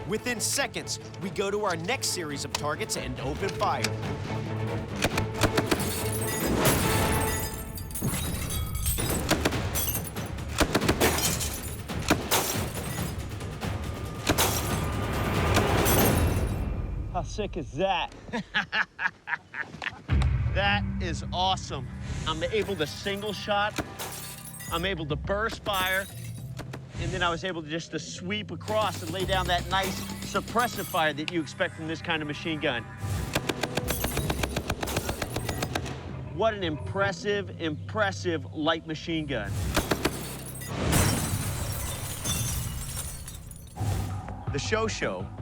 Within seconds, we go to our next series of targets and open fire. How sick is that? That is awesome. I'm able to single shot. I'm able to burst fire. And then I was able to just to sweep across and lay down that nice suppressive fire that you expect from this kind of machine gun. What an impressive light machine gun. The show,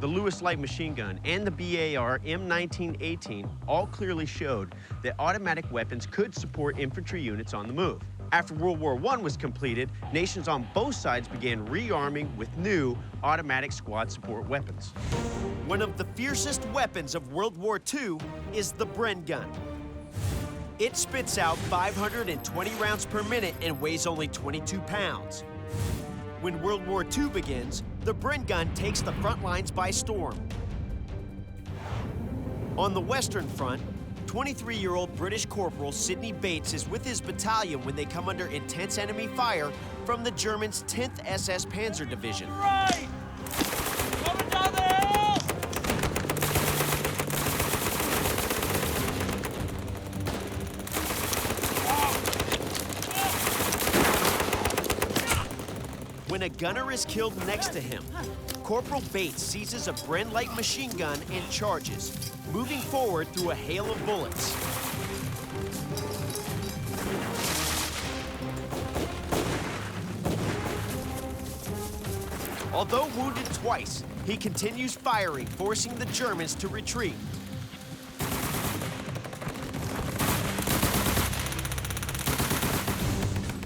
the Lewis light machine gun, and the BAR M1918 all clearly showed that automatic weapons could support infantry units on the move. After World War I was completed, nations on both sides began rearming with new automatic squad support weapons. One of the fiercest weapons of World War II is the Bren gun. It spits out 520 rounds per minute and weighs only 22 pounds. When World War II begins, the Bren gun takes the front lines by storm. On the Western Front, 23-year-old British Corporal Sidney Bates is with his battalion when they come under intense enemy fire from the Germans' 10th SS Panzer Division. Right! Coming down the hill! When a gunner is killed next to him, Corporal Bates seizes a Bren light machine gun and charges, moving forward through a hail of bullets. Although wounded twice, he continues firing, forcing the Germans to retreat.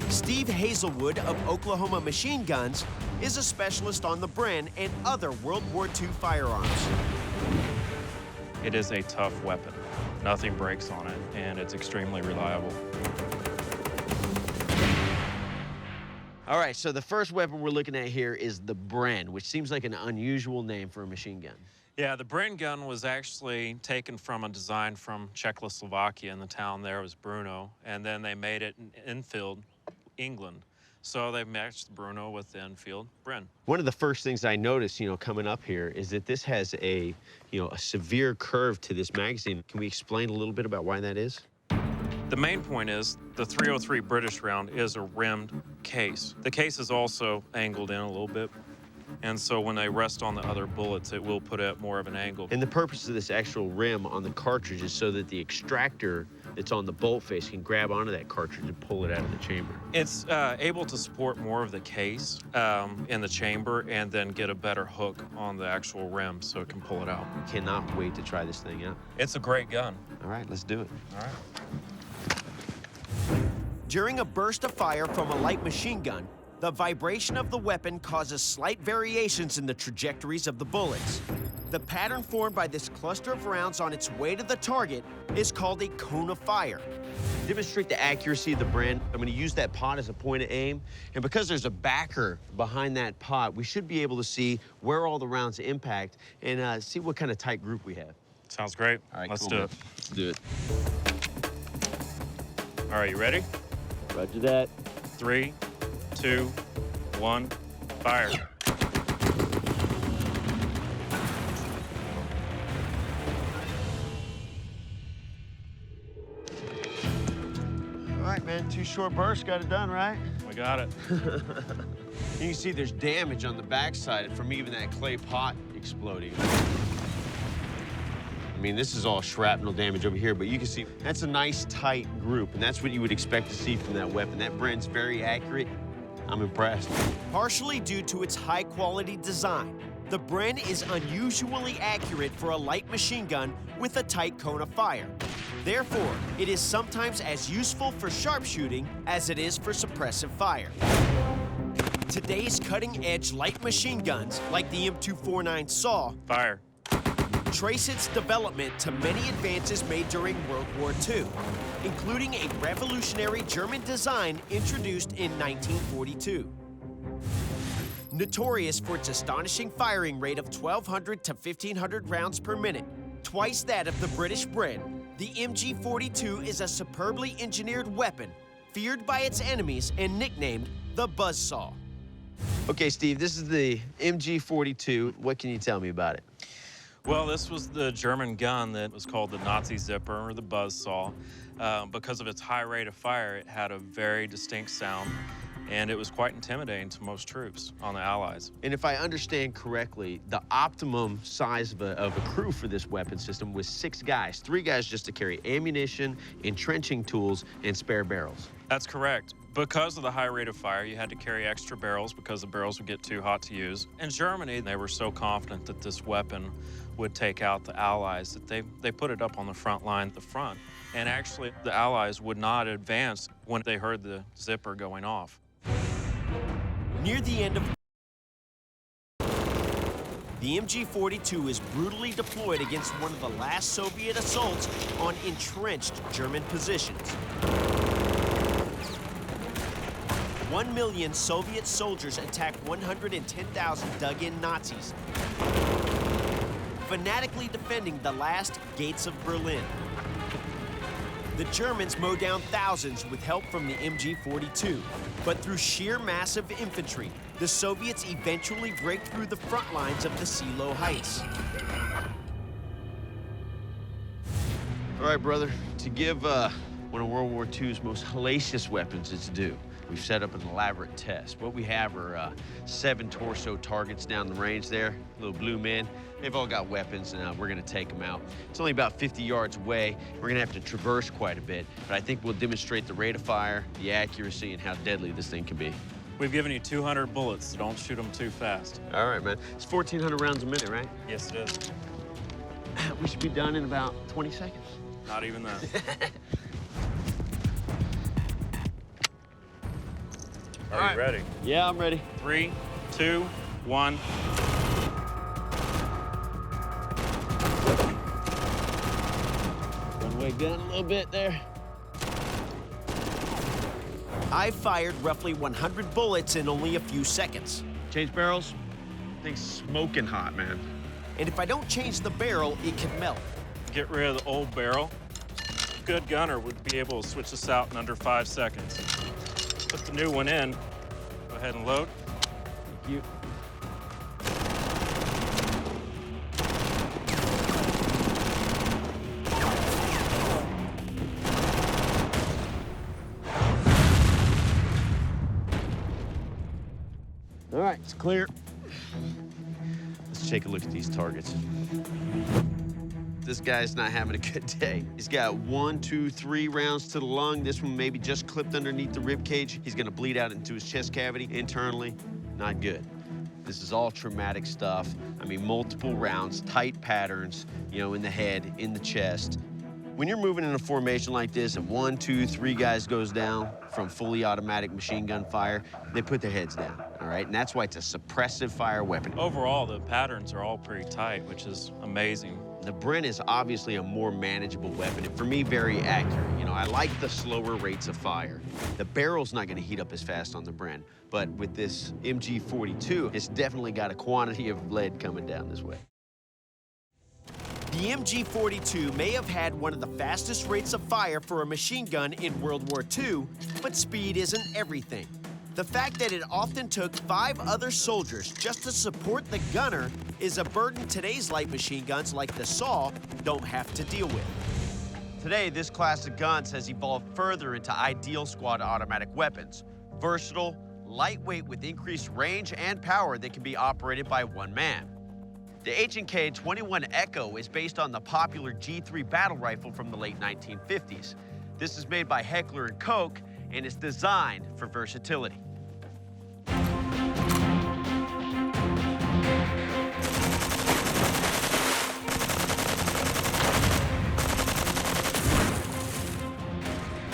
Steve Hazelwood of Oklahoma Machine Guns is a specialist on the Bren and other World War II firearms. It is a tough weapon. Nothing breaks on it, and it's extremely reliable. All right, so the first weapon we're looking at here is the Bren, which seems like an unusual name for a machine gun. Yeah, the Bren gun was actually taken from a design from Czechoslovakia, and the town there was Brno, and then they made it in Enfield, England. So they matched Brno with the Enfield Bren. One of the first things I noticed, coming up here is that this has a severe curve to this magazine. Can we explain a little bit about why that is? The main point is the .303 British round is a rimmed case. The case is also angled in a little bit, and so when they rest on the other bullets, it will put at more of an angle. And the purpose of this actual rim on the cartridge is so that the extractor that's on the bolt face can grab onto that cartridge and pull it out of the chamber. It's able to support more of the case in the chamber and then get a better hook on the actual rim so it can pull it out. Cannot wait to try this thing out. It's a great gun. All right, let's do it. All right. During a burst of fire from a light machine gun, the vibration of the weapon causes slight variations in the trajectories of the bullets. The pattern formed by this cluster of rounds on its way to the target is called a cone of fire. To demonstrate the accuracy of the Bren, I'm going to use that pot as a point of aim. And because there's a backer behind that pot, we should be able to see where all the rounds impact and see what kind of tight group we have. Sounds great. All right, Let's cool, do man. it. Let's do it. All right, you ready? Roger that. 3, 2, 1, fire. All right, man, 2 short bursts, got it done, right? We got it. You can see there's damage on the backside from even that clay pot exploding. I mean, this is all shrapnel damage over here, but you can see that's a nice tight group, and that's what you would expect to see from that weapon. That Bren's very accurate. I'm impressed. Partially due to its high-quality design, the Bren is unusually accurate for a light machine gun with a tight cone of fire. Therefore, it is sometimes as useful for sharpshooting as it is for suppressive fire. Today's cutting-edge light machine guns, like the M249 SAW, fire, trace its development to many advances made during World War II, including a revolutionary German design introduced in 1942. Notorious for its astonishing firing rate of 1,200 to 1,500 rounds per minute, twice that of the British Bren, the MG42 is a superbly engineered weapon, feared by its enemies and nicknamed the Buzzsaw. Okay, Steve, this is the MG42. What can you tell me about it? Well, this was the German gun that was called the Nazi Zipper or the Buzzsaw. Because of its high rate of fire, it had a very distinct sound, and it was quite intimidating to most troops on the Allies. And if I understand correctly, the optimum size of a crew for this weapon system was 6 guys, 3 guys just to carry ammunition, entrenching tools, and spare barrels. That's correct. Because of the high rate of fire, you had to carry extra barrels because the barrels would get too hot to use. In Germany, they were so confident that this weapon would take out the Allies that they put it up on the front line at the front. And actually, the Allies would not advance when they heard the zipper going off. Near the end of the MG42 is brutally deployed against one of the last Soviet assaults on entrenched German positions. 1 million Soviet soldiers attack 110,000 dug-in Nazis, fanatically defending the last gates of Berlin. The Germans mow down thousands with help from the MG-42. But through sheer massive infantry, the Soviets eventually break through the front lines of the Silo Heights. All right, brother, to give one of World War II's most hellacious weapons its due, we've set up an elaborate test. What we have are 7 torso targets down the range there, little blue men. They've all got weapons, and we're gonna take them out. It's only about 50 yards away. We're gonna have to traverse quite a bit, but I think we'll demonstrate the rate of fire, the accuracy, and how deadly this thing can be. We've given you 200 bullets, so don't shoot them too fast. All right, man. It's 1,400 rounds a minute, right? Yes, it is. We should be done in about 20 seconds. Not even that. Are you ready? Yeah, I'm ready. 3, 2, 1. Runway gun a little bit there. I fired roughly 100 bullets in only a few seconds. Change barrels? Thing's smoking hot, man. And if I don't change the barrel, it can melt. Get rid of the old barrel. A good gunner would be able to switch this out in under 5 seconds. Put the new one in. Go ahead and load. Thank you. All right, it's clear. Let's take a look at these targets. This guy's not having a good day. He's got 1, 2, 3 rounds to the lung. This one maybe just clipped underneath the rib cage. He's gonna bleed out into his chest cavity internally. Not good. This is all traumatic stuff. I mean, multiple rounds, tight patterns, you know, in the head, in the chest. When you're moving in a formation like this and 1, 2, 3 guys goes down from fully automatic machine gun fire, they put their heads down, all right? And that's why it's a suppressive fire weapon. Overall, the patterns are all pretty tight, which is amazing. The Bren is obviously a more manageable weapon, and for me, very accurate. You know, I like the slower rates of fire. The barrel's not gonna heat up as fast on the Bren, but with this MG-42, it's definitely got a quantity of lead coming down this way. The MG-42 may have had one of the fastest rates of fire for a machine gun in World War II, but speed isn't everything. The fact that it often took 5 other soldiers just to support the gunner is a burden today's light machine guns like the SAW don't have to deal with. Today, this class of guns has evolved further into ideal squad automatic weapons. Versatile, lightweight with increased range and power that can be operated by one man. The H&K 21 Echo is based on the popular G3 battle rifle from the late 1950s. This is made by Heckler & Koch and is designed for versatility.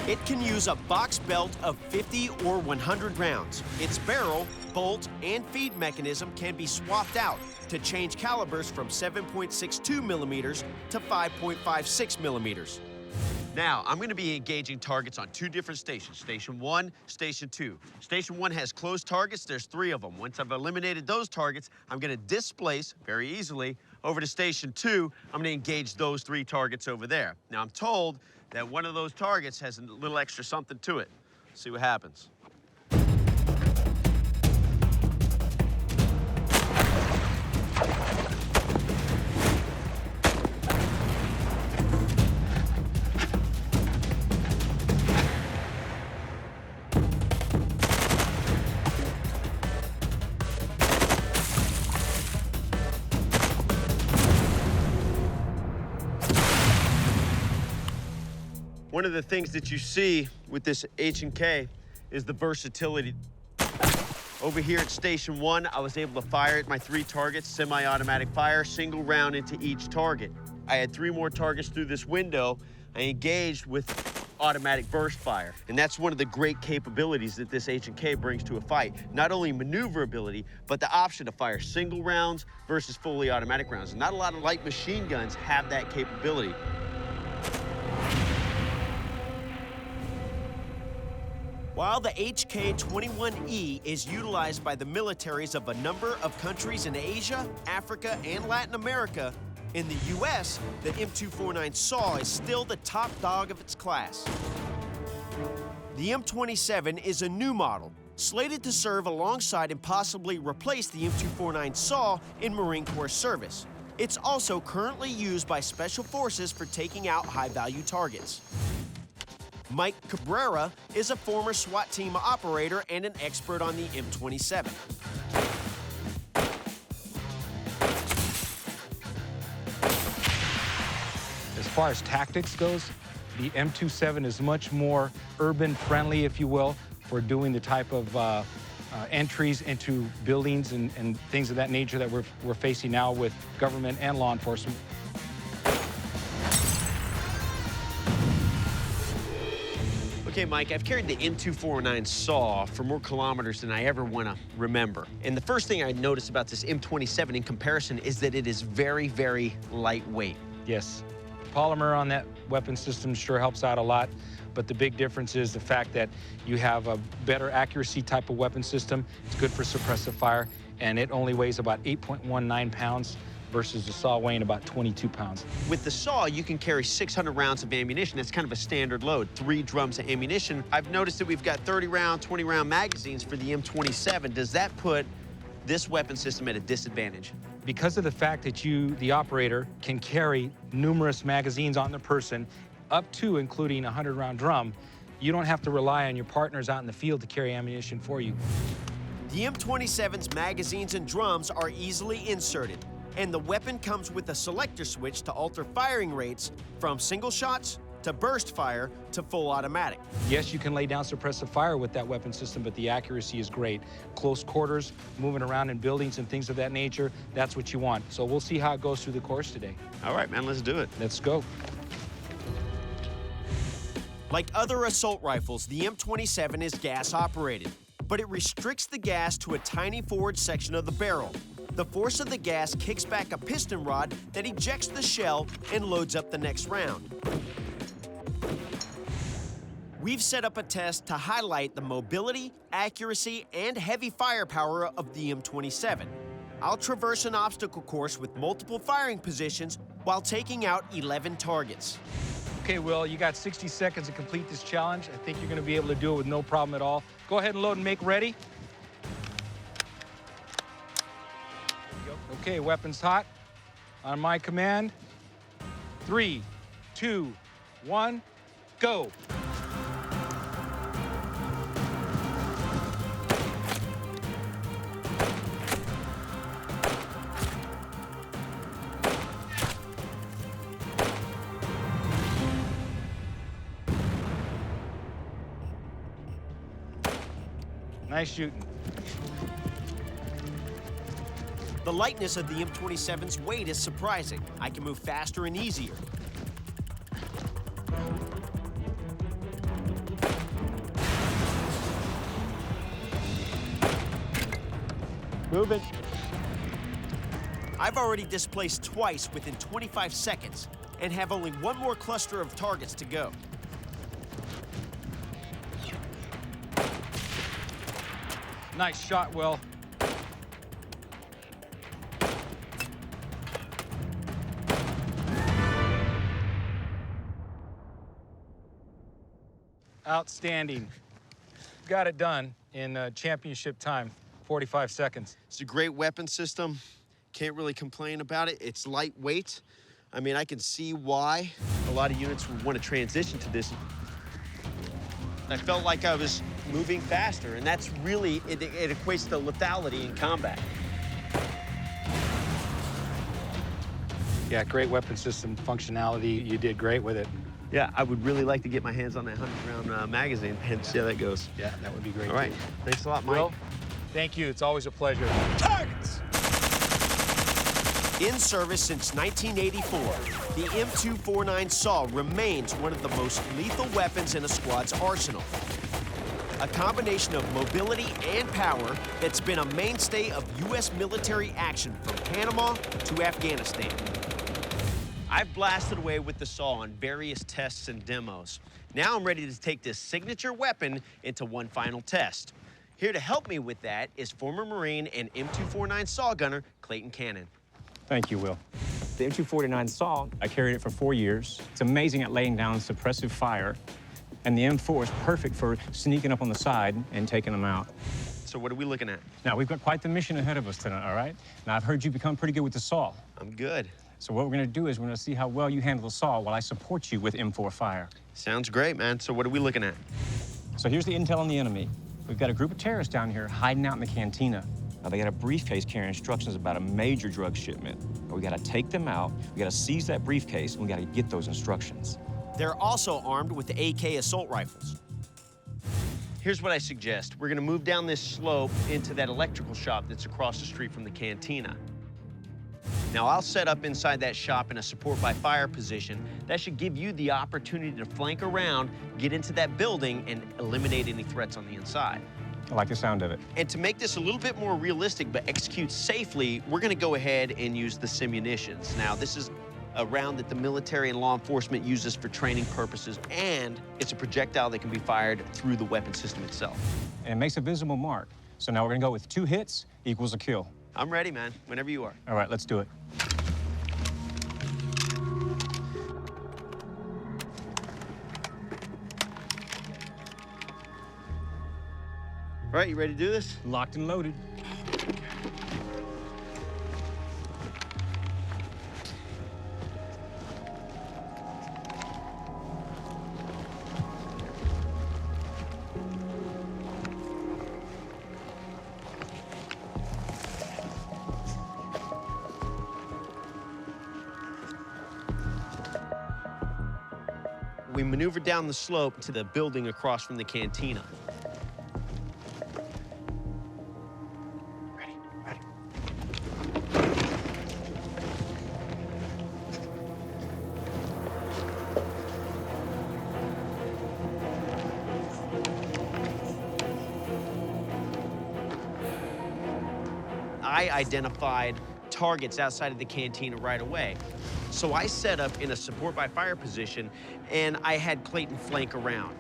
It can use a box belt of 50 or 100 rounds. Its barrel, bolt, and feed mechanism can be swapped out to change calibers from 7.62 millimeters to 5.56 millimeters. Now, I'm gonna be engaging targets on 2 different stations, Station 1, Station 2. Station 1 has closed targets, there's 3 of them. Once I've eliminated those targets, I'm gonna displace, very easily, over to Station 2. I'm gonna engage those 3 targets over there. Now, I'm told that one of those targets has a little extra something to it. Let's see what happens. One of the things that you see with this H&K is the versatility. Over here at Station 1, I was able to fire at my 3 targets, semi-automatic fire, single round into each target. I had 3 more targets through this window. I engaged with automatic burst fire. And that's one of the great capabilities that this H&K brings to a fight. Not only maneuverability, but the option to fire single rounds versus fully automatic rounds. Not a lot of light machine guns have that capability. While the HK-21E is utilized by the militaries of a number of countries in Asia, Africa, and Latin America, In the U.S., the M249 SAW is still the top dog of its class. The M27 is a new model, slated to serve alongside and possibly replace the M249 SAW in Marine Corps service. It's also currently used by Special Forces for taking out high-value targets. Mike Cabrera is a former SWAT team operator and an expert on the M27. As far as tactics goes, the M27 is much more urban-friendly, if you will, for doing the type of entries into buildings and things of that nature that we're facing now with government and law enforcement. Okay, Mike, I've carried the M249 SAW for more kilometers than I ever want to remember. And the first thing I noticed about this M27 in comparison is that it is very, very lightweight. Yes. Polymer on that weapon system sure helps out a lot, but the big difference is the fact that you have a better accuracy type of weapon system. It's good for suppressive fire, and it only weighs about 8.19 pounds versus the SAW weighing about 22 pounds. With the SAW, you can carry 600 rounds of ammunition. That's kind of a standard load, 3 drums of ammunition. I've noticed that we've got 30-round, 20-round magazines for the M27. Does that put this weapon system at a disadvantage? Because of the fact that you, the operator, can carry numerous magazines on the person, up to including a 100-round drum, you don't have to rely on your partners out in the field to carry ammunition for you. The M27's magazines and drums are easily inserted, and the weapon comes with a selector switch to alter firing rates from single shots to burst fire to full automatic. Yes, you can lay down suppressive fire with that weapon system, but the accuracy is great. Close quarters, moving around in buildings and things of that nature, that's what you want. So we'll see how it goes through the course today. All right, man, let's do it. Let's go. Like other assault rifles, the M27 is gas operated, but it restricts the gas to a tiny forward section of the barrel. The force of the gas kicks back a piston rod that ejects the shell and loads up the next round. We've set up a test to highlight the mobility, accuracy, and heavy firepower of the M27. I'll traverse an obstacle course with multiple firing positions while taking out 11 targets. Okay, Will, you got 60 seconds to complete this challenge. I think you're going to be able to do it with no problem at all. Go ahead and load and make ready. Okay, weapons hot. On my command, 3, 2, 1, go. Nice shooting. The lightness of the M27's weight is surprising. I can move faster and easier. Moving. I've already displaced twice within 25 seconds and have only one more cluster of targets to go. Nice shot, Will. Outstanding. Got it done in championship time, 45 seconds. It's a great weapon system. Can't really complain about it. It's lightweight. I mean, I can see why a lot of units would want to transition to this. I felt like I was moving faster, and that's really, it equates to lethality in combat. Yeah, great weapon system functionality. You did great with it. Yeah, I would really like to get my hands on that 100-round magazine and see how that goes. Yeah, that would be great. All right, too. Thanks a lot, Mike. Will, thank you. It's always a pleasure. Targets! In service since 1984, the M249 SAW remains one of the most lethal weapons in a squad's arsenal. A combination of mobility and power that's been a mainstay of U.S. military action from Panama to Afghanistan. I've blasted away with the SAW on various tests and demos. Now I'm ready to take this signature weapon into one final test. Here to help me with that is former Marine and M249 SAW gunner Clayton Cannon. Thank you, Will. The M249 saw, I carried it for 4 years. It's amazing at laying down suppressive fire. And the M4 is perfect for sneaking up on the side and taking them out. So what are we looking at? Now, we've got quite the mission ahead of us tonight, all right? Now, I've heard you become pretty good with the saw. I'm good. So what we're gonna do is we're gonna see how well you handle the saw while I support you with M4 fire. Sounds great, man. So what are we looking at? So here's the intel on the enemy. We've got a group of terrorists down here hiding out in the cantina. Now, they got a briefcase carrying instructions about a major drug shipment. We gotta take them out, we gotta seize that briefcase, and we gotta get those instructions. They're also armed with the AK assault rifles. Here's what I suggest. We're gonna move down this slope into that electrical shop that's across the street from the cantina. Now, I'll set up inside that shop in a support by fire position. That should give you the opportunity to flank around, get into that building, and eliminate any threats on the inside. I like the sound of it. And to make this a little bit more realistic but execute safely, we're gonna go ahead and use the simunitions. Now, this is a round that the military and law enforcement uses for training purposes, and it's a projectile that can be fired through the weapon system itself. And it makes a visible mark. So now we're gonna go with 2 hits equals a kill. I'm ready, man, whenever you are. All right, let's do it. All right, you ready to do this? Locked and loaded. We maneuver down the slope to the building across from the cantina. I identified targets outside of the cantina right away. So I set up in a support by fire position, and I had Clayton flank around.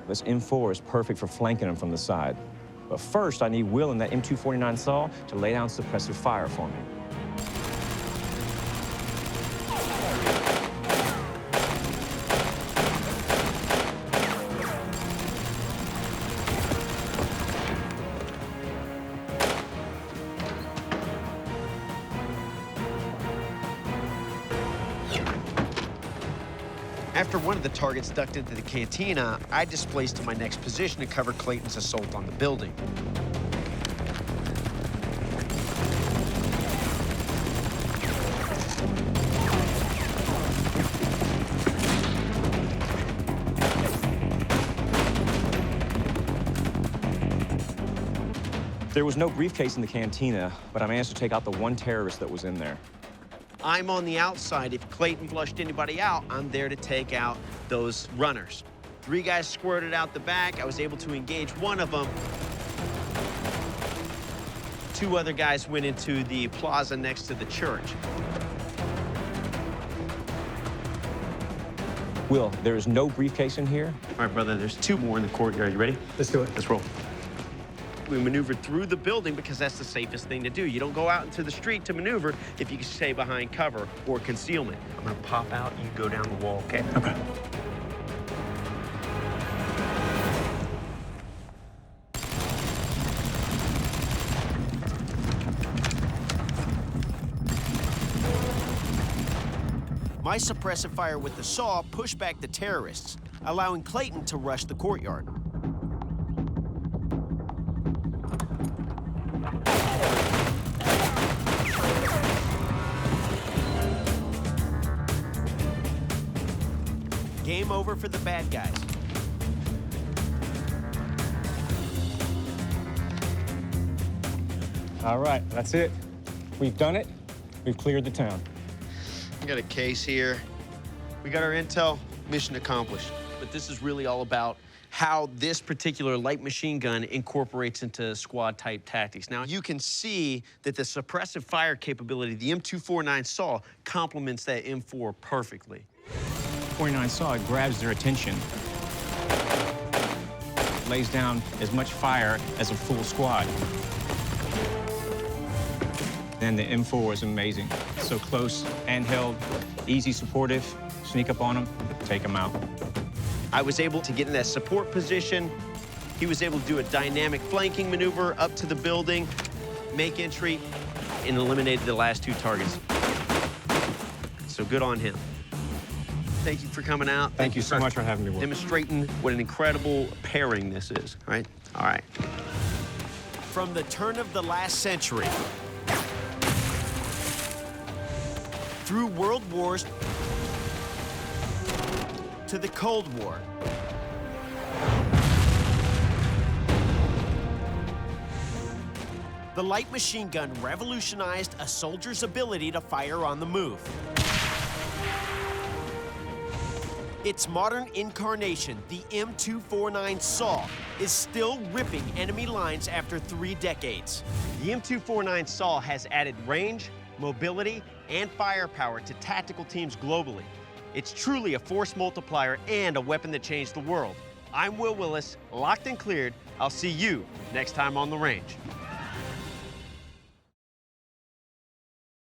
This M4 is perfect for flanking them from the side. But first, I need Will and that M249 saw to lay down suppressive fire for me. After one of the targets ducked into the cantina, I displaced to my next position to cover Clayton's assault on the building. There was no briefcase in the cantina, but I managed to take out the one terrorist that was in there. I'm on the outside. If Clayton flushed anybody out, I'm there to take out those runners. 3 guys squirted out the back. I was able to engage one of them. 2 other guys went into the plaza next to the church. Will, there is no briefcase in here? All right, brother, there's 2 more in the courtyard. You ready? Let's do it. Let's roll. We maneuvered through the building because that's the safest thing to do. You don't go out into the street to maneuver if you can stay behind cover or concealment. I'm gonna pop out, you go down the wall, okay? Okay. My suppressive fire with the saw pushed back the terrorists, allowing Clayton to rush the courtyard. Game over for the bad guys. All right, that's it. We've done it. We've cleared the town. We got a case here. We got our intel, mission accomplished. But this is really all about how this particular light machine gun incorporates into squad-type tactics. Now, you can see that the suppressive fire capability, the M249 saw, complements that M4 perfectly. 49 saw, it grabs their attention. lays down as much fire as a full squad. And the M4 is amazing. So close, handheld, easy supportive, sneak up on them, take them out. I was able to get in that support position. He was able to do a dynamic flanking maneuver up to the building, make entry, and eliminated the last 2 targets. So good on him. Thank you for coming out. Thank you so much for having me, Will. Demonstrating what an incredible pairing this is, right? All right. From the turn of the last century, through world wars to the Cold War, the light machine gun revolutionized a soldier's ability to fire on the move. Its modern incarnation, the M249 SAW, is still ripping enemy lines after 3 decades. The M249 SAW has added range, mobility, and firepower to tactical teams globally. It's truly a force multiplier and a weapon that changed the world. I'm Will Willis, locked and cleared. I'll see you next time on the range.